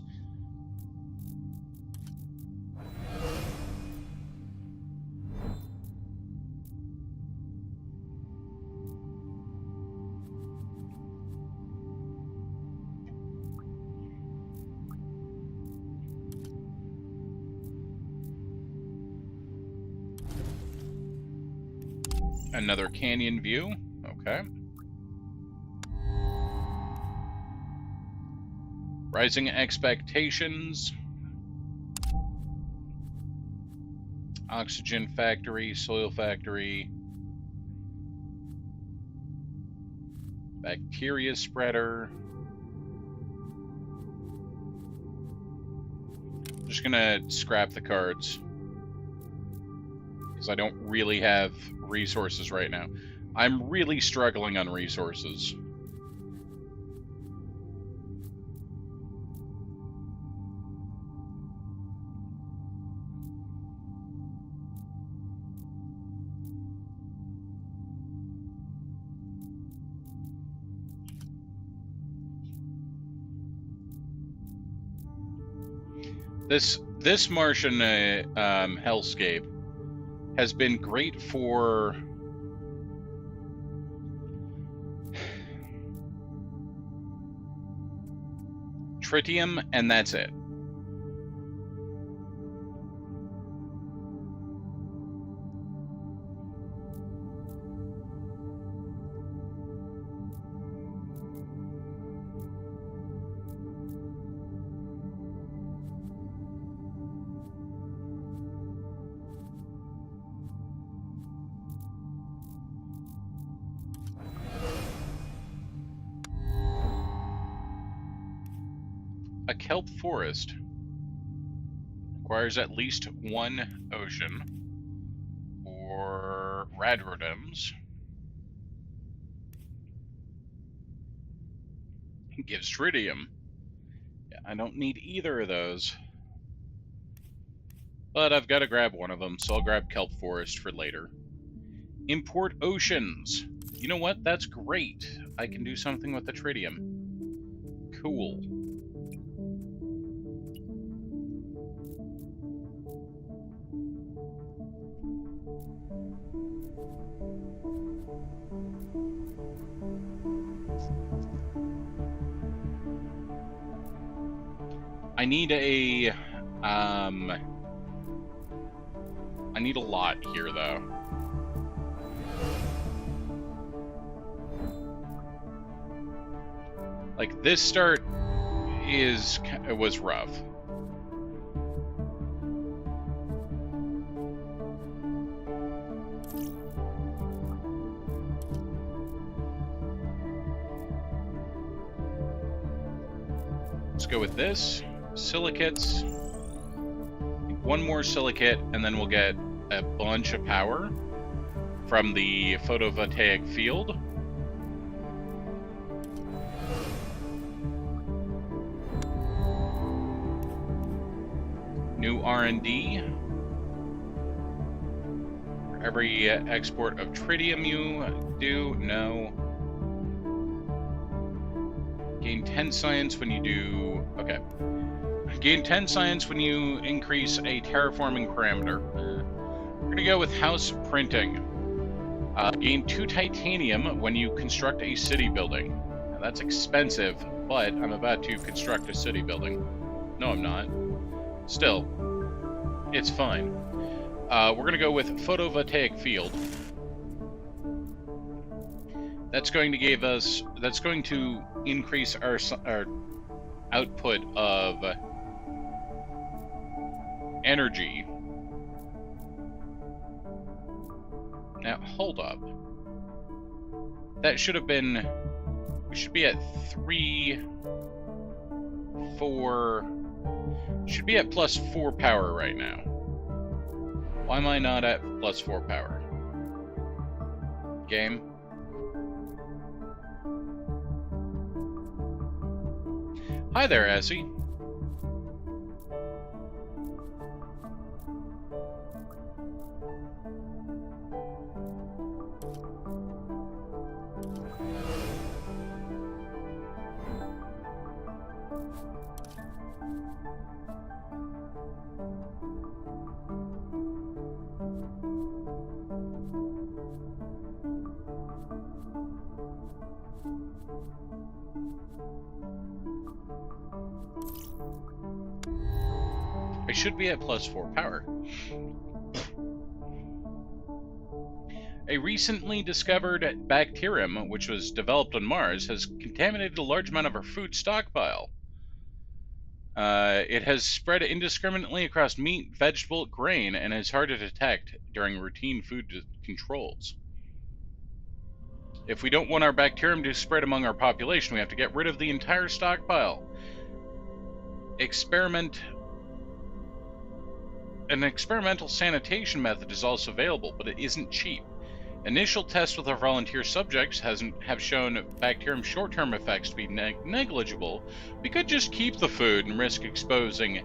Another canyon view. Okay. Rising expectations. Oxygen factory, soil factory. Bacteria spreader. I'm just gonna scrap the cards, because I don't really have resources right now. I'm really struggling on resources. This Martian hellscape has been great for tritium, and that's it. A kelp forest. Requires at least one ocean. Or radrodems. Gives tritium. Yeah, I don't need either of those. But I've got to grab one of them, so I'll grab kelp forest for later. Import oceans. You know what? That's great. I can do something with the tritium. Cool. I need a lot here, though. Like, this start was rough. Let's go with this. Silicates. One more silicate, and then we'll get a bunch of power from the photovoltaic field. New R&D. For every export of tritium you do, no. Gain 10 science when you do... Okay. Gain 10 science when you increase a terraforming parameter. We're going to go with house printing. Gain 2 titanium when you construct a city building. Now, that's expensive, but I'm about to construct a city building. No, I'm not. Still, it's fine. We're going to go with photovoltaic field. That's going to give us... That's going to increase our output of energy. Now, hold up. That should have been... We should be at 3, 4... Should be at plus 4 power right now. Why am I not at plus 4 power? Game? Hi there, Essie. I should be at plus 4 power. A recently discovered bacterium, which was developed on Mars, has contaminated a large amount of our food stockpile. It has spread indiscriminately across meat, vegetable, grain, and is hard to detect during routine food controls. If we don't want our bacterium to spread among our population, we have to get rid of the entire stockpile. An experimental sanitation method is also available, but it isn't cheap. Initial tests with our volunteer subjects have shown bacterium's short-term effects to be negligible. We could just keep the food and risk exposing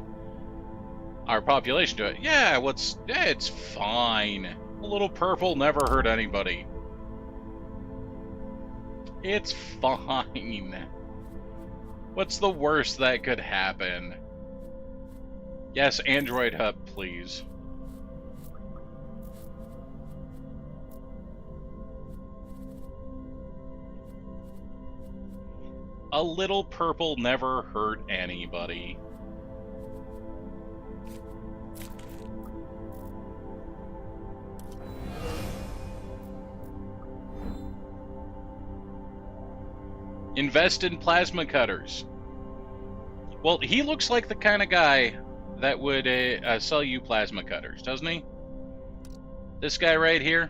our population to it. Yeah, it's fine. A little purple never hurt anybody. It's fine. What's the worst that could happen? Yes, Android Hub, please. A little purple never hurt anybody. Invest in plasma cutters. Well, he looks like the kind of guy that would sell you plasma cutters, doesn't he? This guy right here.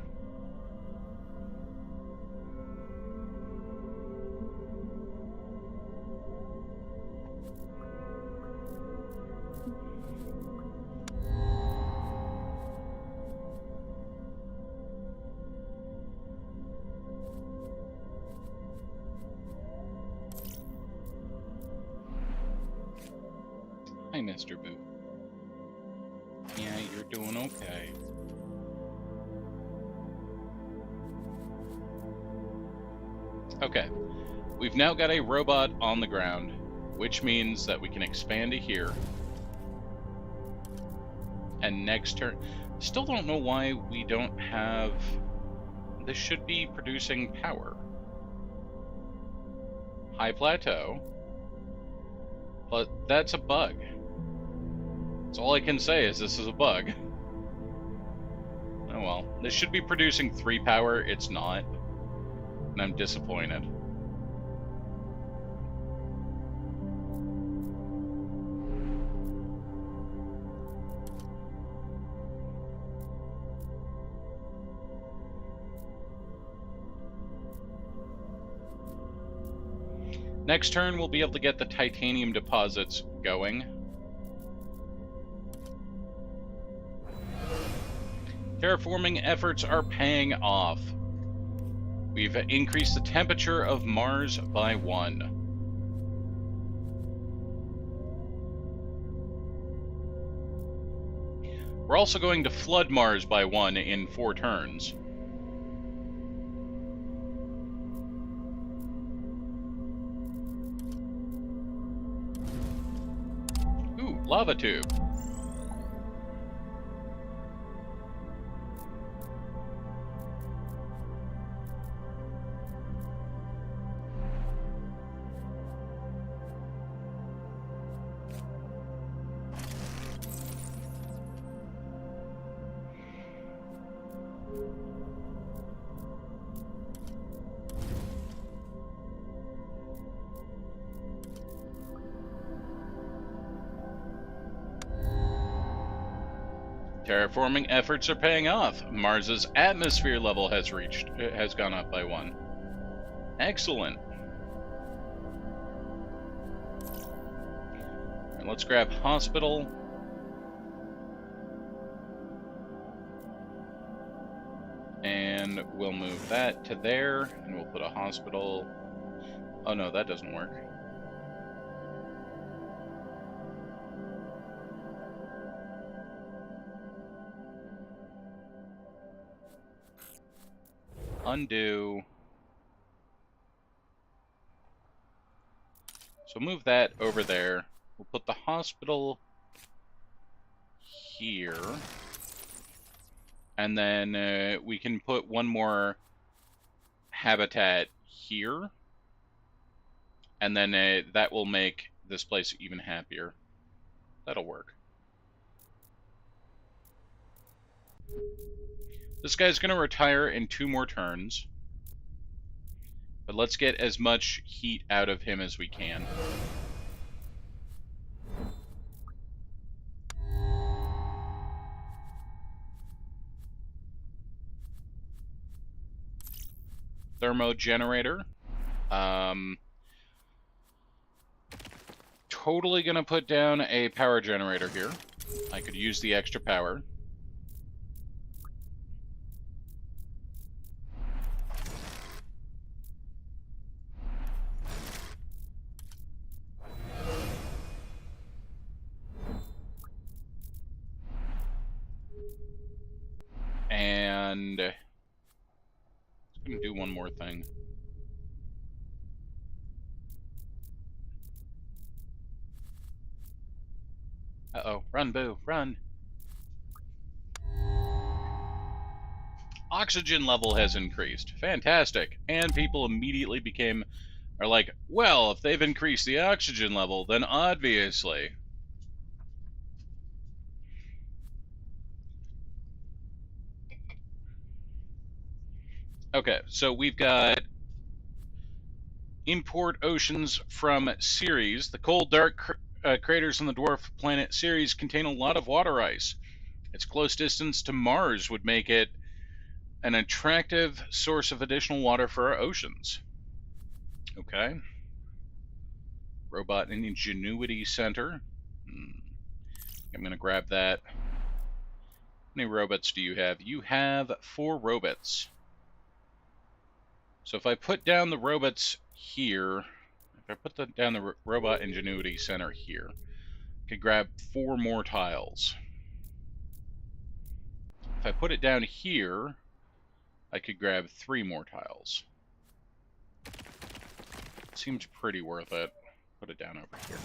Mr. Boo. Yeah, you're doing okay. Okay. We've now got a robot on the ground, which means that we can expand to here. And next turn... Still don't know why we don't have... This should be producing power. High plateau. But that's a bug. That's all I can say is this is a bug. Oh well. This should be producing 3 power. It's not. And I'm disappointed. Next turn, we'll be able to get the titanium deposits going. Terraforming efforts are paying off. We've increased the temperature of Mars by 1. We're also going to flood Mars by 1 in 4 turns. Ooh, lava tube. Terraforming efforts are paying off. Mars's atmosphere level has gone up by 1. Excellent. And let's grab hospital. And we'll move that to there, and we'll put a hospital. Oh no, that doesn't work. Undo. So move that over there. We'll put the hospital here. And then we can put one more habitat here. And then that will make this place even happier. That'll work. This guy's going to retire in 2 more turns. But let's get as much heat out of him as we can. Thermogenerator. Totally going to put down a power generator here. I could use the extra power. And I'm going to do one more thing. Uh-oh. Run, Boo. Run. Oxygen level has increased. Fantastic. And people immediately are like, well, if they've increased the oxygen level, then obviously... Okay, so we've got import oceans from Ceres. The cold, dark craters on the dwarf planet Ceres contain a lot of water ice. Its close distance to Mars would make it an attractive source of additional water for our oceans. Okay. Robot Ingenuity Center. I'm going to grab that. How many robots do you have? You have 4 robots. So if I put down the robots here, if I put down the Robot Ingenuity Center here, Could grab 4 more tiles. If I put it down here, I could grab 3 more tiles. Seems pretty worth it. Put it down over here.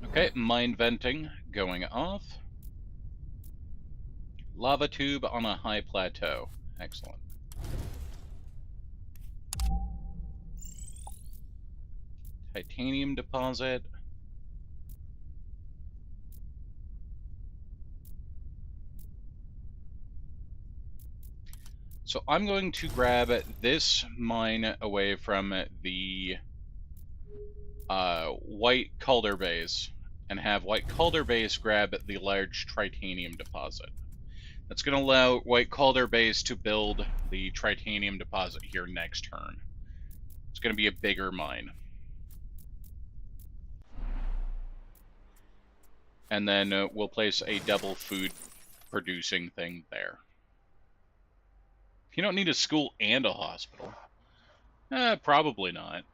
Okay, mine venting going off. Lava tube on a high plateau. Excellent. Titanium deposit. So I'm going to grab this mine away from the White Calder base and have White Calder base grab the large titanium deposit. That's going to allow White Calder base to build the titanium deposit here next turn. It's going to be a bigger mine. And then we'll place a double food producing thing there. You don't need a school and a hospital. Probably not.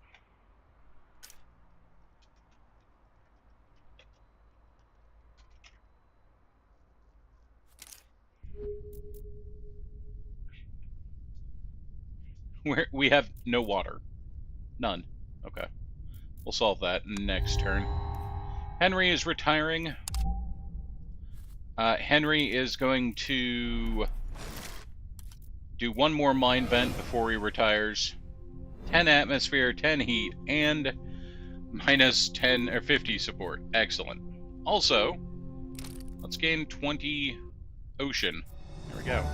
We have no water. None. Okay. We'll solve that next turn. Henry is retiring. Henry is going to do one more mine vent before he retires. 10 atmosphere, 10 heat, and minus 10 or 50 support. Excellent. Also, let's gain 20 ocean. There we go.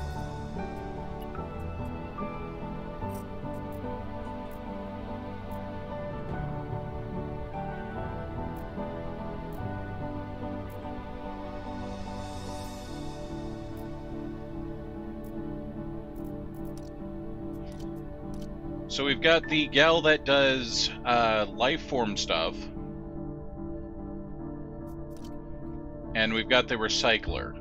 So we've got the gal that does life form stuff. And we've got the recycler.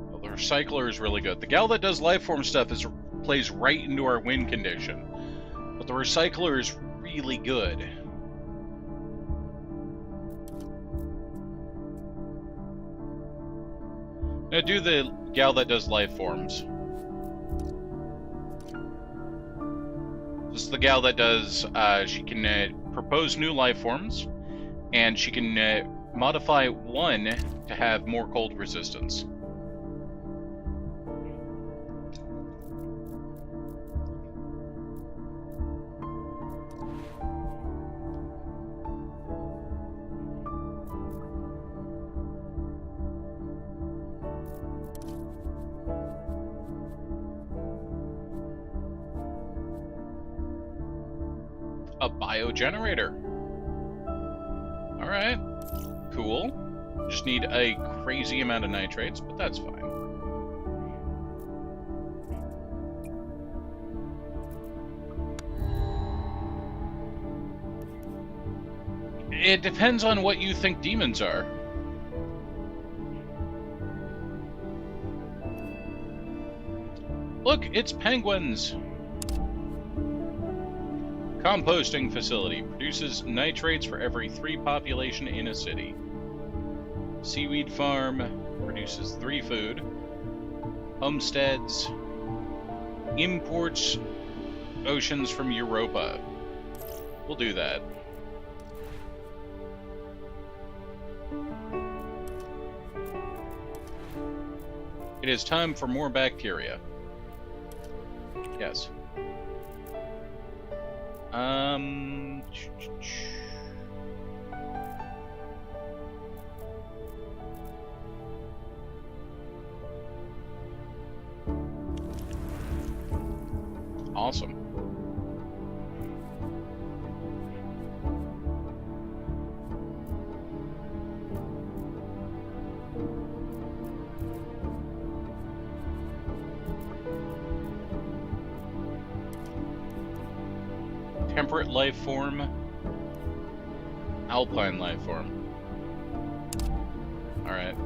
Well, the recycler is really good. The gal that does life form stuff plays right into our win condition. But the recycler is really good. Now do the gal that does life forms. This is the gal that does, she can propose new life forms, and she can modify one to have more cold resistance. A biogenerator. Alright. Cool. Just need a crazy amount of nitrates, but that's fine. It depends on what you think demons are. Look, it's penguins! Composting facility produces nitrates for every 3 population in a city. Seaweed farm produces 3 food. Homesteads imports oceans from Europa. We'll do that. It is time for more bacteria. Yes. Awesome. Temperate life form. Alpine life form. Alright.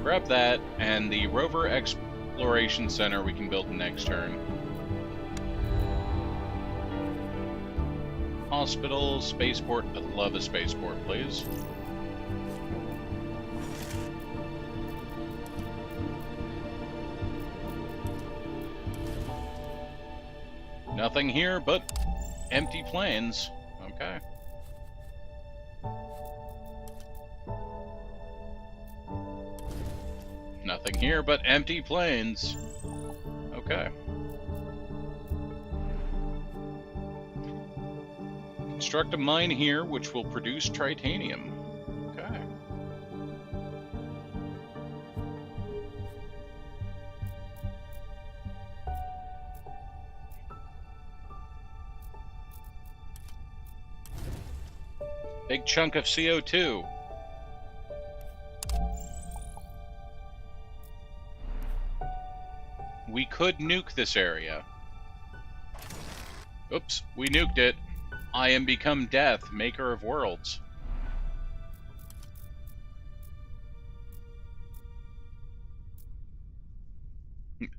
Grab that, and the Rover Exploration Center we can build next turn. Hospital, spaceport. I'd love a spaceport, please. Nothing here but empty plains. Okay. Nothing here but empty plains. Okay. Construct a mine here, which will produce titanium. Okay. Big chunk of CO2. We could nuke this area. Oops, we nuked it. I am become death, maker of worlds.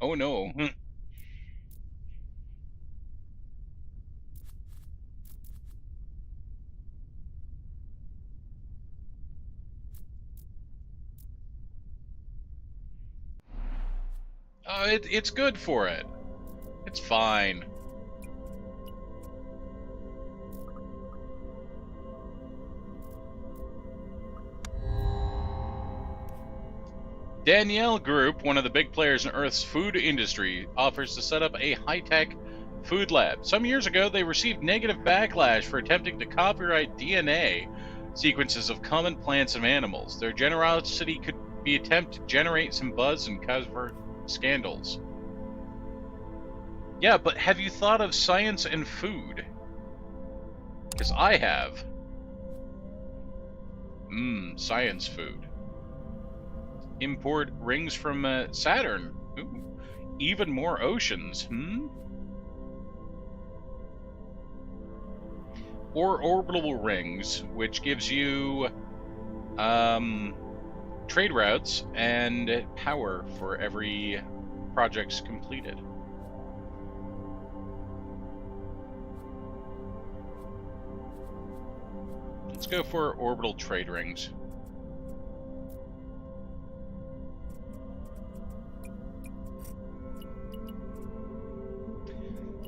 Oh no. It's good for it. It's fine. Danielle Group, one of the big players in Earth's food industry, offers to set up a high-tech food lab. Some years ago, they received negative backlash for attempting to copyright DNA sequences of common plants and animals. Their generosity could be attempt to generate some buzz and cover scandals. Yeah, but have you thought of science and food? Because I have. Science food. Import rings from Saturn. Ooh, even more oceans. Or orbital rings, which gives you trade routes and power for every project's completed. Let's go for orbital trade rings.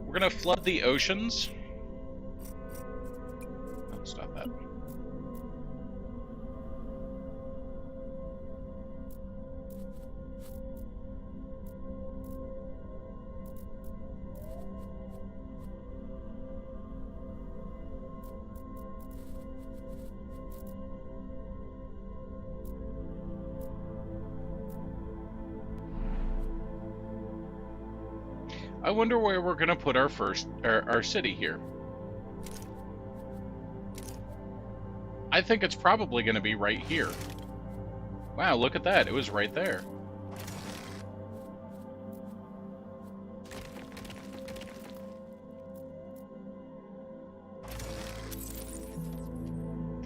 We're gonna flood the oceans. Oh, stop that. I wonder where we're gonna put our our city here. I think it's probably gonna be right here. Wow, look at that. It was right there.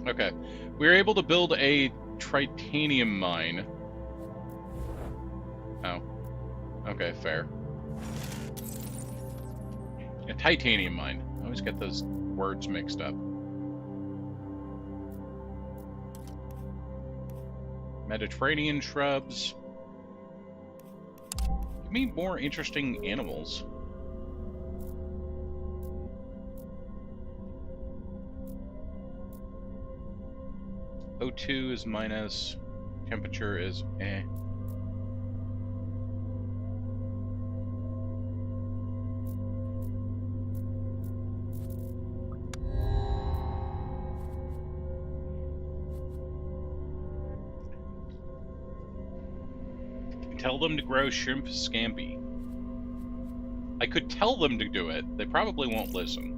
Okay. We were able to build a titanium mine. Oh. Okay, fair. A titanium mine. I always get those words mixed up. Mediterranean shrubs. Give me more interesting animals. O2 is minus. Temperature is eh. Tell them to grow shrimp scampi. I could tell them to do it. They probably won't listen.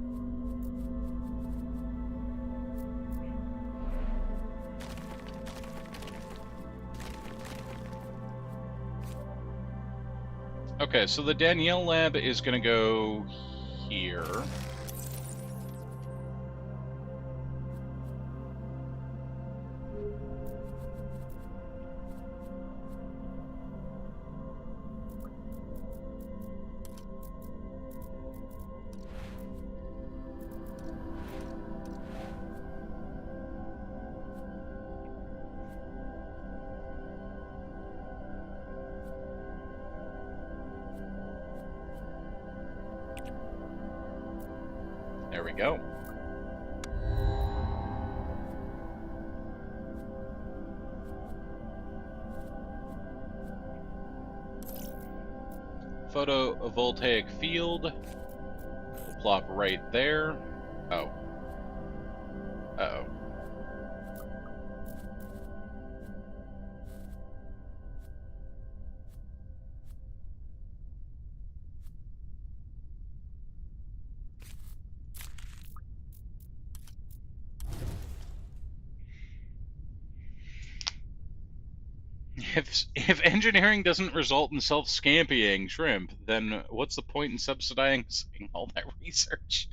Okay, so the Danielle lab is going to go here. There we go. Photovoltaic field will plop right there. Oh. Uh-oh. If engineering doesn't result in self-scampying shrimp, then what's the point in subsidizing all that research?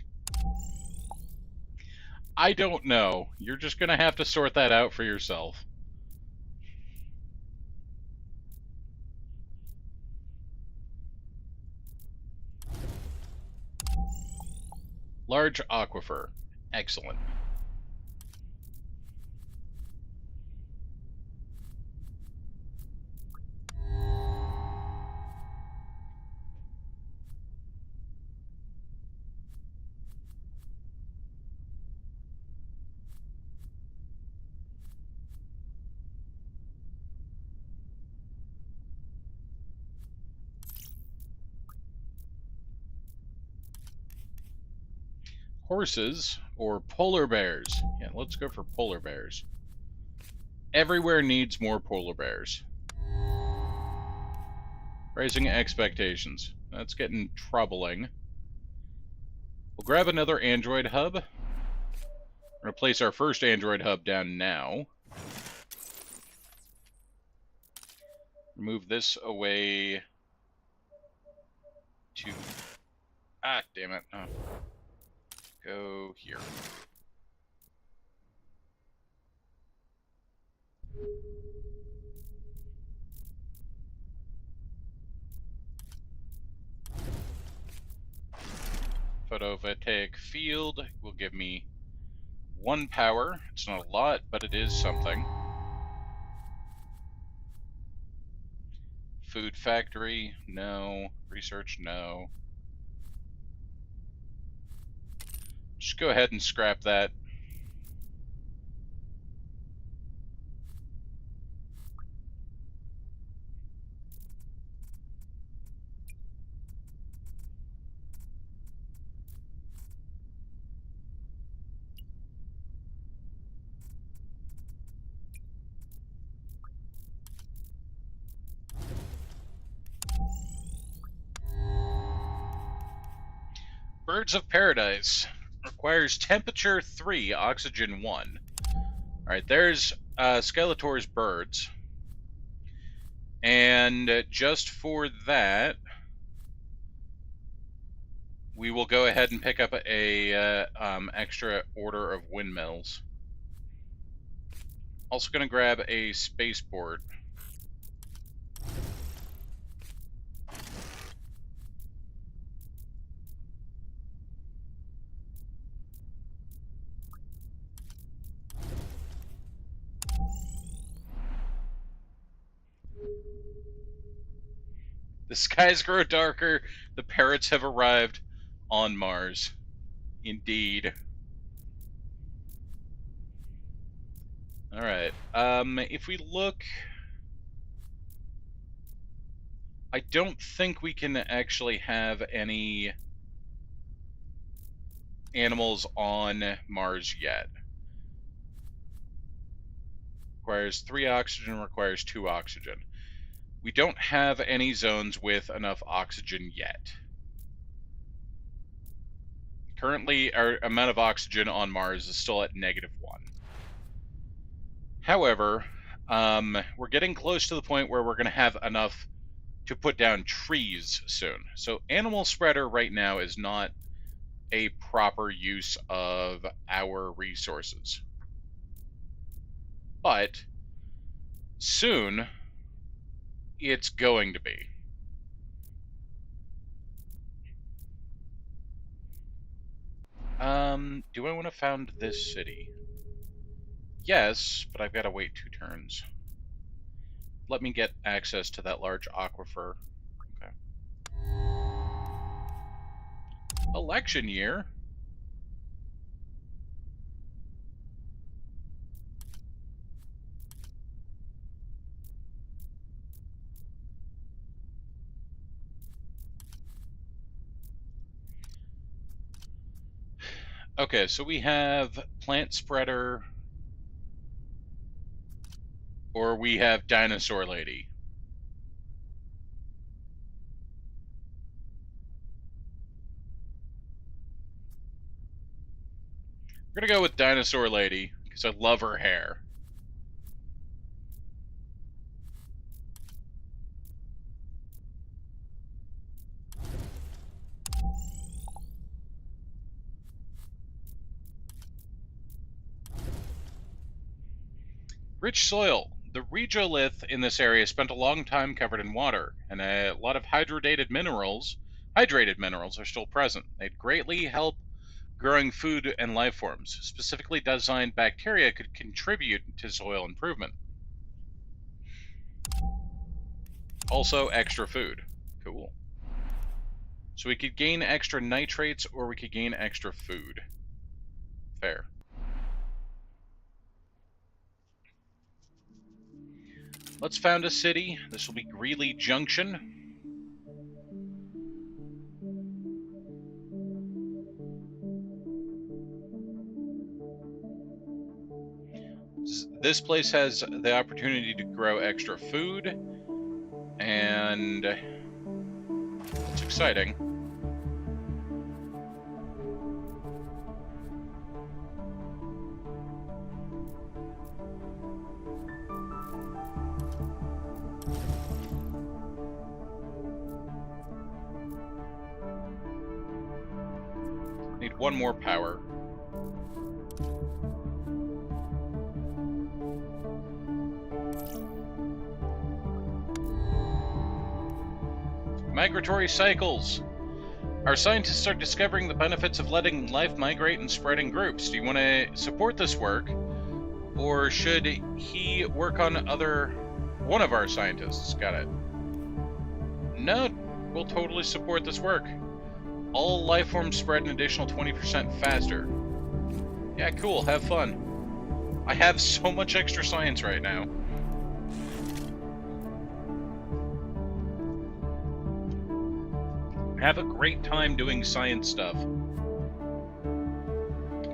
I don't know. You're just gonna have to sort that out for yourself. Large aquifer. Excellent. Horses or polar bears? Yeah, let's go for polar bears. Everywhere needs more polar bears. Raising expectations. That's getting troubling. We'll grab another Android hub. We're going to place our first Android hub down now. Move this away to... Ah, damn it. Oh. Go here. Photovoltaic field will give me 1 power. It's not a lot, but it is something. Food factory, no. Research, no. Just go ahead and scrap that. Birds of Paradise requires temperature 3, oxygen 1. Alright, there's Skeletor's birds. And just for that, we will go ahead and pick up a extra order of windmills. Also going to grab a spaceport. The skies grow darker. The parrots have arrived on Mars. Indeed. Alright. If we look... I don't think we can actually have any animals on Mars yet. Requires 3 oxygen, requires 2 oxygen. We don't have any zones with enough oxygen yet. Currently, our amount of oxygen on Mars is still at -1. However, we're getting close to the point where we're going to have enough to put down trees soon. So animal spreader right now is not a proper use of our resources. But soon, it's going to be. Do I want to found this city? Yes, but I've got to wait 2 turns. Let me get access to that large aquifer. Okay. Election year? Okay, so we have plant spreader, or we have dinosaur lady. We're gonna go with dinosaur lady because I love her hair. Rich soil. The regolith in this area spent a long time covered in water, and a lot of hydrated minerals are still present. They'd greatly help growing food and life forms. Specifically designed bacteria could contribute to soil improvement. Also, extra food. Cool. So we could gain extra nitrates, or we could gain extra food. Fair. Let's found a city. This will be Greeley Junction. This place has the opportunity to grow extra food, and it's exciting. Need 1 more power. Migratory cycles. Our scientists are discovering the benefits of letting life migrate and spread in groups. Do you want to support this work? Or should he work on one of our scientists? Got it. No, we'll totally support this work. All life forms spread an additional 20% faster. Yeah, cool, have fun. I have so much extra science right now. Have a great time doing science stuff.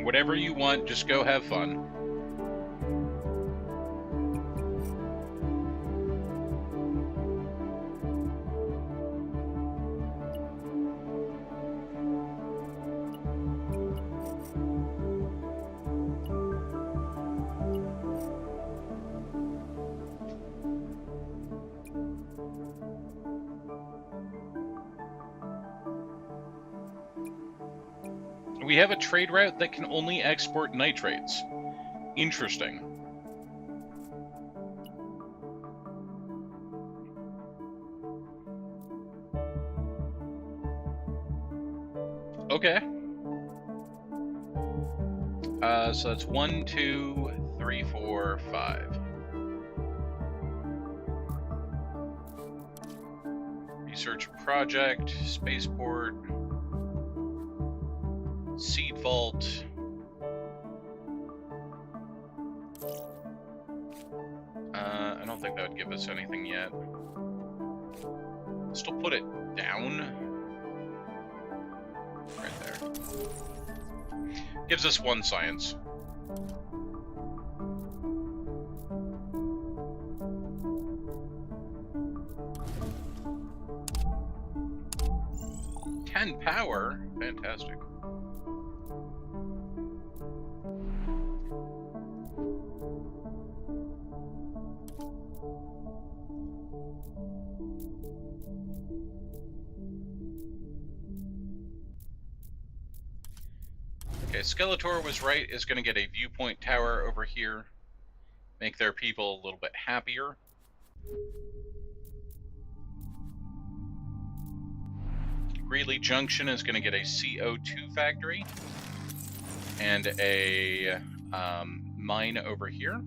Whatever you want, just go have fun. We have a trade route that can only export nitrates. Interesting. Okay. So that's 1, 2, 3, 4, 5. Research project, spaceport, seed vault. I don't think that would give us anything yet. Still put it down. Right there. Gives us 1 science. Power? Fantastic. Okay, Skeletor was right, is going to get a viewpoint tower over here. Make their people a little bit happier. Greeley Junction is going to get a CO2 factory. And a mine over here.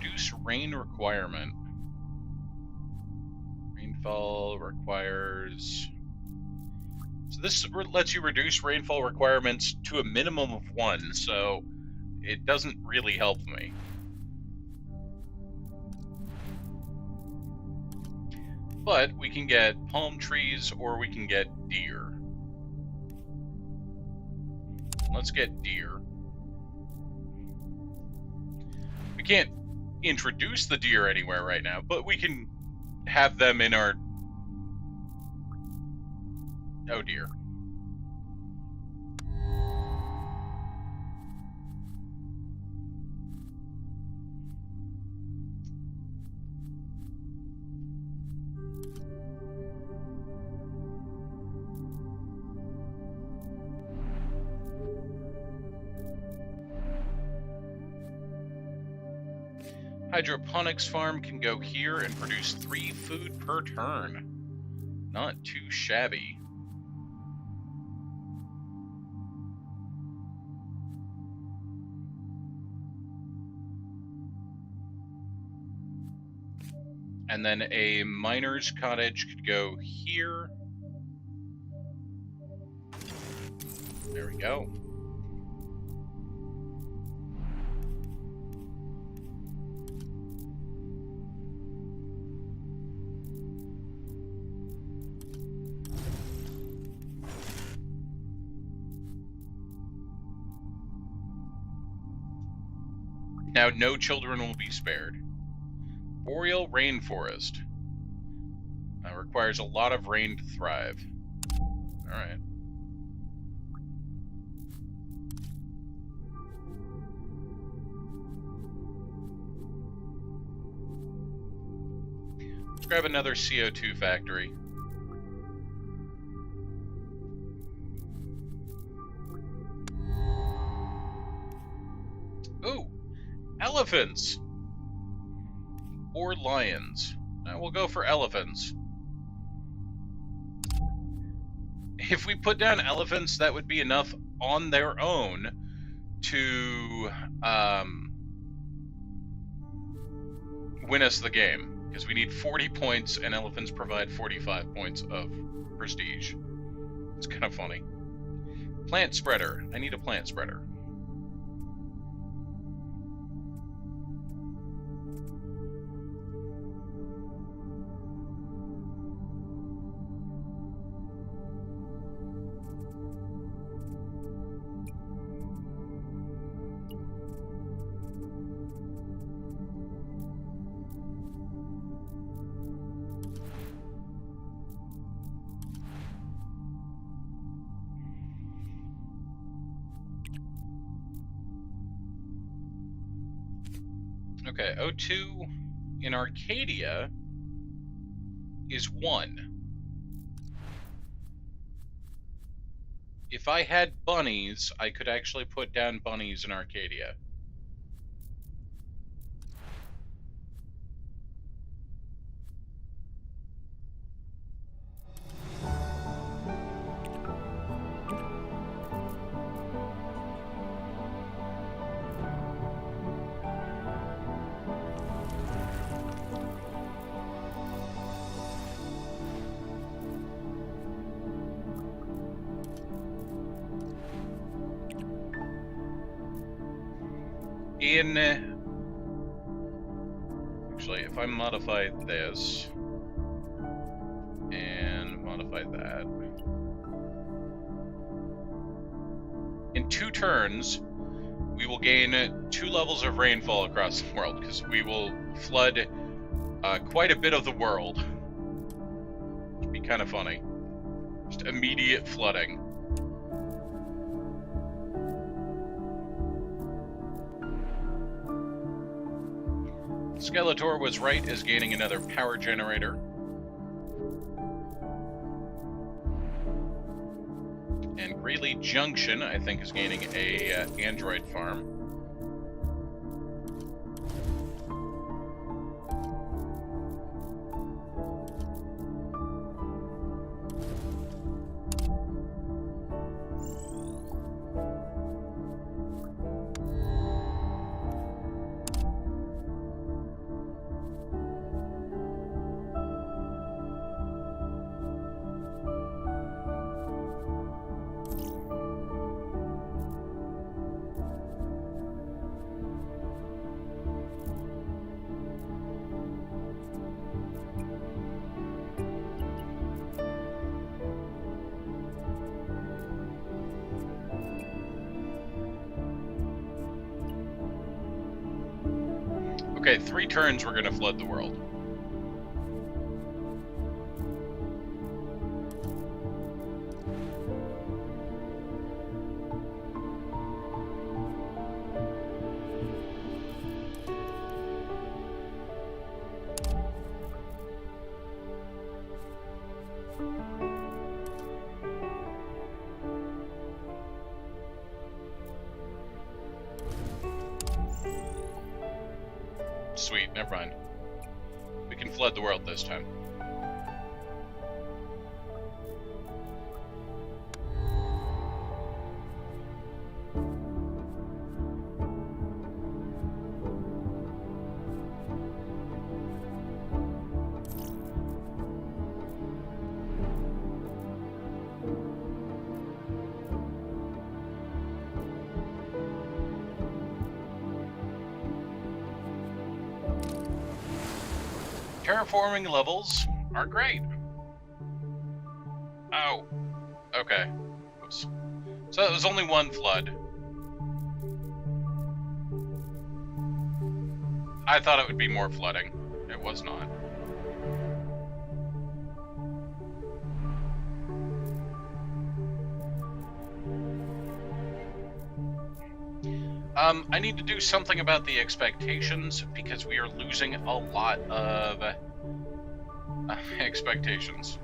Reduce rain requirement. Rainfall requires... So this lets you reduce rainfall requirements to a minimum of 1, so it doesn't really help me. But we can get palm trees or we can get deer. Let's get deer. We can't introduce the deer anywhere right now, but we can have them in our... Oh dear. Hydroponics farm can go here and produce 3 food per turn. Not too shabby. And then a miner's cottage could go here. There we go. Now, no children will be spared. Boreal rainforest. Requires a lot of rain to thrive. Alright. Let's grab another CO2 factory. Ooh! Elephants! Or lions. We'll go for elephants. If we put down elephants, that would be enough on their own to win us the game. Because we need 40 points, and elephants provide 45 points of prestige. It's kind of funny. Plant spreader. I need a plant spreader. Okay, O2 in Arcadia is 1. If I had bunnies, I could actually put down bunnies in Arcadia. In if I modify this and modify that, in 2 turns, we will gain 2 levels of rainfall across the world, because we will flood quite a bit of the world. It'd be kind of funny. Just immediate flooding. Skeletor was right as gaining another power generator. And Greeley Junction, I think, is gaining a android farm. Okay, 3 turns we're gonna flood the world. Sweet, never mind. We can flood the world this time. Terraforming levels are great. Oh, okay. Oops. So it was only 1 flood. I thought it would be more flooding. It was not. I need to do something about the expectations, because we are losing a lot of expectations.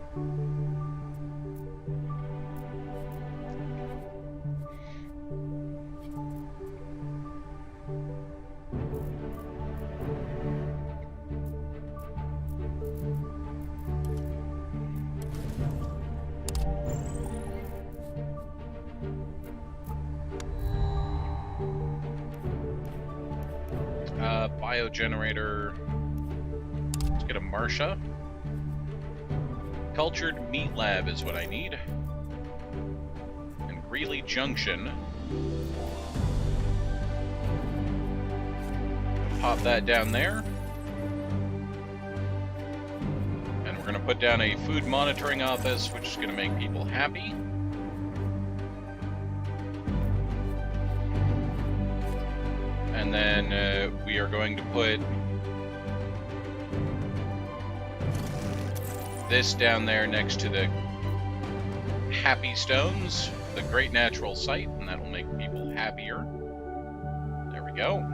Biogenerator. Let's get a Marsha. Cultured Meat Lab is what I need. And Greeley Junction. Pop that down there. And we're going to put down a food monitoring office, which is going to make people happy. And then we are going to put this down there next to the Happy Stones, the great natural site, and that'll make people happier. There we go.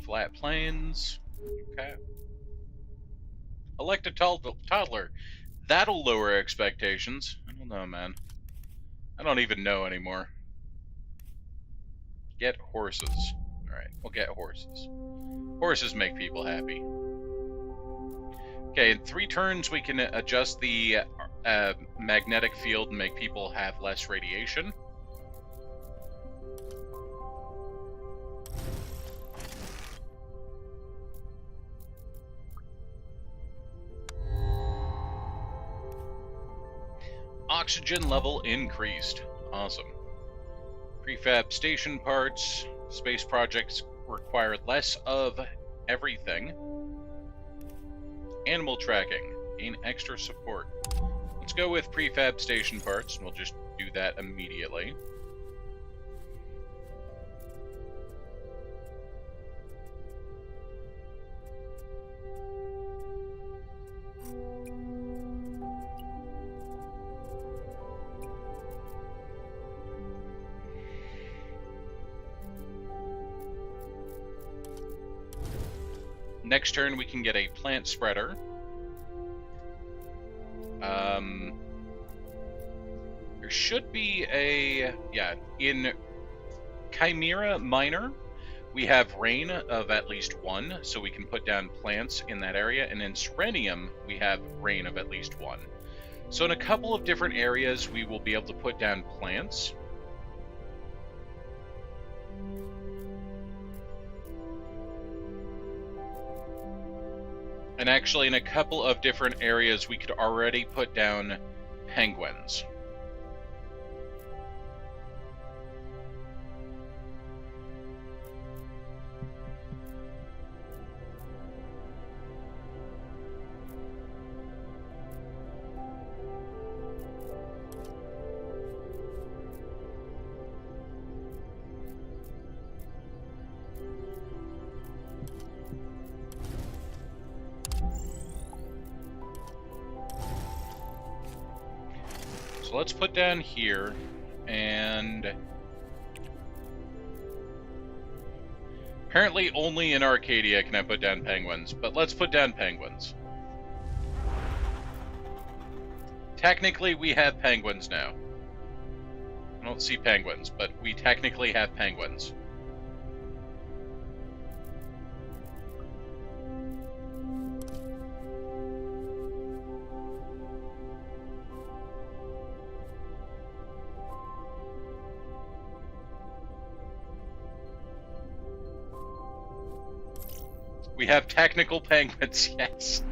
Flat plains. Okay. Elect a toddler. That'll lower expectations. I don't know, man. I don't even know anymore. Get horses. Alright, we'll get horses. Horses make people happy. Okay, in 3 turns we can adjust the magnetic field and make people have less radiation. Oxygen level increased. Awesome. Prefab station parts. Space projects require less of everything. Animal tracking. Gain extra support. Let's go with prefab station parts, and we'll just do that immediately. Next turn, we can get a plant spreader. There should be a... Yeah, in Chimera Minor, we have rain of at least 1, so we can put down plants in that area. And in Serenium, we have rain of at least 1. So in a couple of different areas, we will be able to put down plants. And actually, in a couple of different areas, we could already put down penguins. So let's put down here, and apparently only in Arcadia can I put down penguins, but let's put down penguins. Technically, we have penguins now. I don't see penguins, but we technically have penguins. We have technical penguins, yes.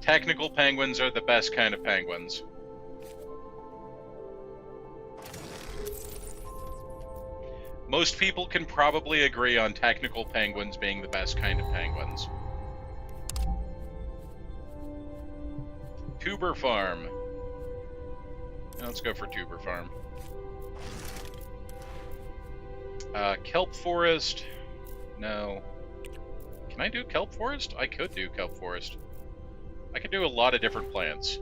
Technical penguins are the best kind of penguins. Most people can probably agree on technical penguins being the best kind of penguins. Tuber farm. Let's go for tuber farm. Kelp forest. No. Can I do kelp forest? I could do kelp forest. I could do a lot of different plants.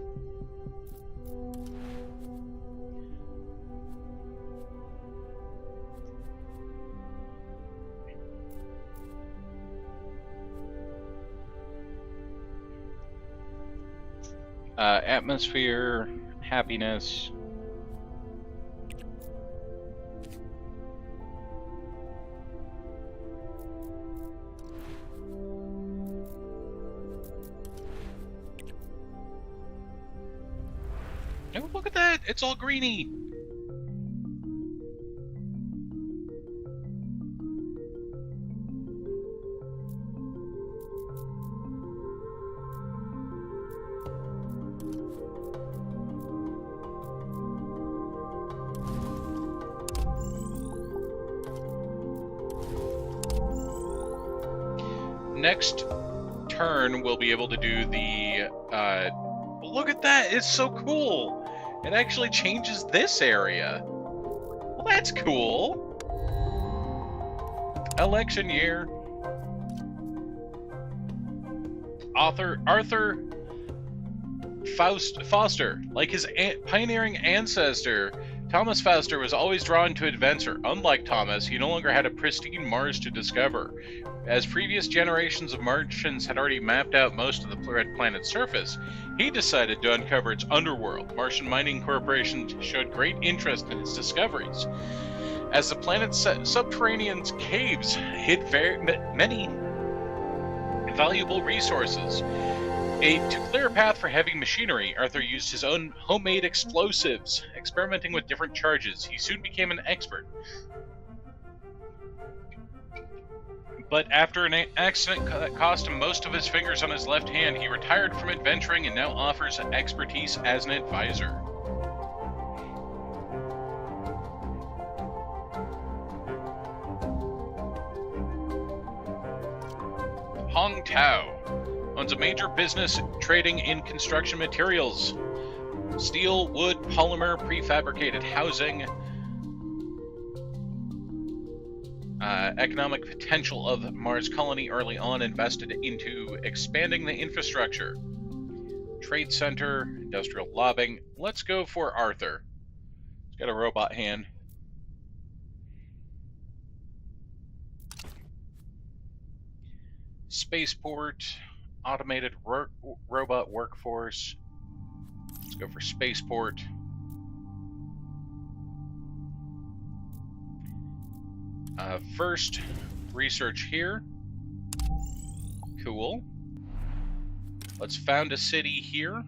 Atmosphere, happiness. Oh, look at that! It's all greeny! Next turn, we'll be able to do the, look at that! It's so cool! It actually changes this area. Well, that's cool. Election year. Arthur Foster, like his pioneering ancestor, Thomas Faster was always drawn to adventure. Unlike Thomas, he no longer had a pristine Mars to discover. As previous generations of Martians had already mapped out most of the red planet's surface, he decided to uncover its underworld. Martian mining corporations showed great interest in his discoveries, as the planet's subterranean caves hid many valuable resources. To clear a path for heavy machinery, Arthur used his own homemade explosives, experimenting with different charges. He soon became an expert. But after an accident that cost him most of his fingers on his left hand, he retired from adventuring and now offers expertise as an advisor. Hong Tao owns a major business trading in construction materials, steel, wood, polymer, prefabricated housing. Economic potential of Mars colony early on invested into expanding the infrastructure. Trade center, industrial lobbying. Let's go for Arthur. He's got a robot hand. Spaceport, automated robot workforce. Let's go for spaceport. First, research here. Cool. Let's found a city here.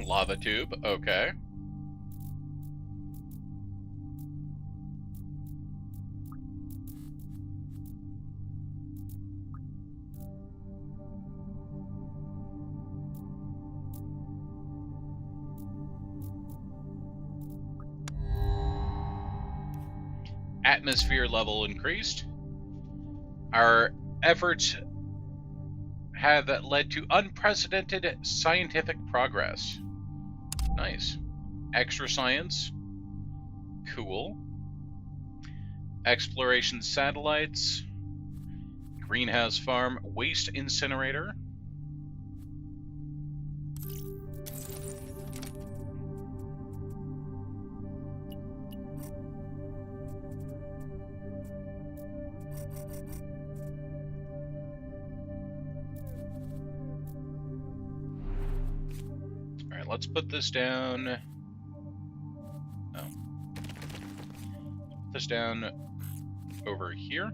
Lava tube, okay. Atmosphere level increased. Our efforts have led to unprecedented scientific progress. Nice. Extra science. Cool. Exploration satellites. Greenhouse farm. Waste incinerator. Let's put this down. Oh. Put this down over here.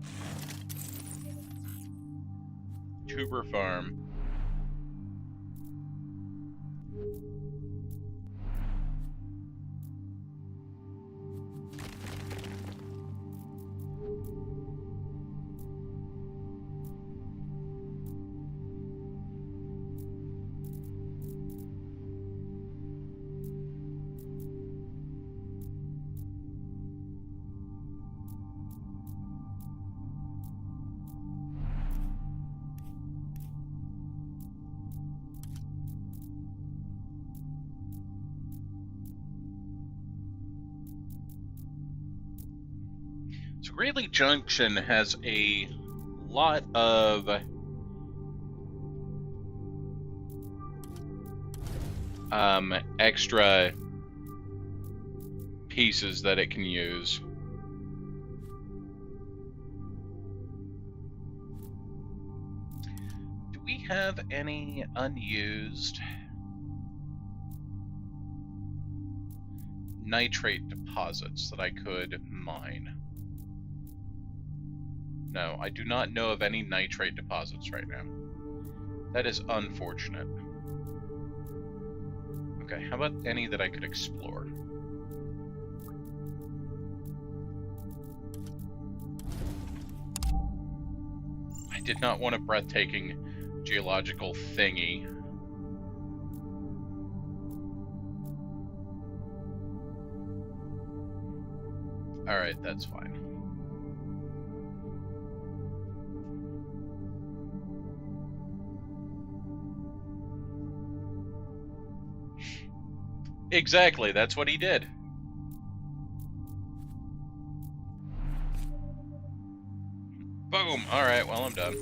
Tuber farm. So Greeley Junction has a lot of extra pieces that it can use. Do we have any unused nitrate deposits that I could mine? No, I do not know of any nitrate deposits right now. That is unfortunate. Okay, how about any that I could explore? did not want a breathtaking geological thingy. Alright, that's fine. Exactly, that's what he did. Boom! Alright, well, I'm done.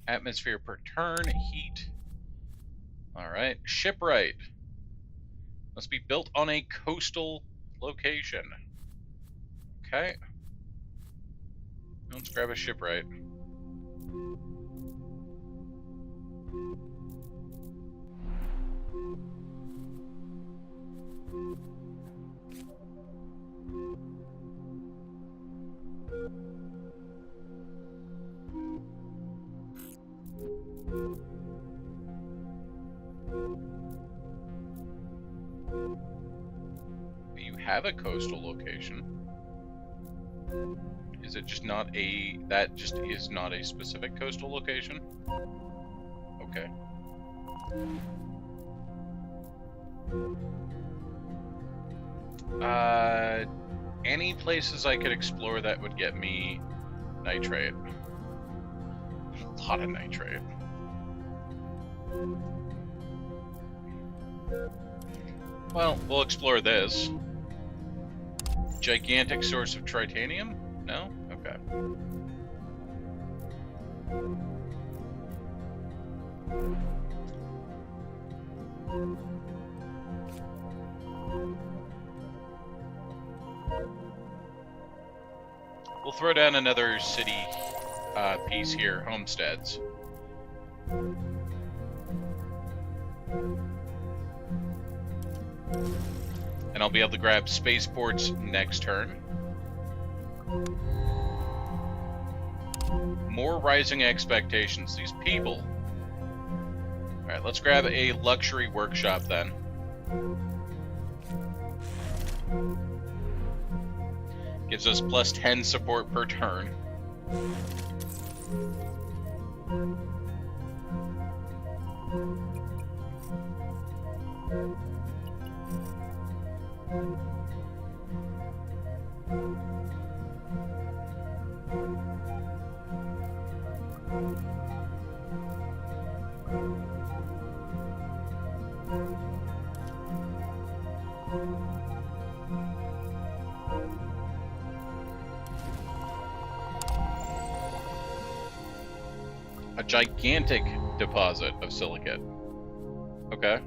Atmosphere per turn, heat. Alright, shipwright. Must be built on a coastal location. Okay. Let's grab a shipwright. You have a coastal location. Is it just not a... that just is not a specific coastal location? Okay. Any places I could explore that would get me nitrate. A lot of nitrate. Well, we'll explore this. Gigantic source of tritanium? No? Okay. We'll throw down another city piece here, homesteads. And I'll be able to grab spaceports next turn. More rising expectations. These people. Alright, let's grab a luxury workshop then. Gives us plus 10 support per turn. A gigantic deposit of silicate. Okay.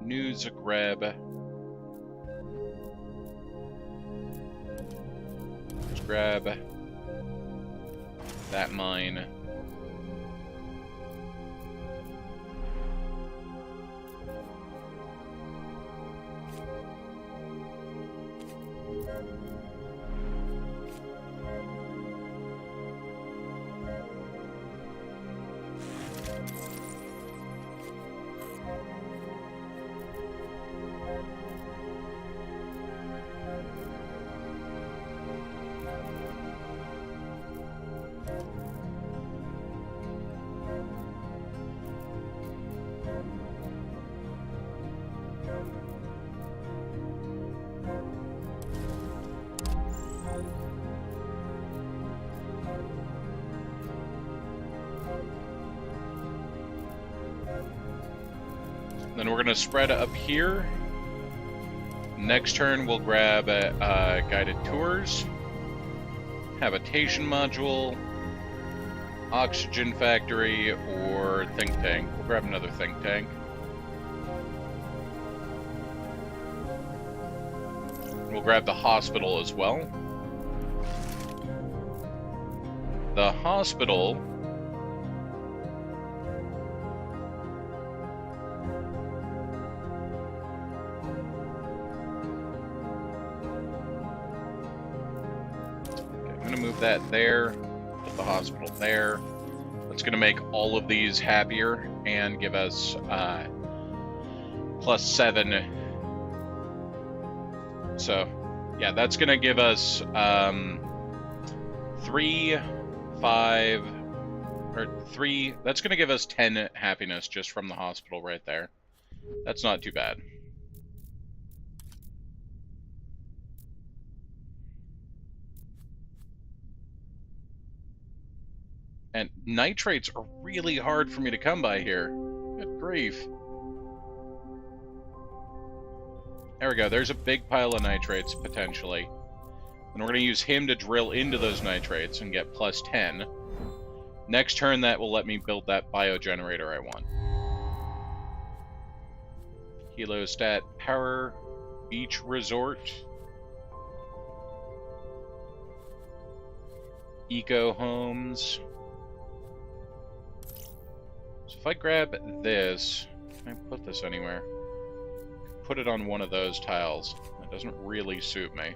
News grab. Let's grab that mine. Then we're going to spread up here. Next turn, we'll grab guided tours, habitation module, oxygen factory, or think tank. We'll grab another think tank. We'll grab the hospital as well. The hospital going to move that there, put the hospital there. That's going to make all of these happier and give us +7. So, yeah, that's going to give us 3, 5, or 3. That's going to give us 10 happiness just from the hospital right there. That's not too bad. And nitrates are really hard for me to come by here. Good grief. There we go. There's a big pile of nitrates, potentially. And we're going to use him to drill into those nitrates and get +10. Next turn, that will let me build that biogenerator I want. Helostat Power Beach Resort. Eco Homes. So if I grab this, can I put this anywhere? Put it on one of those tiles. That doesn't really suit me.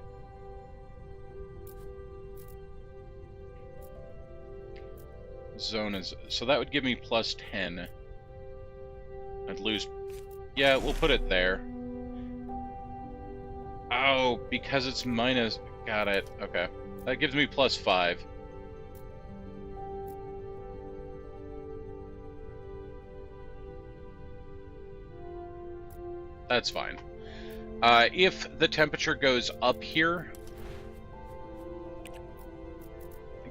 Zone is... So that would give me +10. I'd lose... Yeah, we'll put it there. Oh, because it's minus... Got it. Okay. That gives me +5. That's fine. If the temperature goes up here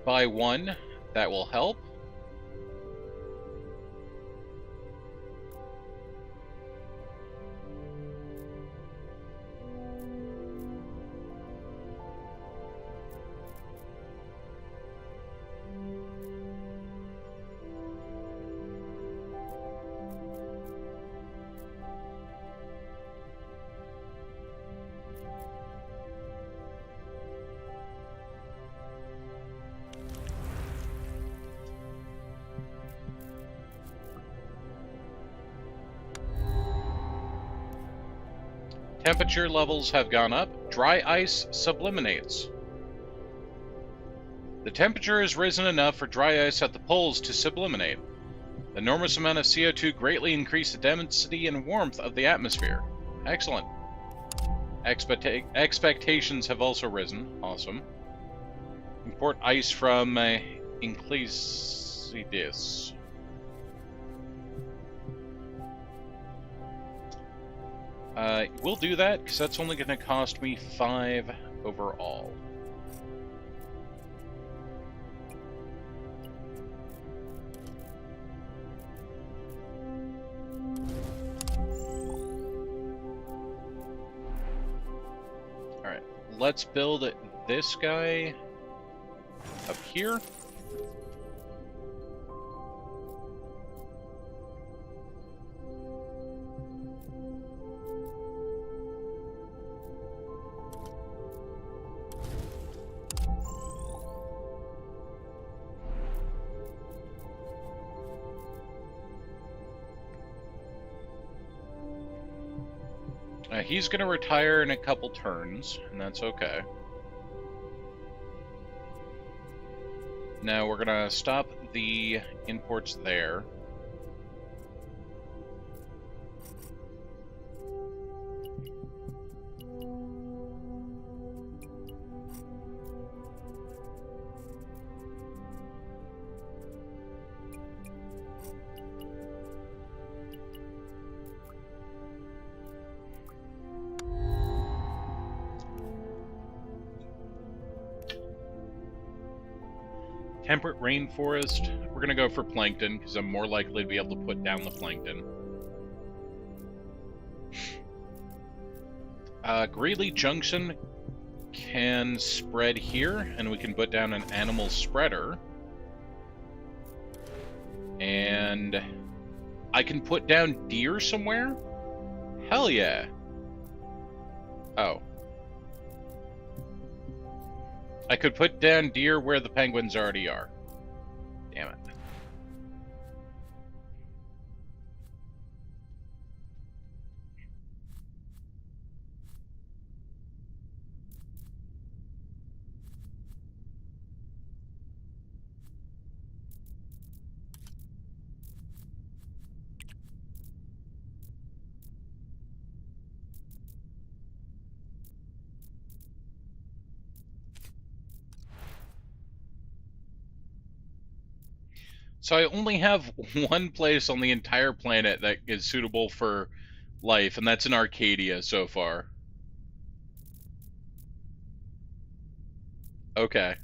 by 1, that will help. Temperature levels have gone up. Dry ice subliminates. The temperature has risen enough for dry ice at the poles to subliminate. The enormous amount of CO2 greatly increased the density and warmth of the atmosphere. Excellent. Expectations have also risen. Awesome. Import ice from Inclisidis. We'll do that, because that's only going to cost me 5 overall. Alright, let's build this guy up here. He's going to retire in a couple turns, and that's okay. Now we're going to stop the imports there. Temperate rainforest. We're going to go for plankton, because I'm more likely to be able to put down the plankton. Greeley Junction can spread here, and we can put down an animal spreader. And I can put down deer somewhere? Hell yeah. Oh. I could put down deer where the penguins already are. Damn it. So I only have one place on the entire planet that is suitable for life, and that's in Arcadia so far. Okay.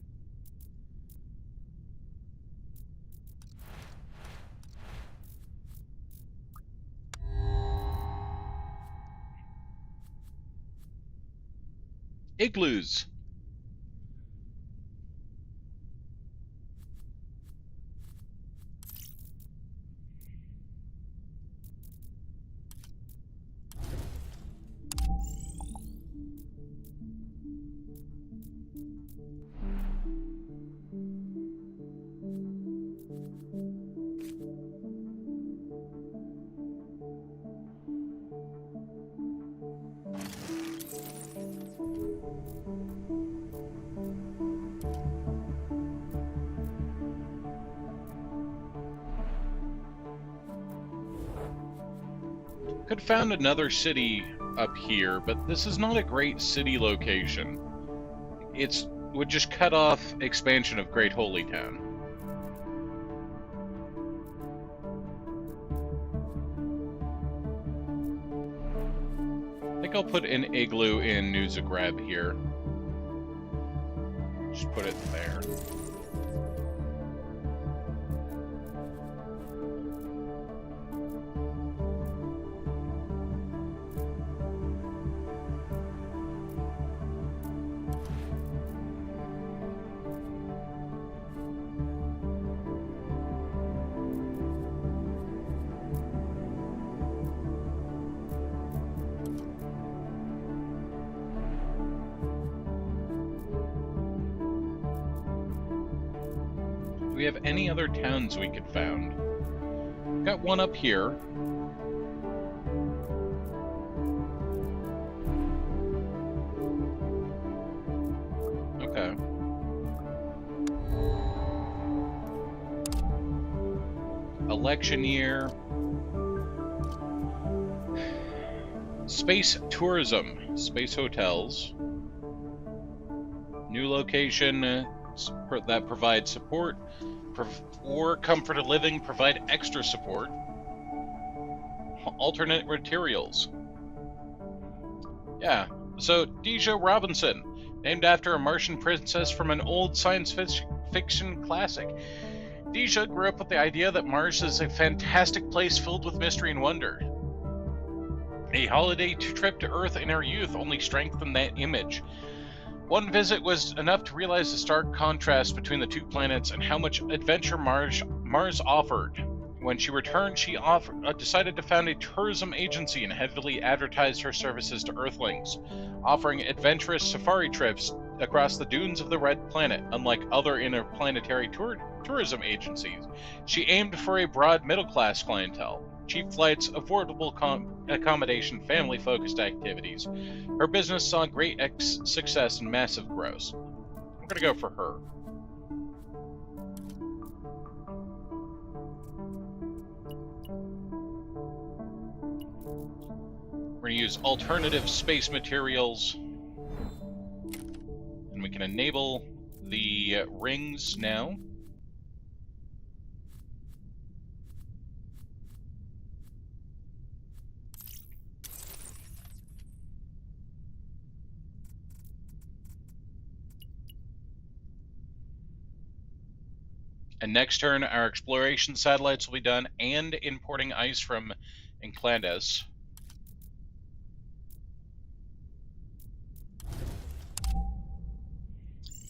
Igloos. Could found another city up here, but this is not a great city location. It's would just cut off expansion of Great Holy Town. I think I'll put an igloo in Nuzagreb here. Just put it there. Do we have any other towns we could found? Got one up here. Okay. Electioneer. Space tourism. Space hotels. New location that provides support or comfort of living, provide extra support. Alternate materials. Yeah, so Deja Robinson, named after a Martian princess from an old science fiction classic. Deja grew up with the idea that Mars is a fantastic place filled with mystery and wonder. A holiday trip to Earth in her youth only strengthened that image. One visit was enough to realize the stark contrast between the two planets and how much adventure Mars offered. When she returned, she decided to found a tourism agency and heavily advertised her services to Earthlings, offering adventurous safari trips across the dunes of the Red Planet. Unlike other interplanetary tourism agencies, she aimed for a broad middle-class clientele. Cheap flights, affordable accommodation, family-focused activities. Her business saw great success and massive growth. I'm gonna go for her. We're gonna use alternative space materials, and we can enable the rings now. And next turn, our exploration satellites will be done, and importing ice from Enclandus.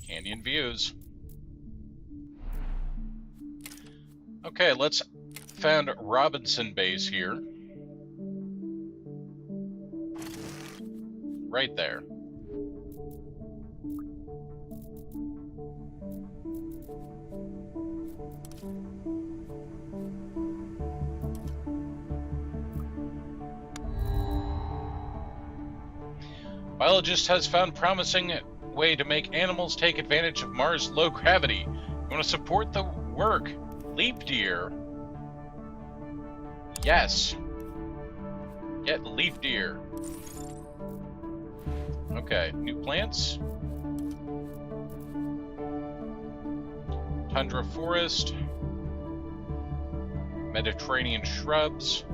Canyon views. Okay, let's found Robinson Base here. Right there. Biologist has found promising way to make animals take advantage of Mars' low gravity. You want to support the work? Leap deer. Yes. Get leaf deer. Okay, new plants. Tundra forest. Mediterranean shrubs.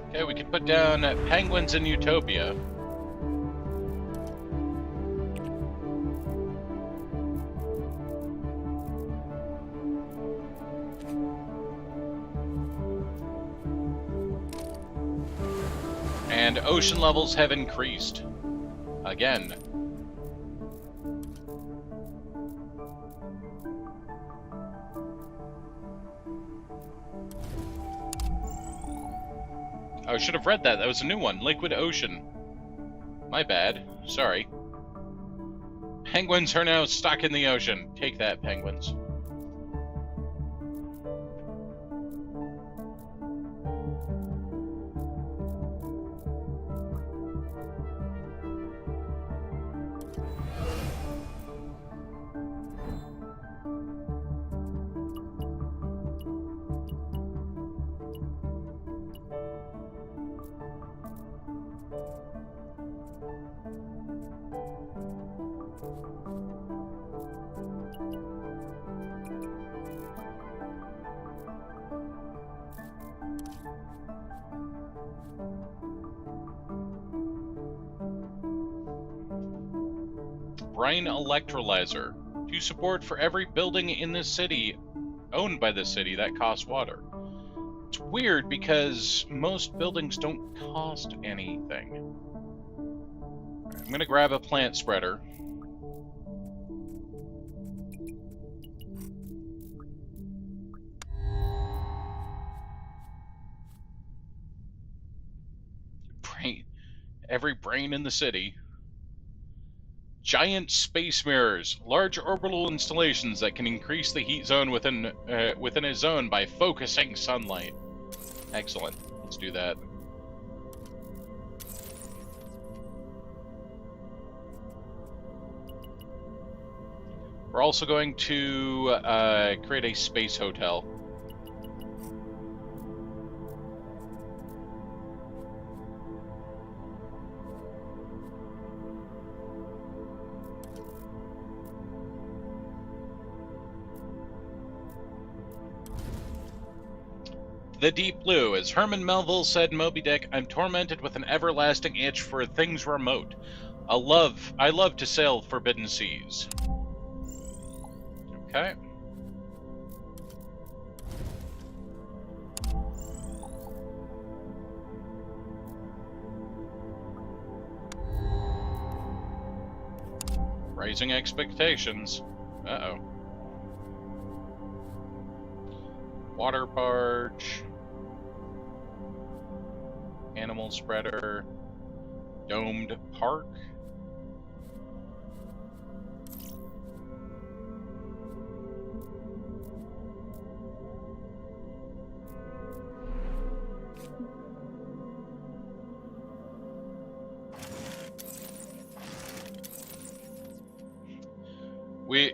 Okay, we could put down penguins in Utopia. And ocean levels have increased. Again. I should have read that. That was a new one. Liquid ocean. My bad. Sorry. Penguins are now stuck in the ocean. Take that, penguins. Brine electrolyzer. To support for every building in this city, owned by the city, that costs water. It's weird because most buildings don't cost anything. I'm gonna grab a plant spreader. Every brain in the city. Giant space mirrors, large orbital installations that can increase the heat zone within a zone by focusing sunlight. Excellent. Let's do that. We're also going to create a space hotel. The Deep Blue. As Herman Melville said in Moby Dick, I'm tormented with an everlasting itch for things remote. I love to sail forbidden seas. Okay. Raising expectations. Uh-oh. Water barge. Animal spreader. Domed park.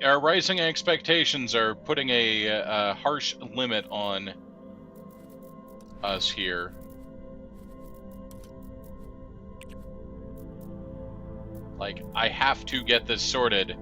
Our rising expectations are putting a harsh limit on us here. Like, I have to get this sorted.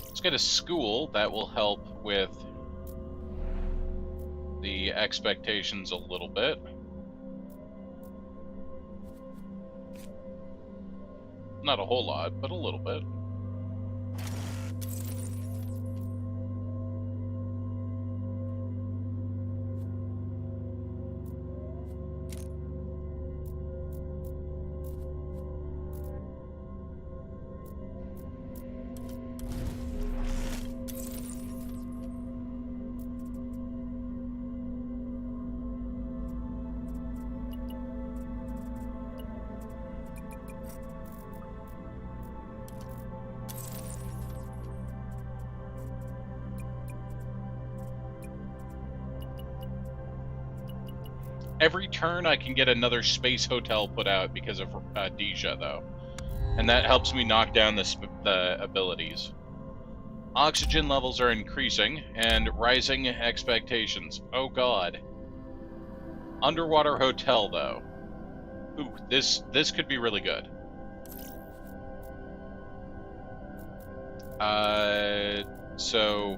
Let's get a school that will help with the expectations a little bit. Not a whole lot, but a little bit. Every turn I can get another space hotel put out because of Deja, though. And that helps me knock down the abilities. Oxygen levels are increasing, and rising expectations. Oh god. Underwater hotel, though. Ooh, this could be really good. So...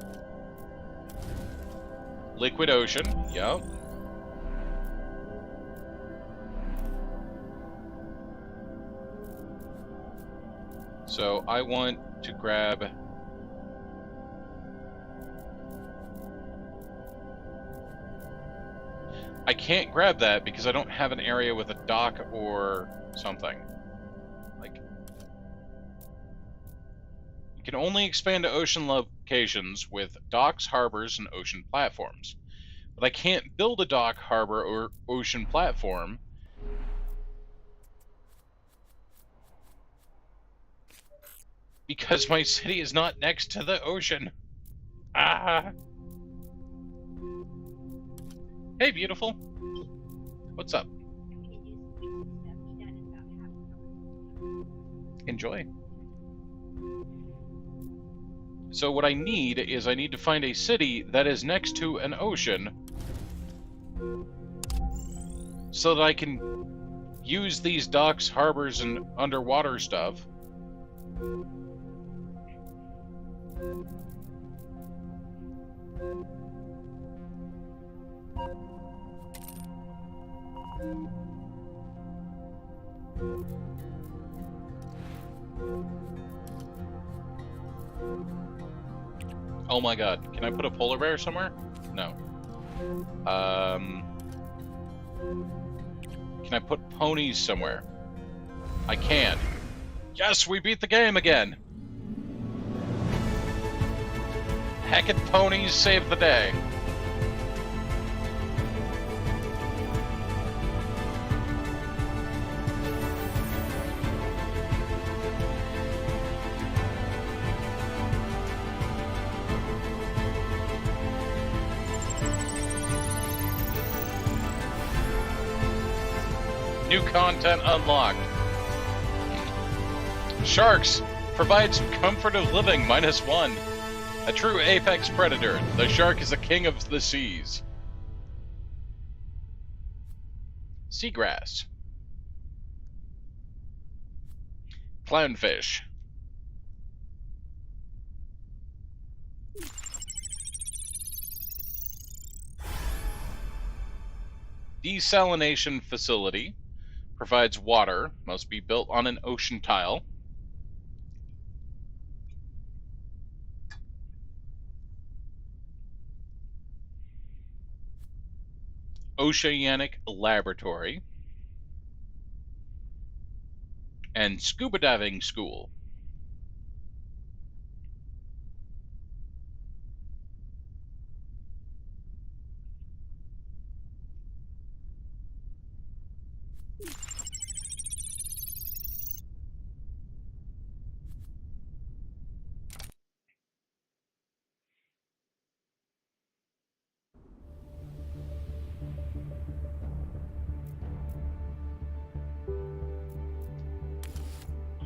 Liquid ocean, yep. So I want to grab... I can't grab that because I don't have an area with a dock or something. Like, you can only expand to ocean locations with docks, harbors, and ocean platforms. But I can't build a dock, harbor, or ocean platform because my city is not next to the ocean. Ah. Hey, beautiful. What's up? Enjoy. So what I need is I need to find a city that is next to an ocean so that I can use these docks, harbors, and underwater stuff. Oh my god, can I put a polar bear somewhere? No. Can I put ponies somewhere? I can. Yes, we beat the game again! Heckin' ponies saved the day. New content unlocked. Sharks provide some comfort of living -1. A true apex predator, the shark is the king of the seas. Seagrass. Clownfish. Desalination facility. Provides water, must be built on an ocean tile. Oceanic laboratory. And scuba diving school.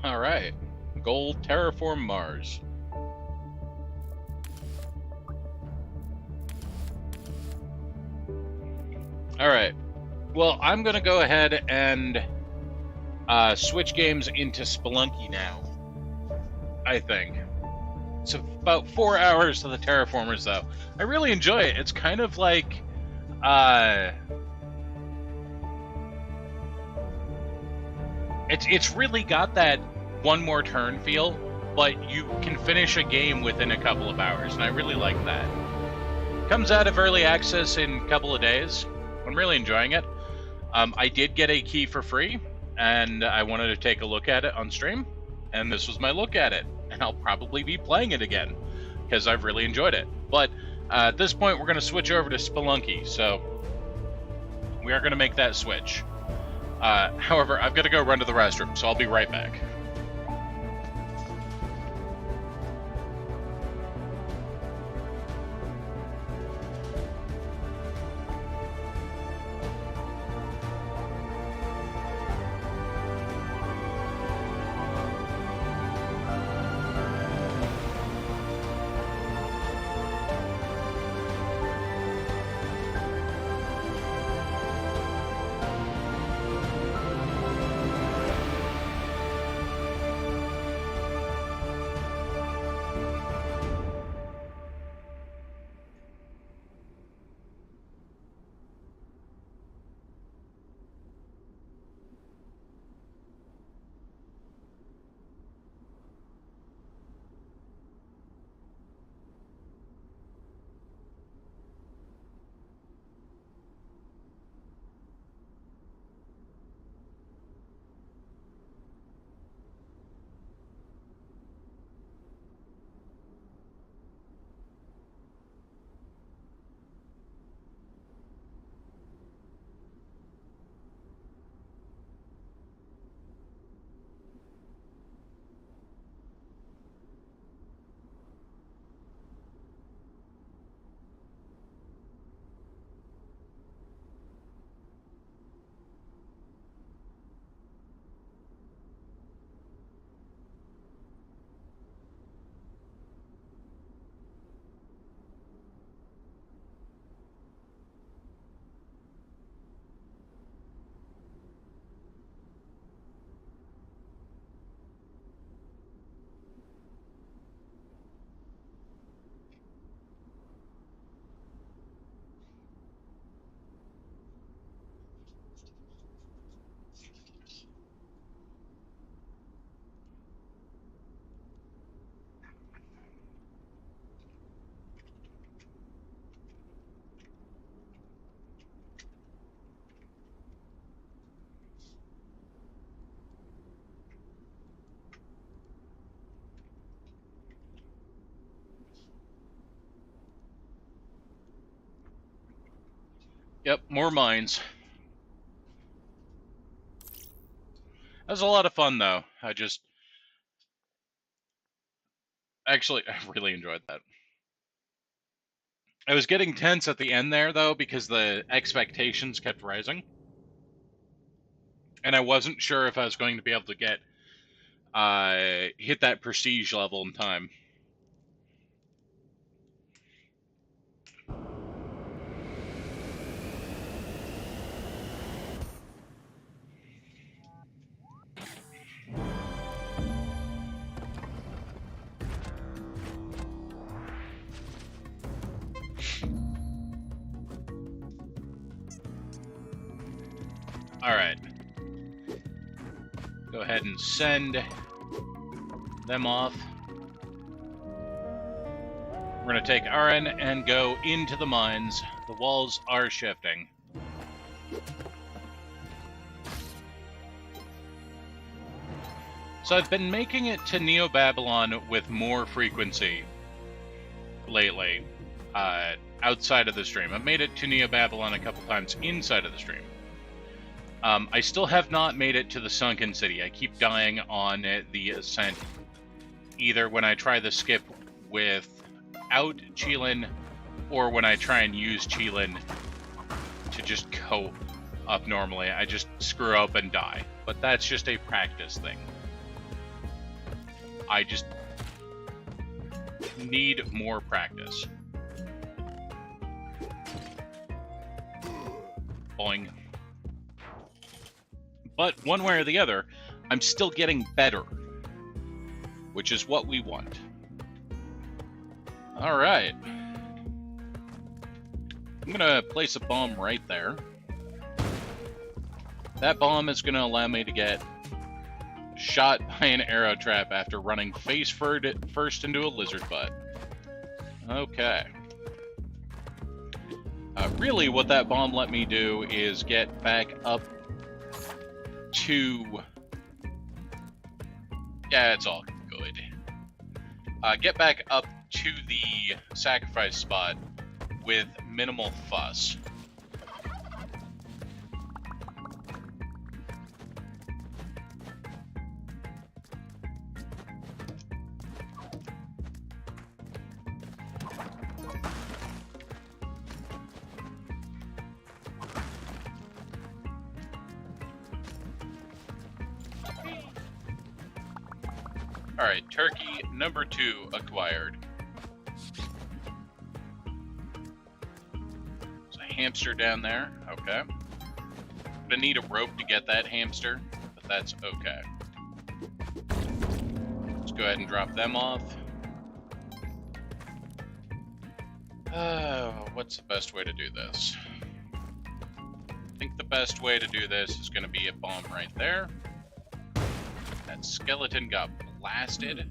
Alright. Goal, terraform Mars. Alright. Well, I'm going to go ahead and switch games into Spelunky now. I think. It's about 4 hours to the terraformers, though. I really enjoy it. It's kind of like It's really got that one more turn feel, but you can finish a game within a couple of hours, and I really like that. Comes out of early access in a couple of days. I'm really enjoying it. I did get a key for free, and I wanted to take a look at it on stream, and this was my look at it, and I'll probably be playing it again, because I've really enjoyed it. But at this point, we're going to switch over to Spelunky, so we are going to make that switch. However, I've got to go run to the restroom, so I'll be right back. Yep, more mines. That was a lot of fun, though. Actually, I really enjoyed that. I was getting tense at the end there, though, because the expectations kept rising. And I wasn't sure if I was going to be able to get hit that prestige level in time. Alright. Go ahead and send them off. We're going to take Aaron and go into the mines. The walls are shifting. So I've been making it to Neo-Babylon with more frequency lately, outside of the stream. I've made it to Neo-Babylon a couple times inside of the stream. I still have not made it to the Sunken City. I keep dying on the ascent, either when I try the skip without Qilin, or when I try and use Qilin to just go up normally. I just screw up and die. But that's just a practice thing. I just need more practice. Boing. But one way or the other, I'm still getting better, which is what we want. All right. I'm gonna place a bomb right there. That bomb is gonna allow me to get shot by an arrow trap after running face first into a lizard butt. Okay. Really, what that bomb let me do is get back up to... Yeah, it's all good. Get back up to the sacrifice spot with minimal fuss. Alright, turkey number 2 acquired. There's a hamster down there. Okay. Gonna need a rope to get that hamster, but that's okay. Let's go ahead and drop them off. What's the best way to do this? I think the best way to do this is gonna be a bomb right there. That skeleton got blasted.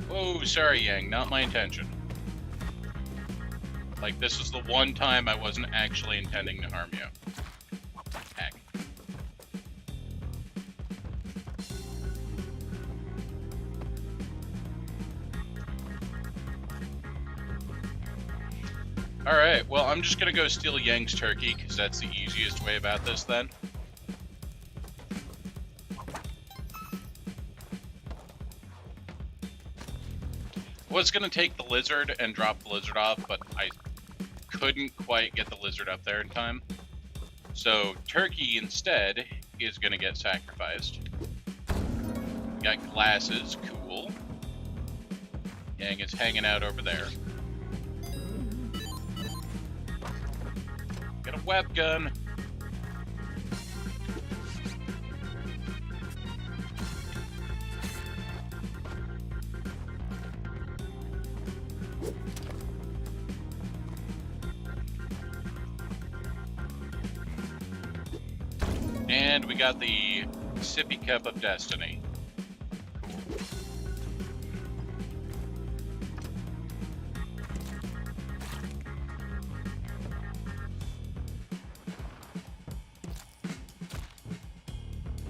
Oh, sorry, Yang. Not my intention. Like, this is the one time I wasn't actually intending to harm you. Heck. Alright, well, I'm just gonna go steal Yang's turkey, because that's the easiest way about this, then. I was gonna take the lizard and drop the lizard off, but I couldn't quite get the lizard up there in time. So, turkey, instead, is gonna get sacrificed. Got glasses, cool. Yang is hanging out over there. Get a web gun. And we got the sippy cup of destiny.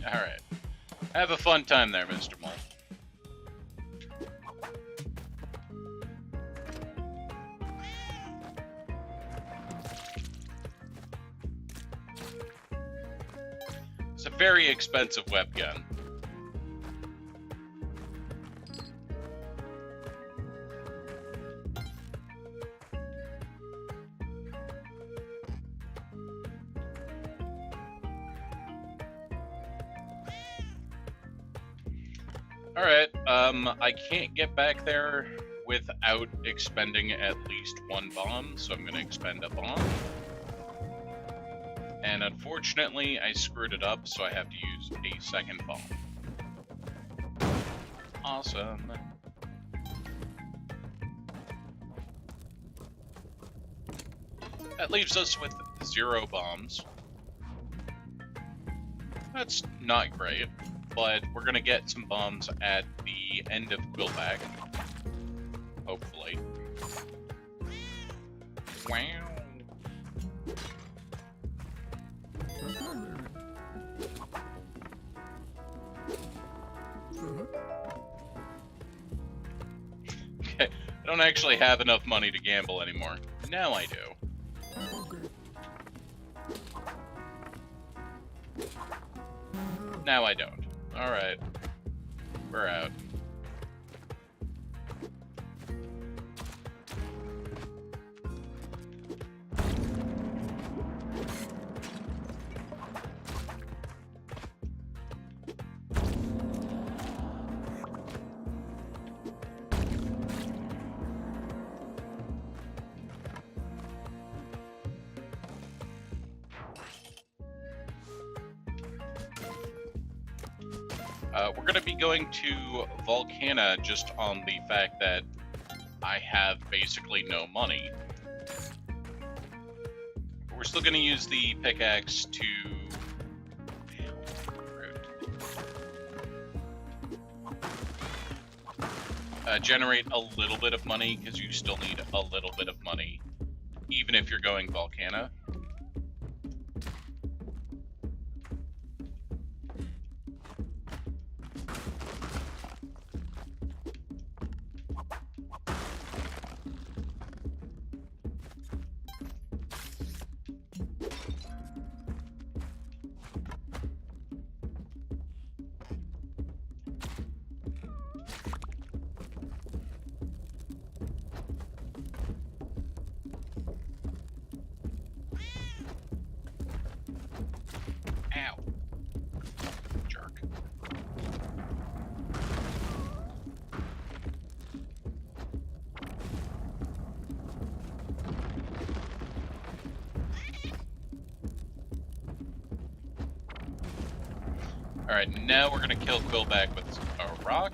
Alright. Have a fun time there, Mr. Mole. It's a very expensive web gun. Alright, I can't get back there without expending at least one bomb, so I'm gonna expend a bomb. And unfortunately, I screwed it up, so I have to use a second bomb. Awesome. That leaves us with 0 bombs. That's not great, but we're gonna get some bombs at the end of Quillback. Hopefully. Wow. Okay, I don't actually have enough money to gamble anymore. Now I do. Now I don't. Alright. We're out. We're going to be going to Volcana just on the fact that I have basically no money. But we're still going to use the pickaxe to generate a little bit of money, because you still need a little bit of money, even if you're going Volcana. Ow. Jerk. Alright, now we're gonna kill Quillback with a rock.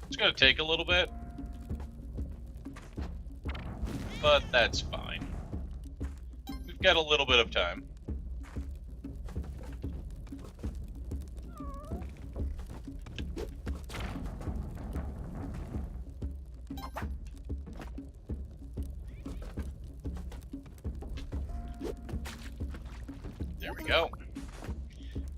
It's gonna take a little bit, but that's fine. We've got a little bit of time. There we go.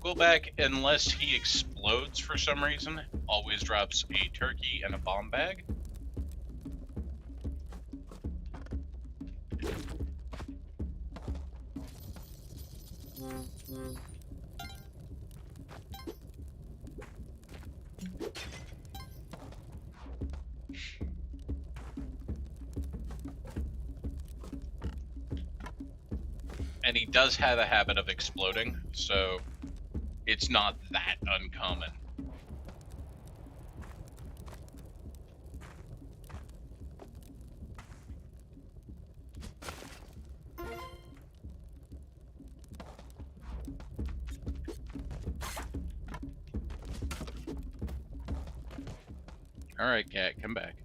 Quillback, unless he explodes for some reason, always drops a turkey and a bomb bag. And he does have a habit of exploding, so it's not that uncommon. Alright, cat, come back.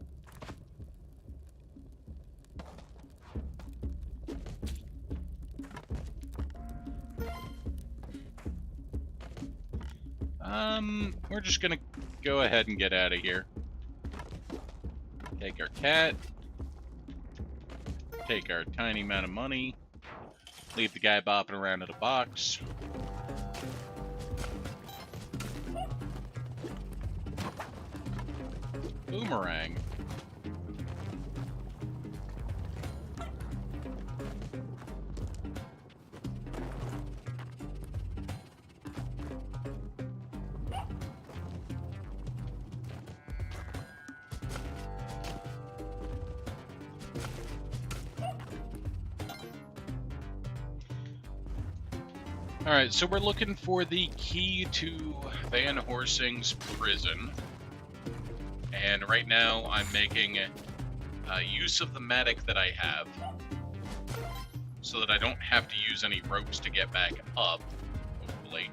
We're just gonna go ahead and get out of here. Take our cat. Take our tiny amount of money. Leave the guy bopping around in a box. Boomerang. Alright, so we're looking for the key to Van Horsing's prison. And right now I'm making use of the medic that I have, so that I don't have to use any ropes to get back up, hopefully.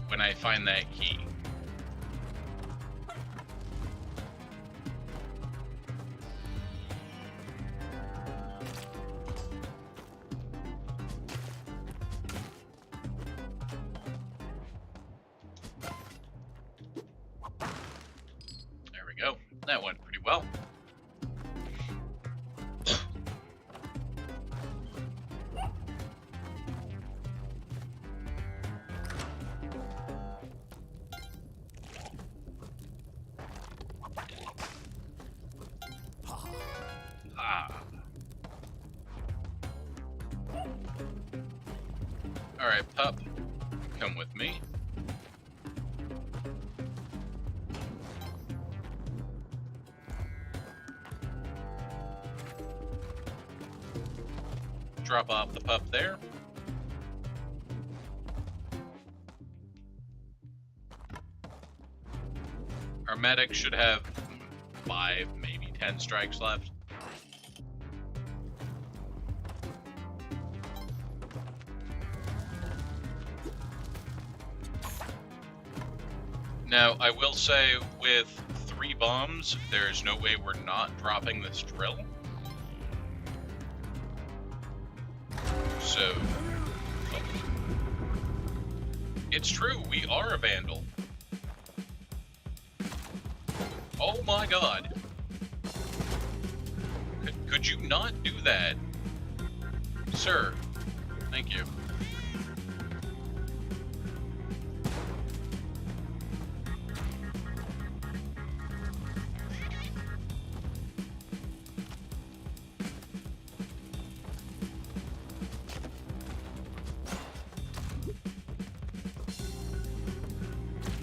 When I find that key. Go. That went pretty well. All right, pup, come with me. Drop off the pup there. Our medic should have 5, maybe 10 strikes left. Now, I will say, with 3 bombs, there's no way we're not dropping this drill. So, it's true, we are a vandal. Oh my god. Could you not do that? Sir, thank you.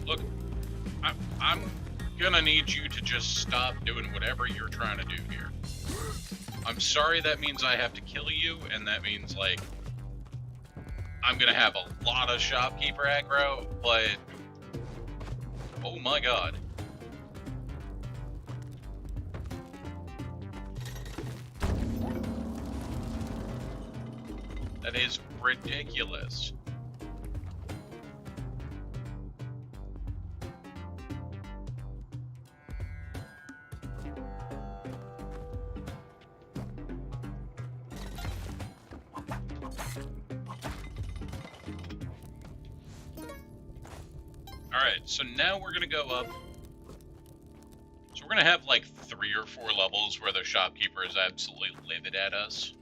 Look, I'm gonna need you to just stop doing whatever you're trying to do here. I'm sorry that means I have to kill you, and that means, like, I'm gonna have a lot of shopkeeper aggro, but oh my god. That is ridiculous. Alright, so now we're gonna go up. So we're gonna have like 3 or 4 levels where the shopkeeper is absolutely livid at us.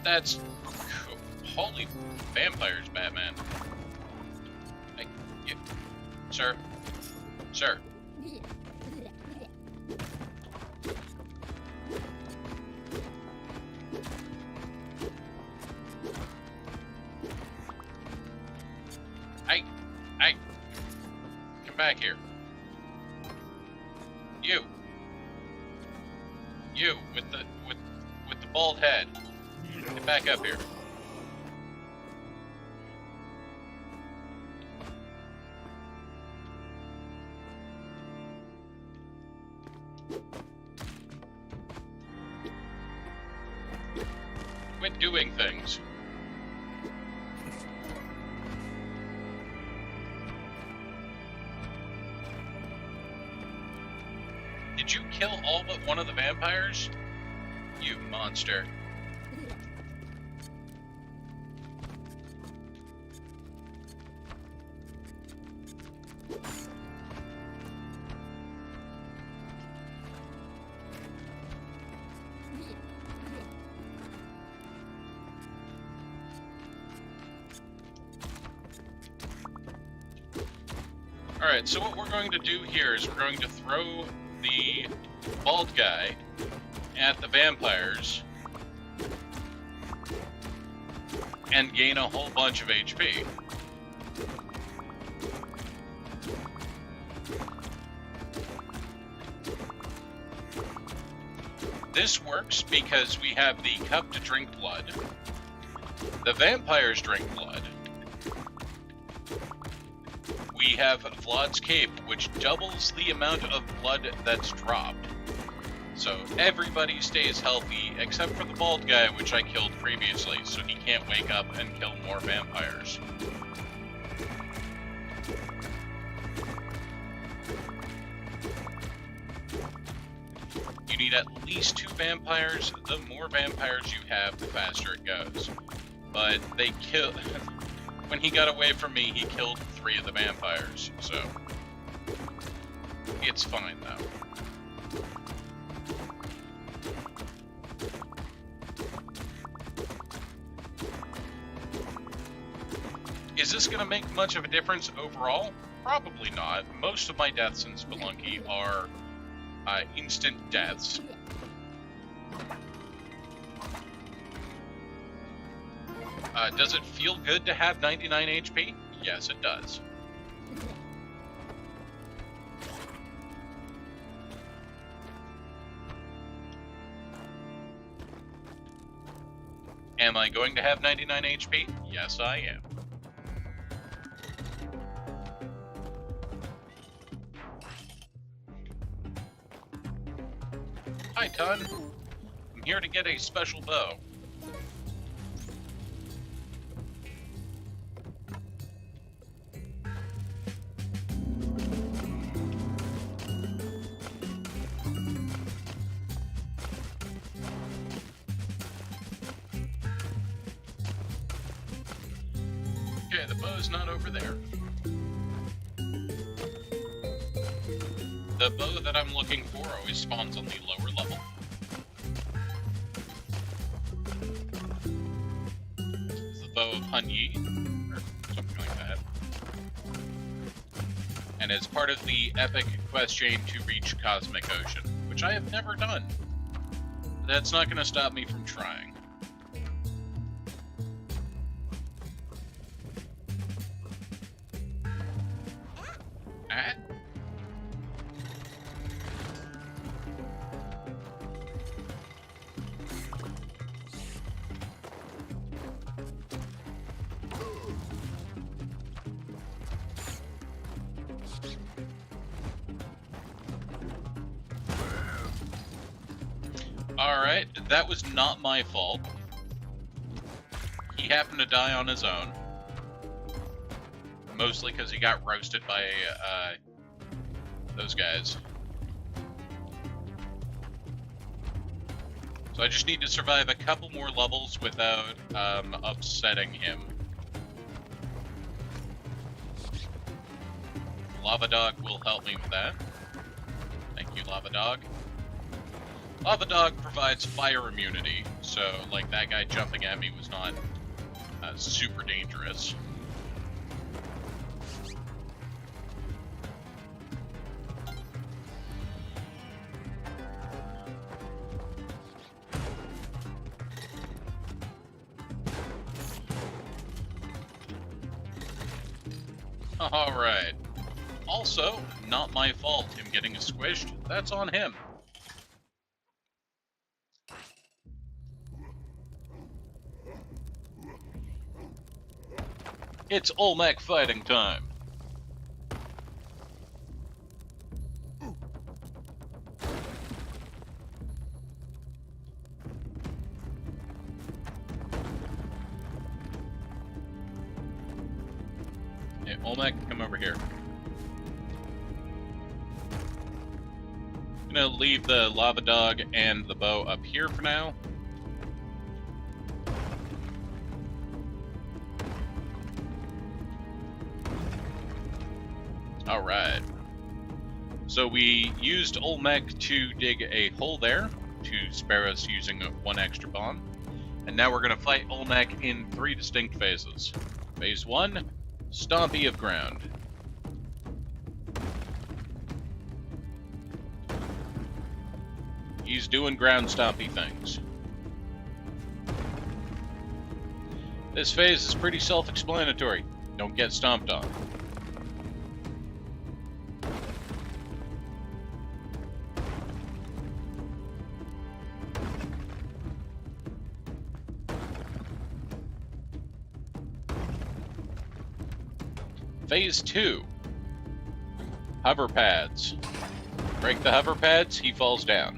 That's... Holy vampires, Batman. Hey, you, sir. Sir. Hey, come back here. You with the bald head. Get back up here. Quit doing things. Did you kill all but one of the vampires? You monster. Alright, so what we're going to do here is we're going to throw the bald guy at the vampires and gain a whole bunch of HP. This works because we have the cup to drink blood, the vampires drink blood, we have Vlad's Cape, which doubles the amount of blood that's dropped. So everybody stays healthy, except for the bald guy, which I killed previously, so he can't wake up and kill more vampires. You need at least 2 vampires. The more vampires you have, the faster it goes. But they kill... When he got away from me, he killed 3 of the vampires, so... It's fine, though. Is this going to make much of a difference overall? Probably not. Most of my deaths in Spelunky are instant deaths. Does it feel good to have 99 HP? Yes, it does. Am I going to have 99 HP? Yes, I am. Hi, Ton. I'm here to get a special bow. Okay, the bow's not over there. The bow that I'm looking for always spawns on the lower level. It's the bow of Hun Yi, or something like that. And it's part of the epic quest chain to reach Cosmic Ocean, which I have never done. That's not going to stop me from trying. Ah. Alright, that was not my fault. He happened to die on his own. Mostly because he got roasted by those guys. So I just need to survive a couple more levels without upsetting him. Lava Dog will help me with that. Thank you, Lava Dog. Lava Dog provides fire immunity, so like that guy jumping at me was not super dangerous. Alright. Also, not my fault him getting squished. That's on him. It's Olmec fighting time. Hey, Olmec, come over here. I'm gonna leave the Lava Dog and the bow up here for now. Alright. So we used Olmec to dig a hole there to spare us using one extra bomb. And now we're going to fight Olmec in 3 distinct phases. Phase 1, Stompy of Ground. He's doing ground stompy things. This phase is pretty self-explanatory. Don't get stomped on. Phase 2. Hover pads. Break the hover pads, he falls down.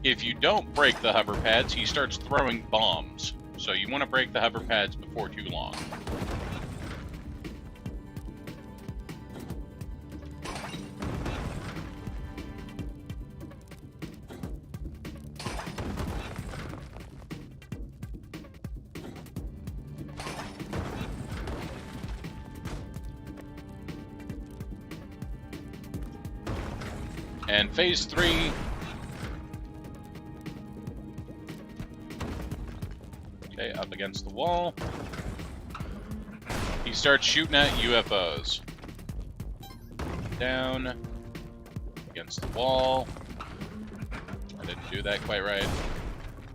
If you don't break the hover pads, he starts throwing bombs. So you want to break the hover pads before too long. And phase 3, okay, up against the wall. He starts shooting at UFOs. Down, against the wall. I didn't do that quite right.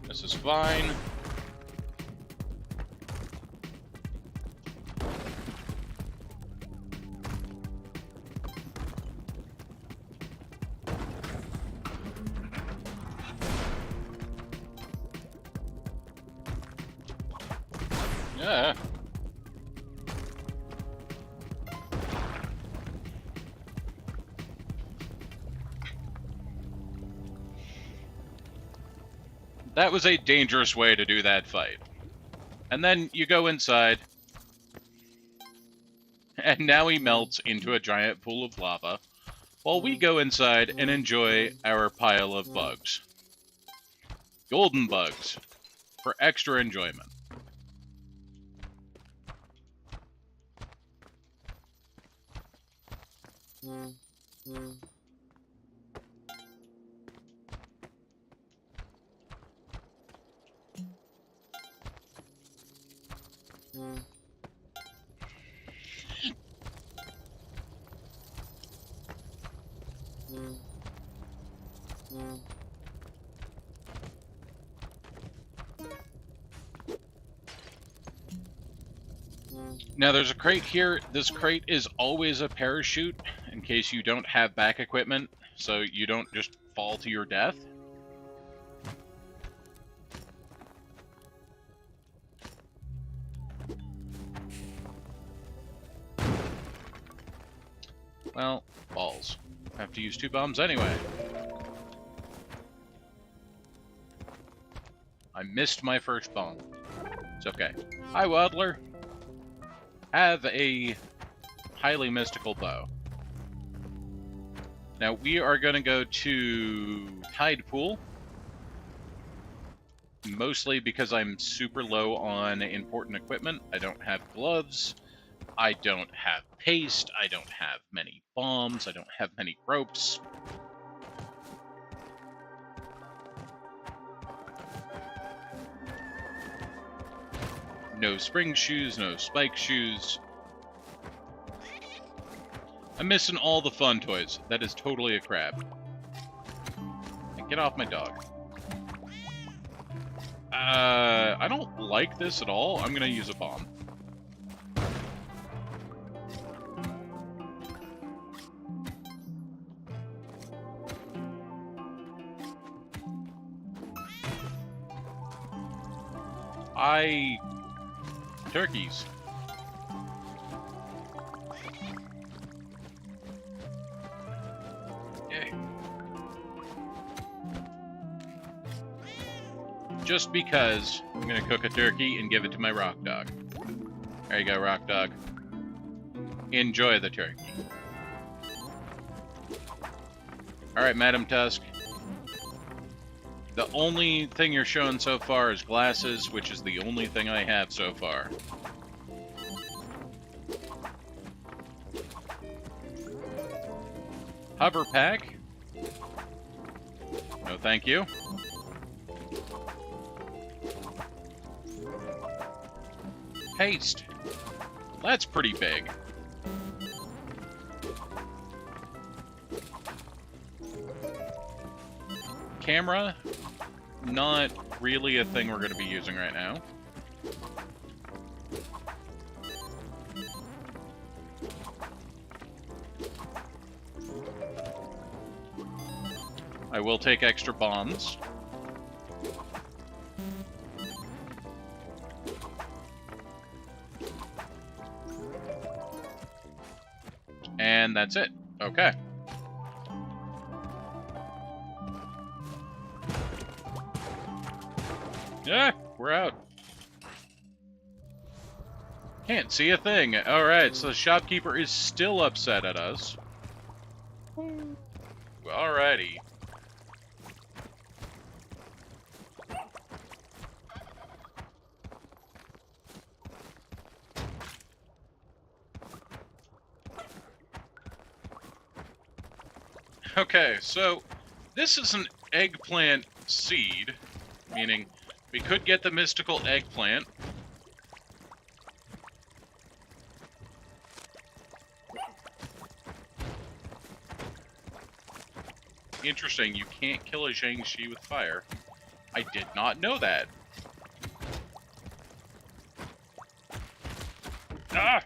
This is fine. Yeah. That was a dangerous way to do that fight. And then you go inside, and now he melts into a giant pool of lava, while we go inside and enjoy our pile of bugs. golden bugs for extra enjoyment. Now there's a crate here. This crate is always a parachute in case you don't have back equipment, so you don't just fall to your death. Well, balls. I have to use 2 bombs anyway. I missed my first bomb. It's okay. Hi, Waddler. Have a highly mystical bow. Now we are going to go to Tide Pool. Mostly because I'm super low on important equipment. I don't have gloves. I don't have paste. I don't have many bombs. I don't have many ropes. No spring shoes, no spike shoes. I'm missing all the fun toys. That is totally a crab. Get off my dog. I don't like this at all. I'm gonna use a bomb. Turkeys. Yay. Just because I'm gonna cook a turkey and give it to my rock dog. There you go, rock dog. Enjoy the turkey. Alright, Madam Tusk. The only thing you're showing so far is glasses, which is the only thing I have so far. Hover pack? No, thank you. Paste. That's pretty big. Camera? Not really a thing we're going to be using right now. I will take extra bombs. And that's it. Okay. Yeah, we're out. Can't see a thing. Alright, so the shopkeeper is still upset at us. Alrighty. Okay, so this is an eggplant seed, meaning we could get the mystical eggplant. Interesting, you can't kill a Zhangxi with fire. I did not know that. Ah!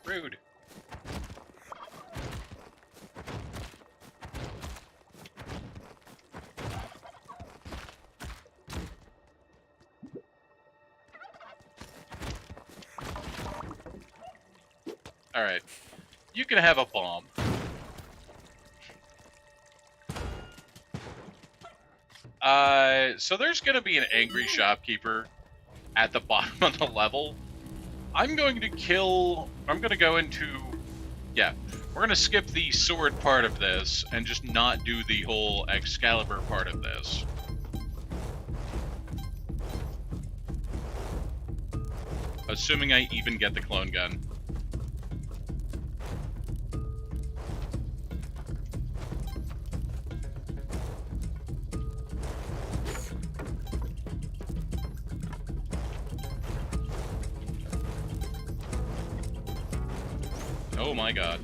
Rude. Alright. You can have a bomb. So there's gonna be an angry shopkeeper at the bottom of the level. I'm going to go into... Yeah. We're gonna skip the sword part of this and just not do the whole Excalibur part of this. Assuming I even get the clone gun. Oh my god.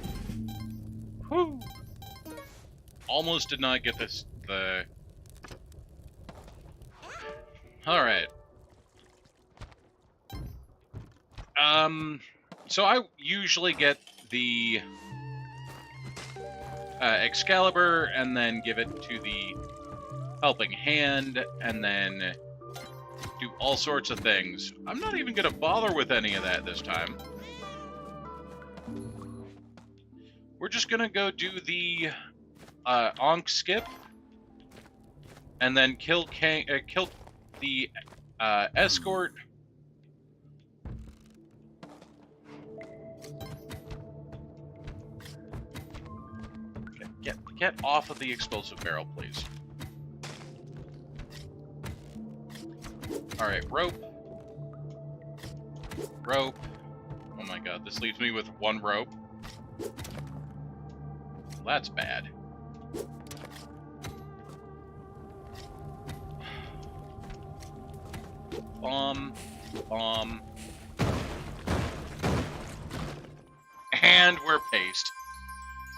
Whew. Almost did not get this, Alright. So I usually get the Excalibur and then give it to the Helping Hand and then do all sorts of things. I'm not even gonna bother with any of that this time. We're just gonna go do the Ankh skip, and then kill the escort. Get off of the explosive barrel, please. All right, rope. Rope. Oh my god, this leaves me with one rope. That's bad. Bomb. Bomb. And we're paced.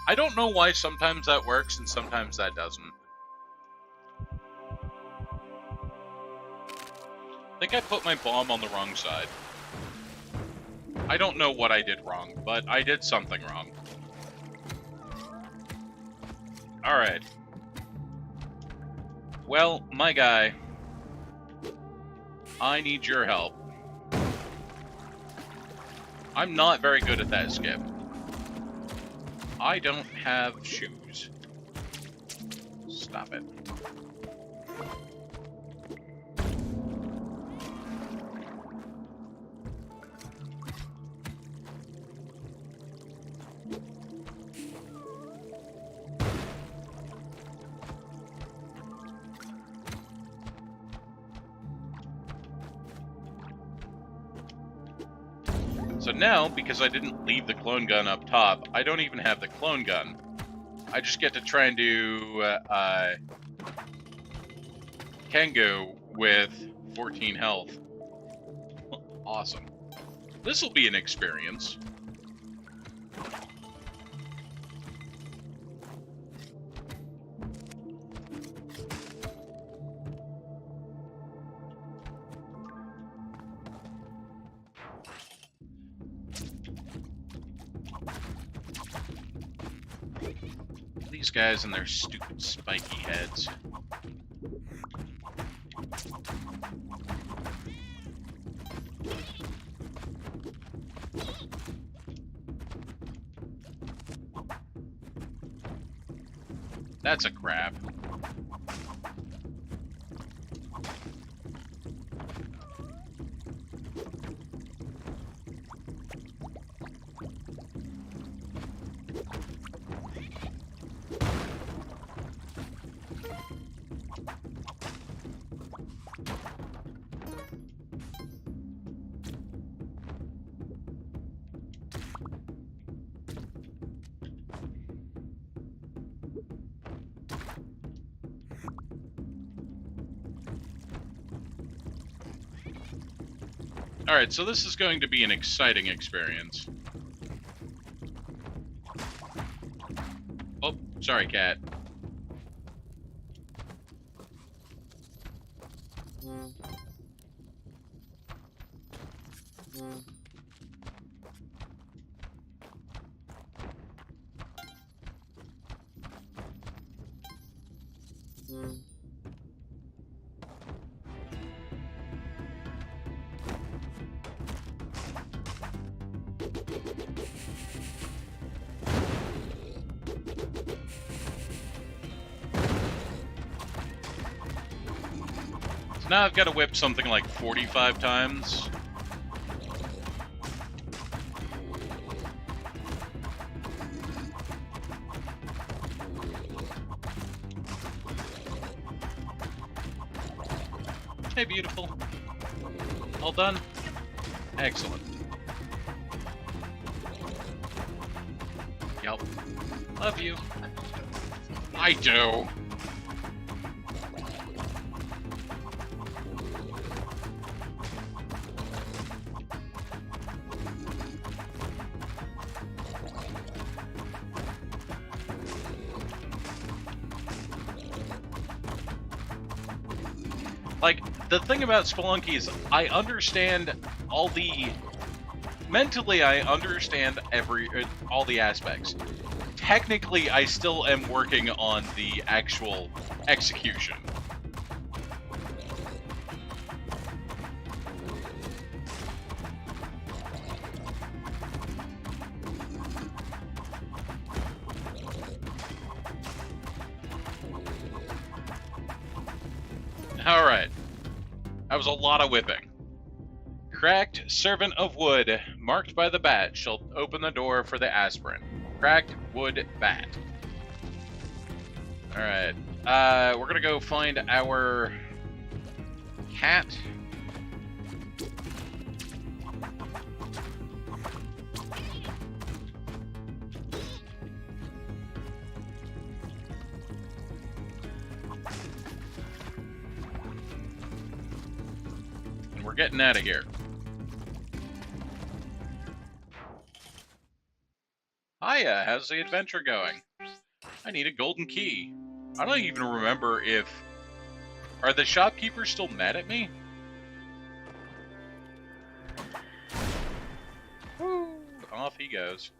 I don't know why sometimes that works and sometimes that doesn't. I think I put my bomb on the wrong side. I don't know what I did wrong, but I did something wrong. Alright. Well, my guy, I need your help. I'm not very good at that skip. I don't have shoes. Stop it. So now, because I didn't leave the clone gun up top, I don't even have the clone gun. I just get to try and do Kengo with 14 health. Awesome. This will be an experience. These guys and their stupid spiky heads. That's a crab. Alright, so this is going to be an exciting experience. Oh, sorry, cat. So now I've got to whip something like 45 times. Hey, beautiful. All done? Excellent. Yep. Love you. I do. Like, the thing about Spelunky is I understand all the... Mentally, I understand all the aspects. Technically, I still am working on the actual execution. Alright. That was a lot of whipping. Cracked Servant of Wood, marked by the bat, shall open the door for the aspirant. Cracked Wood Bat. Alright. We're gonna go find our cat. And we're getting out of here. Hiya, how's the adventure going? I need a golden key. I don't even remember if... Are the shopkeepers still mad at me? Woo! Off he goes.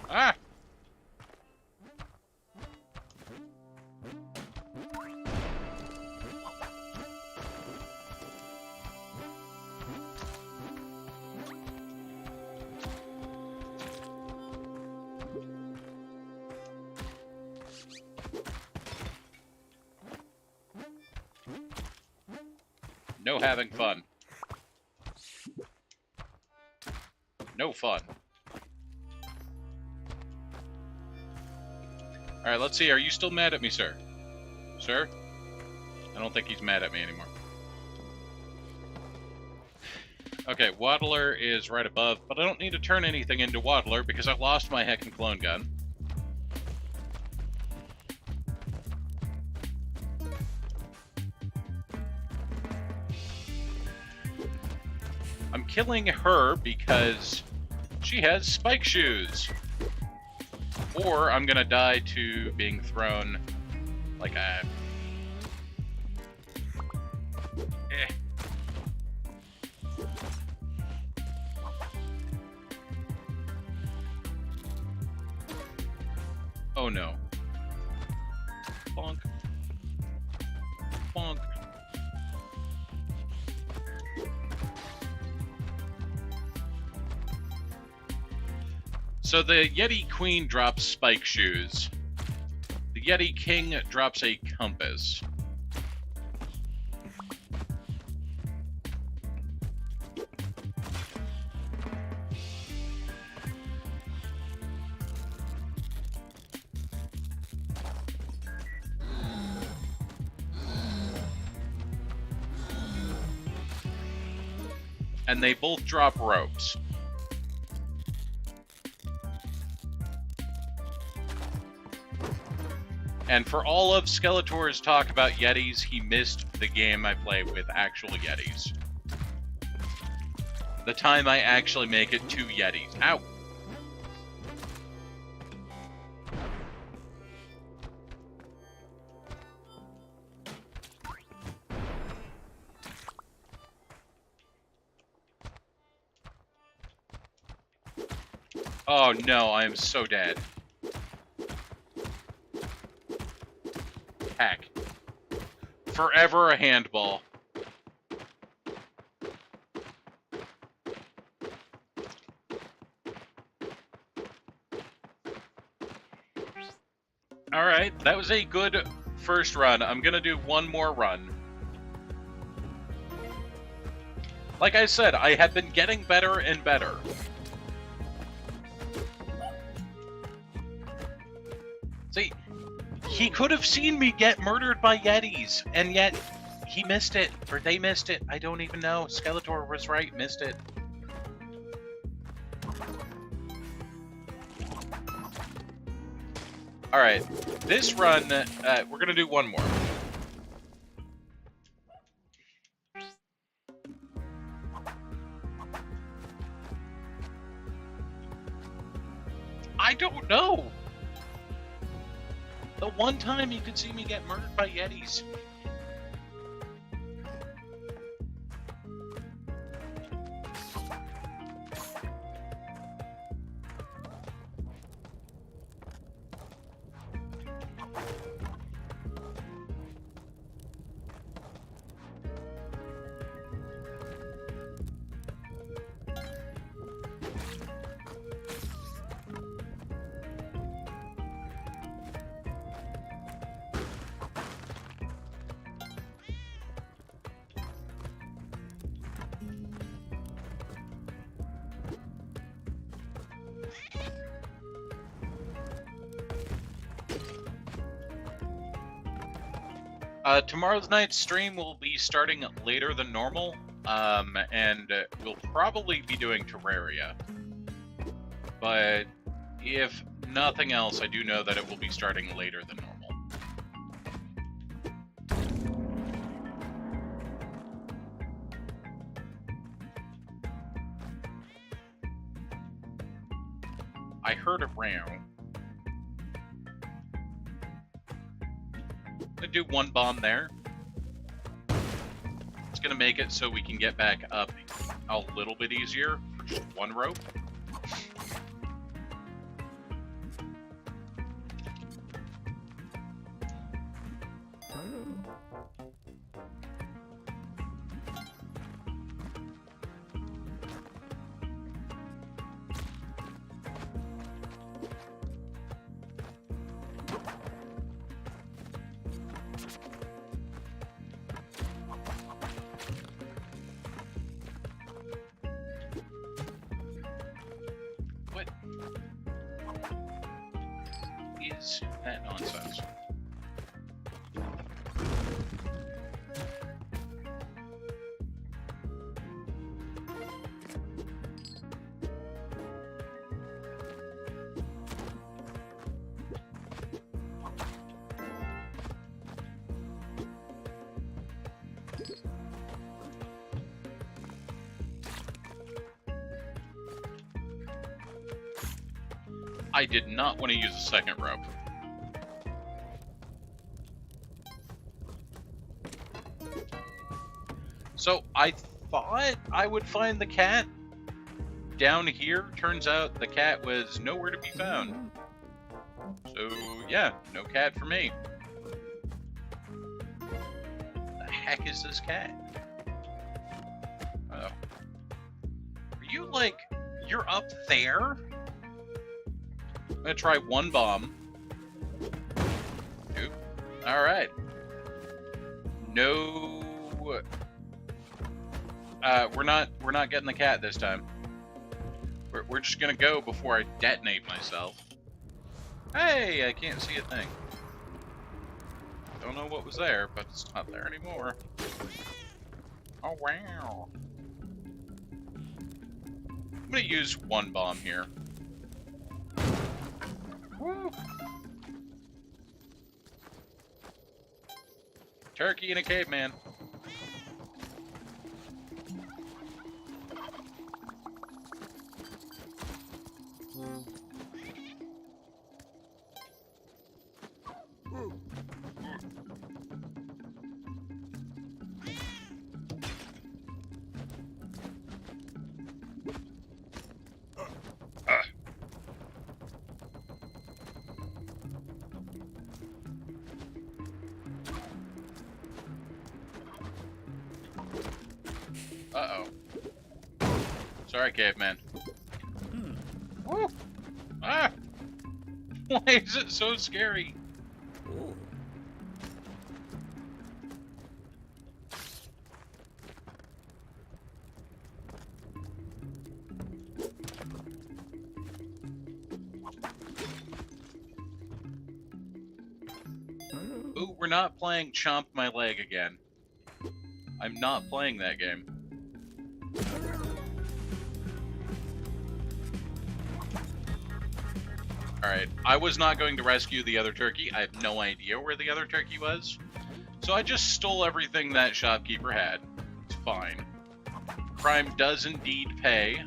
Ah! No having fun. No fun. Alright, let's see. Are you still mad at me, sir? Sir? I don't think he's mad at me anymore. Okay, Waddler is right above, but I don't need to turn anything into Waddler because I lost my heckin' clone gun. I'm killing her because she has spike shoes. Or I'm gonna die to being thrown like a... Oh no. Bonk. Bonk. So the Yeti Queen drops spike shoes. The Yeti King drops a compass. And they both drop ropes. And for all of Skeletor's talk about Yetis, he missed the game I play with actual Yetis. The time I actually make it to Yetis. Ow! Oh no, I am so dead. Heck. Forever a handball. Alright, that was a good first run. I'm gonna do one more run. Like I said, I have been getting better and better. He could have seen me get murdered by Yetis, and yet he missed it, or they missed it. I don't even know. Skeletor was right, missed it. Alright, this run, we're gonna do one more. I don't know! The one time you could see me get murdered by Yetis. Tomorrow's night's stream will be starting later than normal, and we'll probably be doing Terraria. But if nothing else, I do know that it will be starting later than normal. I heard a round. I'm gonna do one bomb there. It's gonna make it so we can get back up a little bit easier for just one rope. That nonsense. I did not want to use a second rope. So I thought I would find the cat down here. Turns out the cat was nowhere to be found. So yeah, no cat for me. The heck is this cat? Uh-oh. Are you like, you're up there? I'm gonna try one bomb. Oop. Alright. No. We're not getting the cat this time. We're just gonna go before I detonate myself. Hey, I can't see a thing. Don't know what was there, but it's not there anymore. Oh wow. I'm gonna use one bomb here. Woo. Turkey and a caveman. Uh-oh. Sorry, caveman. Woo. Ah! Why is it so scary? Ooh. Ooh, we're not playing Chomp My Leg again. I'm not playing that game. Alright, I was not going to rescue the other turkey. I have no idea where the other turkey was. So I just stole everything that shopkeeper had. It's fine. Crime does indeed pay.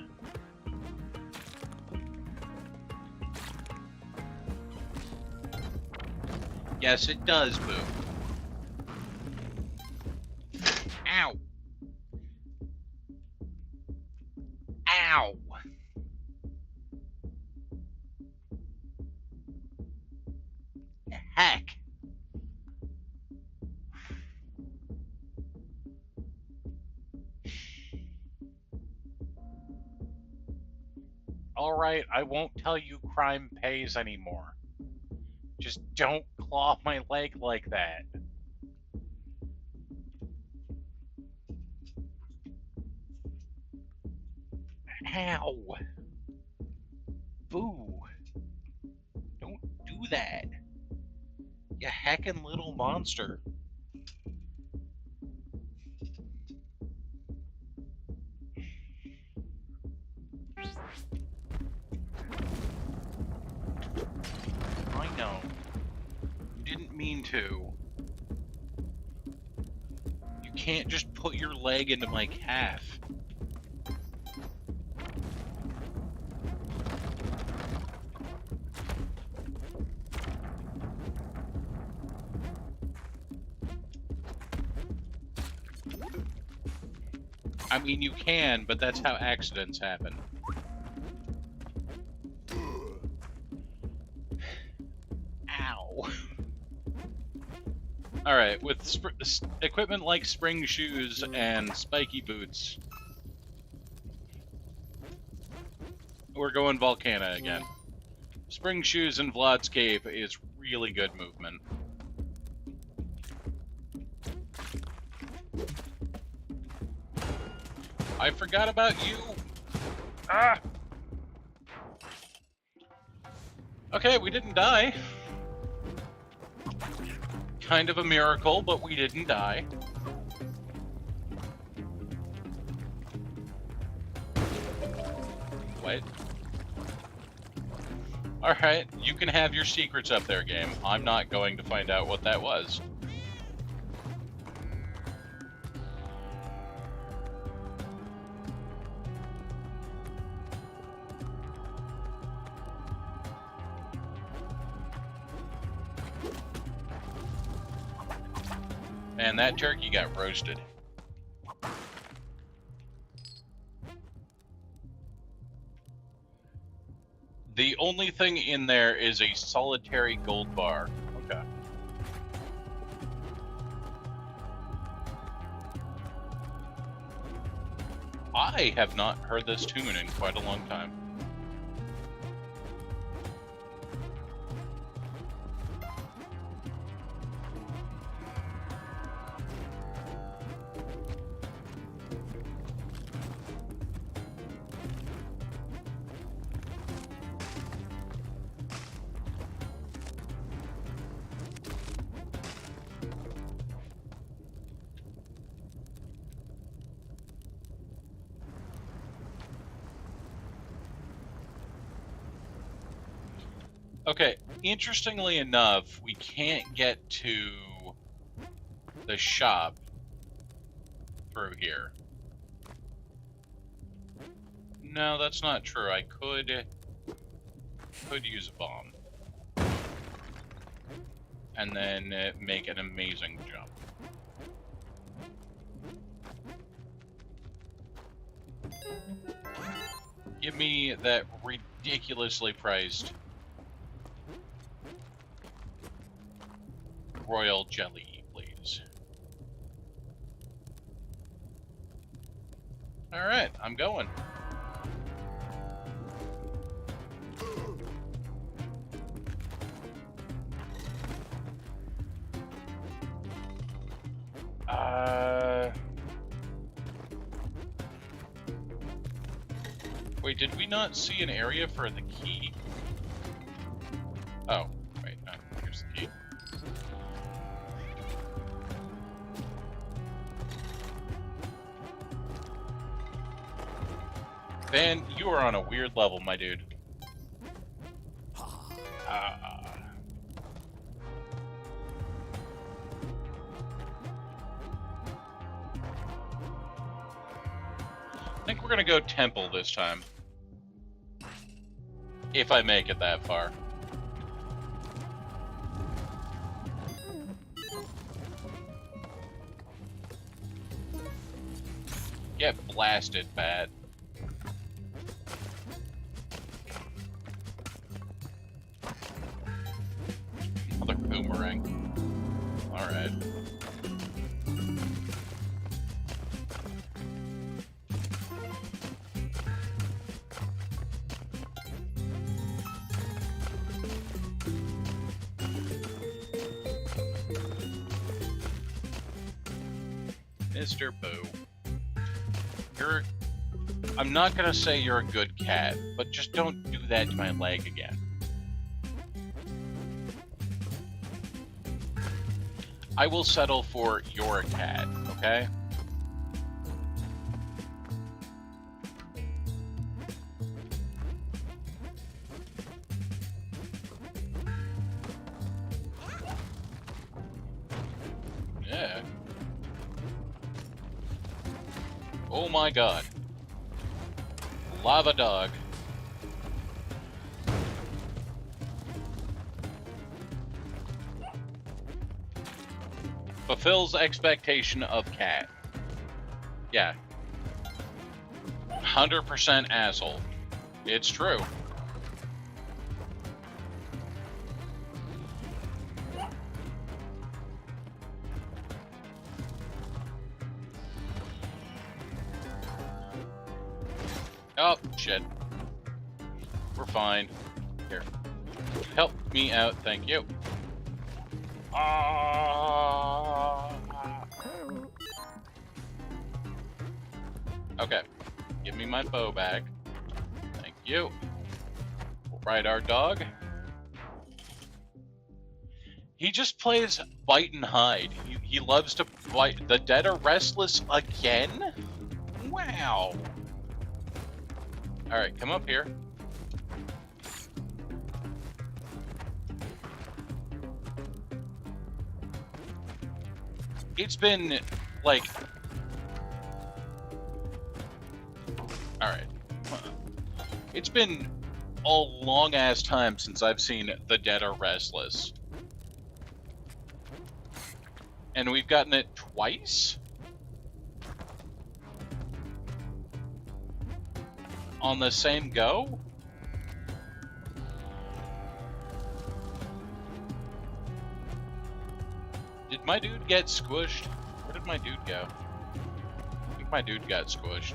Yes, it does, Boo. Ow. Ow. Heck. Alright, I won't tell you crime pays anymore. Just don't claw my leg like that. Ow. Boo. Don't do that. You heckin' little monster. I know. Didn't mean to. You can't just put your leg into my calf. I mean, you can, but that's how accidents happen. Ow. Alright, with equipment like spring shoes and spiky boots, we're going Volcana again. Spring shoes and Vlad's Cape is really good movement. I forgot about you! Ah! Okay, we didn't die. Kind of a miracle, but we didn't die. What? Alright, you can have your secrets up there, game. I'm not going to find out what that was. Man, that turkey got roasted. The only thing in there is a solitary gold bar. Okay. I have not heard this tune in quite a long time. Okay, interestingly enough, we can't get to the shop through here. No, that's not true. I could use a bomb. And then make an amazing jump. Give me that ridiculously priced royal jelly, please. Alright, I'm going. Wait, did we not see an area for the key? Oh, wait, no, here's the key. Van, you are on a weird level, my dude. I think we're gonna go temple this time. If I make it that far. Get blasted, bad. Another boomerang. Alright. Mr. Boo. I'm not gonna say you're a good cat, but just don't do that to my leg again. I will settle for you're a cat, okay? Yeah. Oh my god. Lava dog. Fulfills expectation of cat. Yeah. 100% asshole. It's true. Oh, shit. We're fine. Here. Help me out, thank you. Okay. Give me my bow back. Thank you. We'll ride our dog. He just plays bite and hide. He loves to bite. The dead are restless again? Wow. Alright, come up here. It's been, like... Alright. It's been a long-ass time since I've seen The Dead Are Restless. And we've gotten it twice? On the same go? Did my dude get squished? Where did my dude go? I think my dude got squished.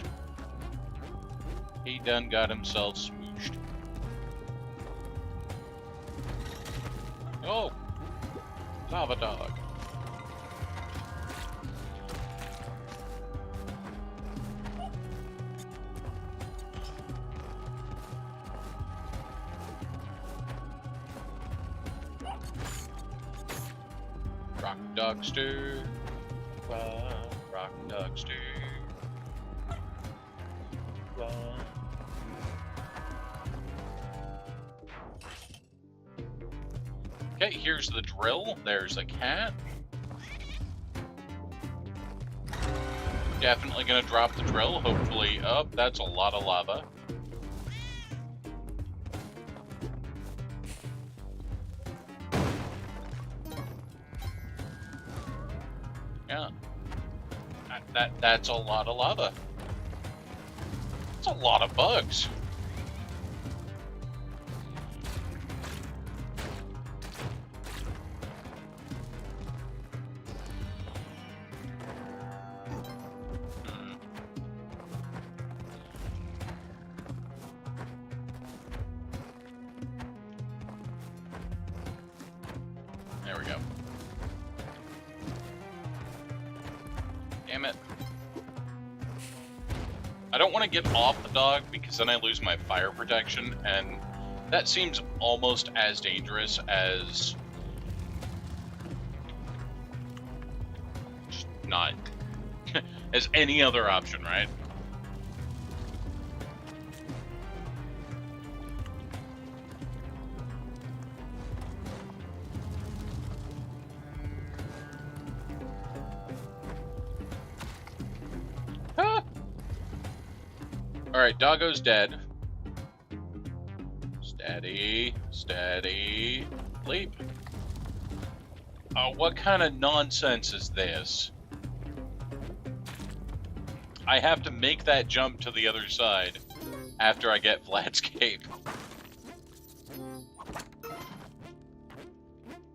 He done got himself smooshed. Oh! Lava dog. Rock dog stew. Rock dog stew. Okay, here's the drill. There's a cat. Definitely gonna drop the drill. Hopefully, oh, that's a lot of lava. Yeah. That's a lot of lava. That's a lot of bugs. There we go. Damn it. I don't want to get off the dog because then I lose my fire protection, and that seems almost as dangerous as just not as any other option, right? Alright, Doggo's dead. Steady, steady, leap. Oh, what kind of nonsense is this? I have to make that jump to the other side after I get Vlad's cape.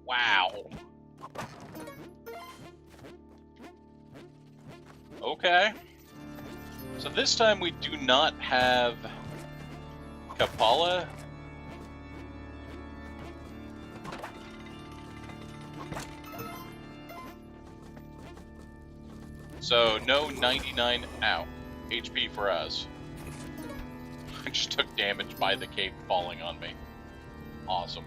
Wow. Okay. So this time we do not have Kapala. So no 99 HP for us. I just took damage by the cape falling on me. Awesome.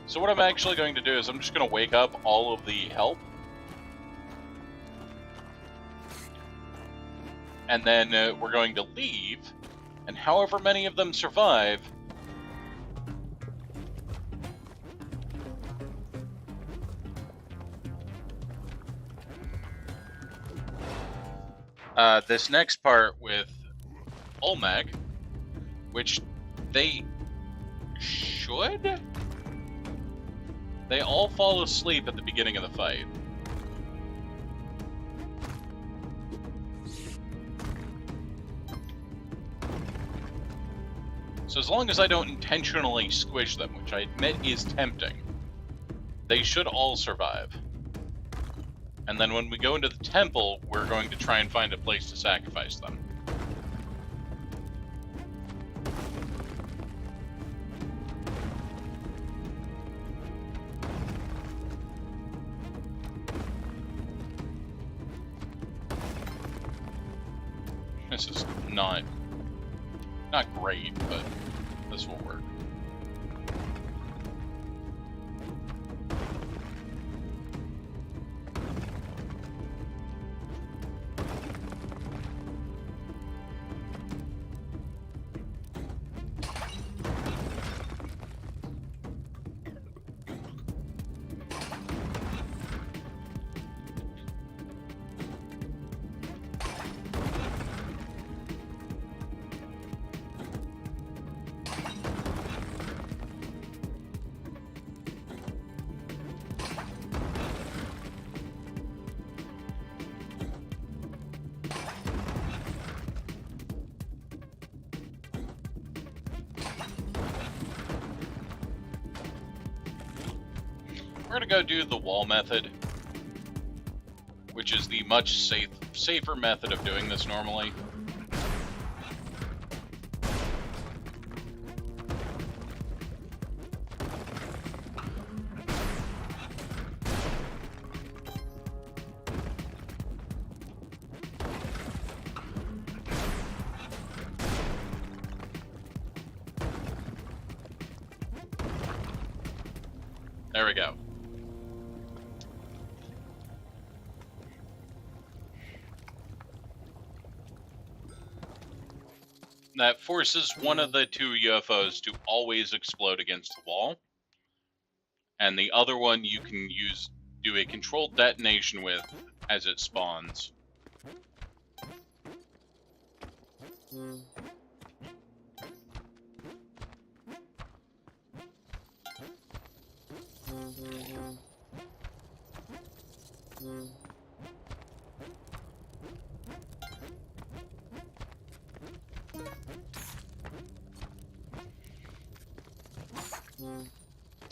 So what I'm actually going to do is I'm just going to wake up all of the help. And then we're going to leave. And however many of them survive, this next part with Olmec, which they should? They all fall asleep at the beginning of the fight. So as long as I don't intentionally squish them, which I admit is tempting, they should all survive. And then when we go into the temple, we're going to try and find a place to sacrifice them. This is not great, but this will work. We're going to go do the wall method, which is the much safer method of doing this normally. There we go. That forces one of the two UFOs to always explode against the wall. And the other one you can do a controlled detonation with as it spawns.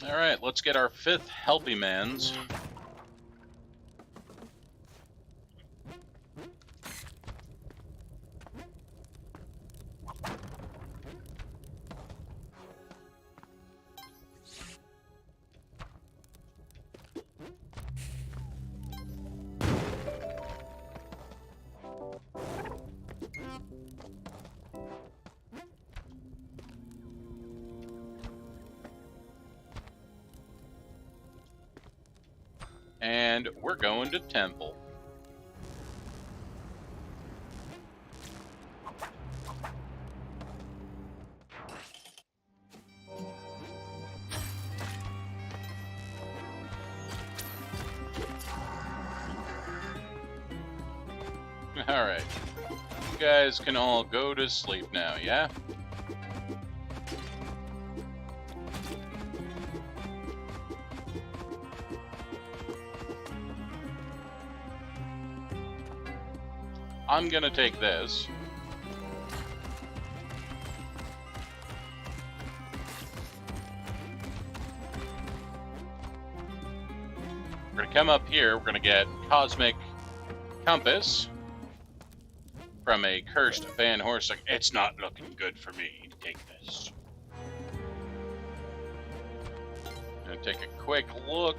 Alright, let's get our 5th Helpy Mans. And we're going to temple. Alright. You guys can all go to sleep now, yeah? I'm gonna take this. We're gonna come up here, we're gonna get Cosmic Compass from a cursed Van Horsing. It's not looking good for me. Take this. Gonna take a quick look.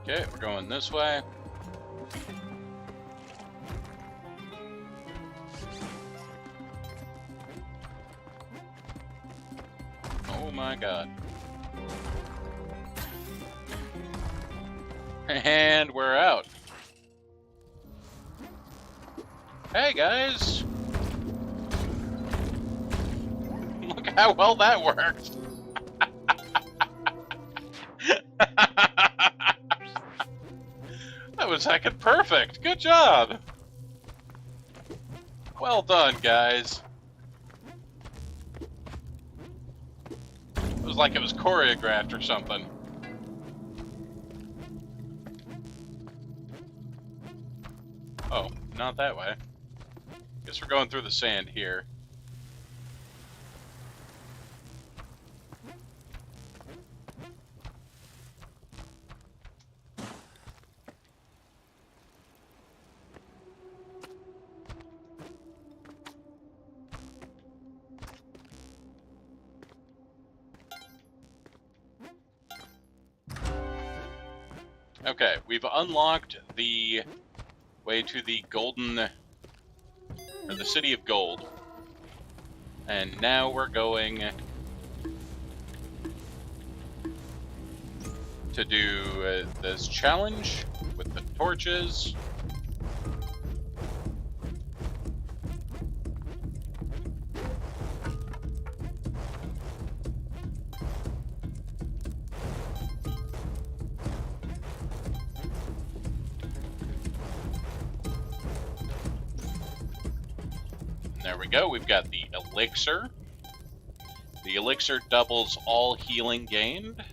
Okay, we're going this way. Oh my god. And we're out. Hey guys! Look how well that worked! That was heckin' perfect! Good job! Well done, guys. It was like it was choreographed or something. Oh, not that way. Guess we're going through the sand here. Okay, we've unlocked the way to the golden, or the City of Gold. And now we're going to do this challenge with the torches. There we go, we've got the elixir. The elixir doubles all healing gained.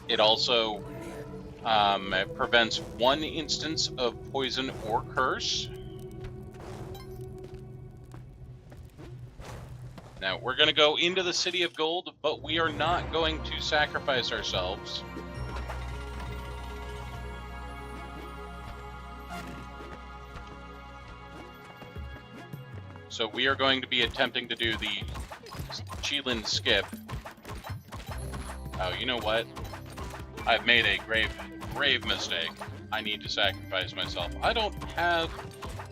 It also prevents one instance of poison or curse. Now, we're going to go into the City of Gold, but we are not going to sacrifice ourselves. So we are going to be attempting to do the Cheelan skip. Oh, you know what? I've made a grave mistake. I need to sacrifice myself. I don't have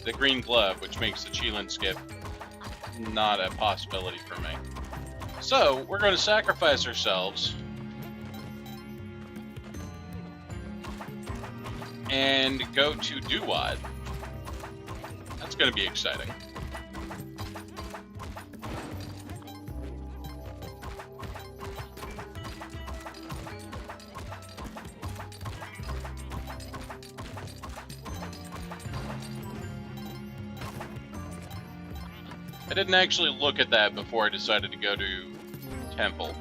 the green glove, which makes the Cheelan skip not a possibility for me. So, we're going to sacrifice ourselves and go to Duwad. That's going to be exciting. I didn't actually look at that before I decided to go to Temple.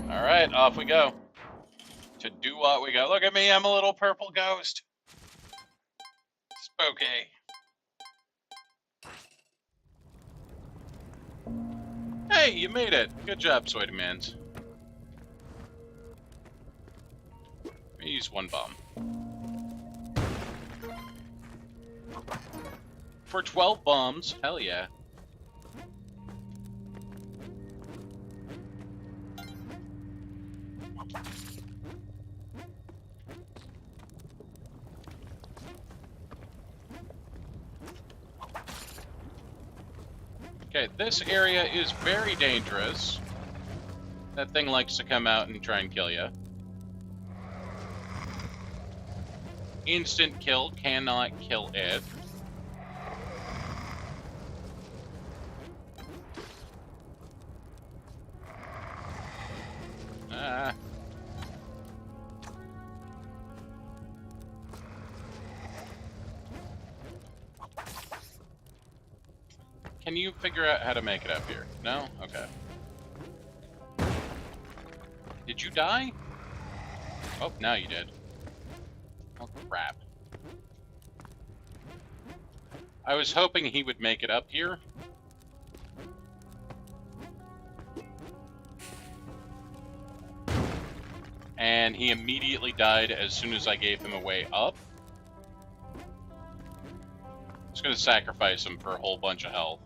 Alright, off we go. To do what we go. Look at me, I'm a little purple ghost. Spooky. Hey, you made it. Good job, Sweaty Mans. Let me use one bomb. For 12 bombs, hell yeah. Okay, this area is very dangerous. That thing likes to come out and try and kill you. Instant kill, cannot kill it. Can you figure out how to make it up here? No? Okay. Did you die? Oh, now you did. Oh, crap. I was hoping he would make it up here. And he immediately died as soon as I gave him a way up. I was going to sacrifice him for a whole bunch of health.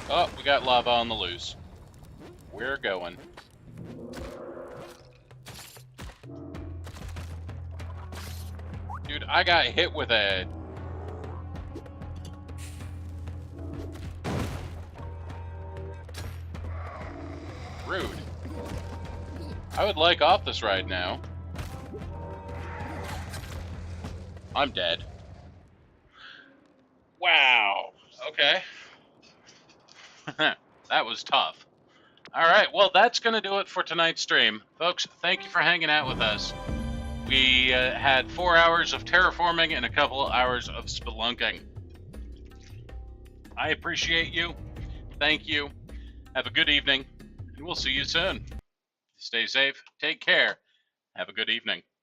Oh, we got lava on the loose. We're going. Dude, I got hit with a... Rude. I would like off this ride now. I'm dead. Wow. Okay. That was tough. Alright, well, that's going to do it for tonight's stream. Folks, thank you for hanging out with us. We had 4 hours of terraforming and a couple of hours of spelunking. I appreciate you. Thank you. Have a good evening, and we'll see you soon. Stay safe. Take care. Have a good evening.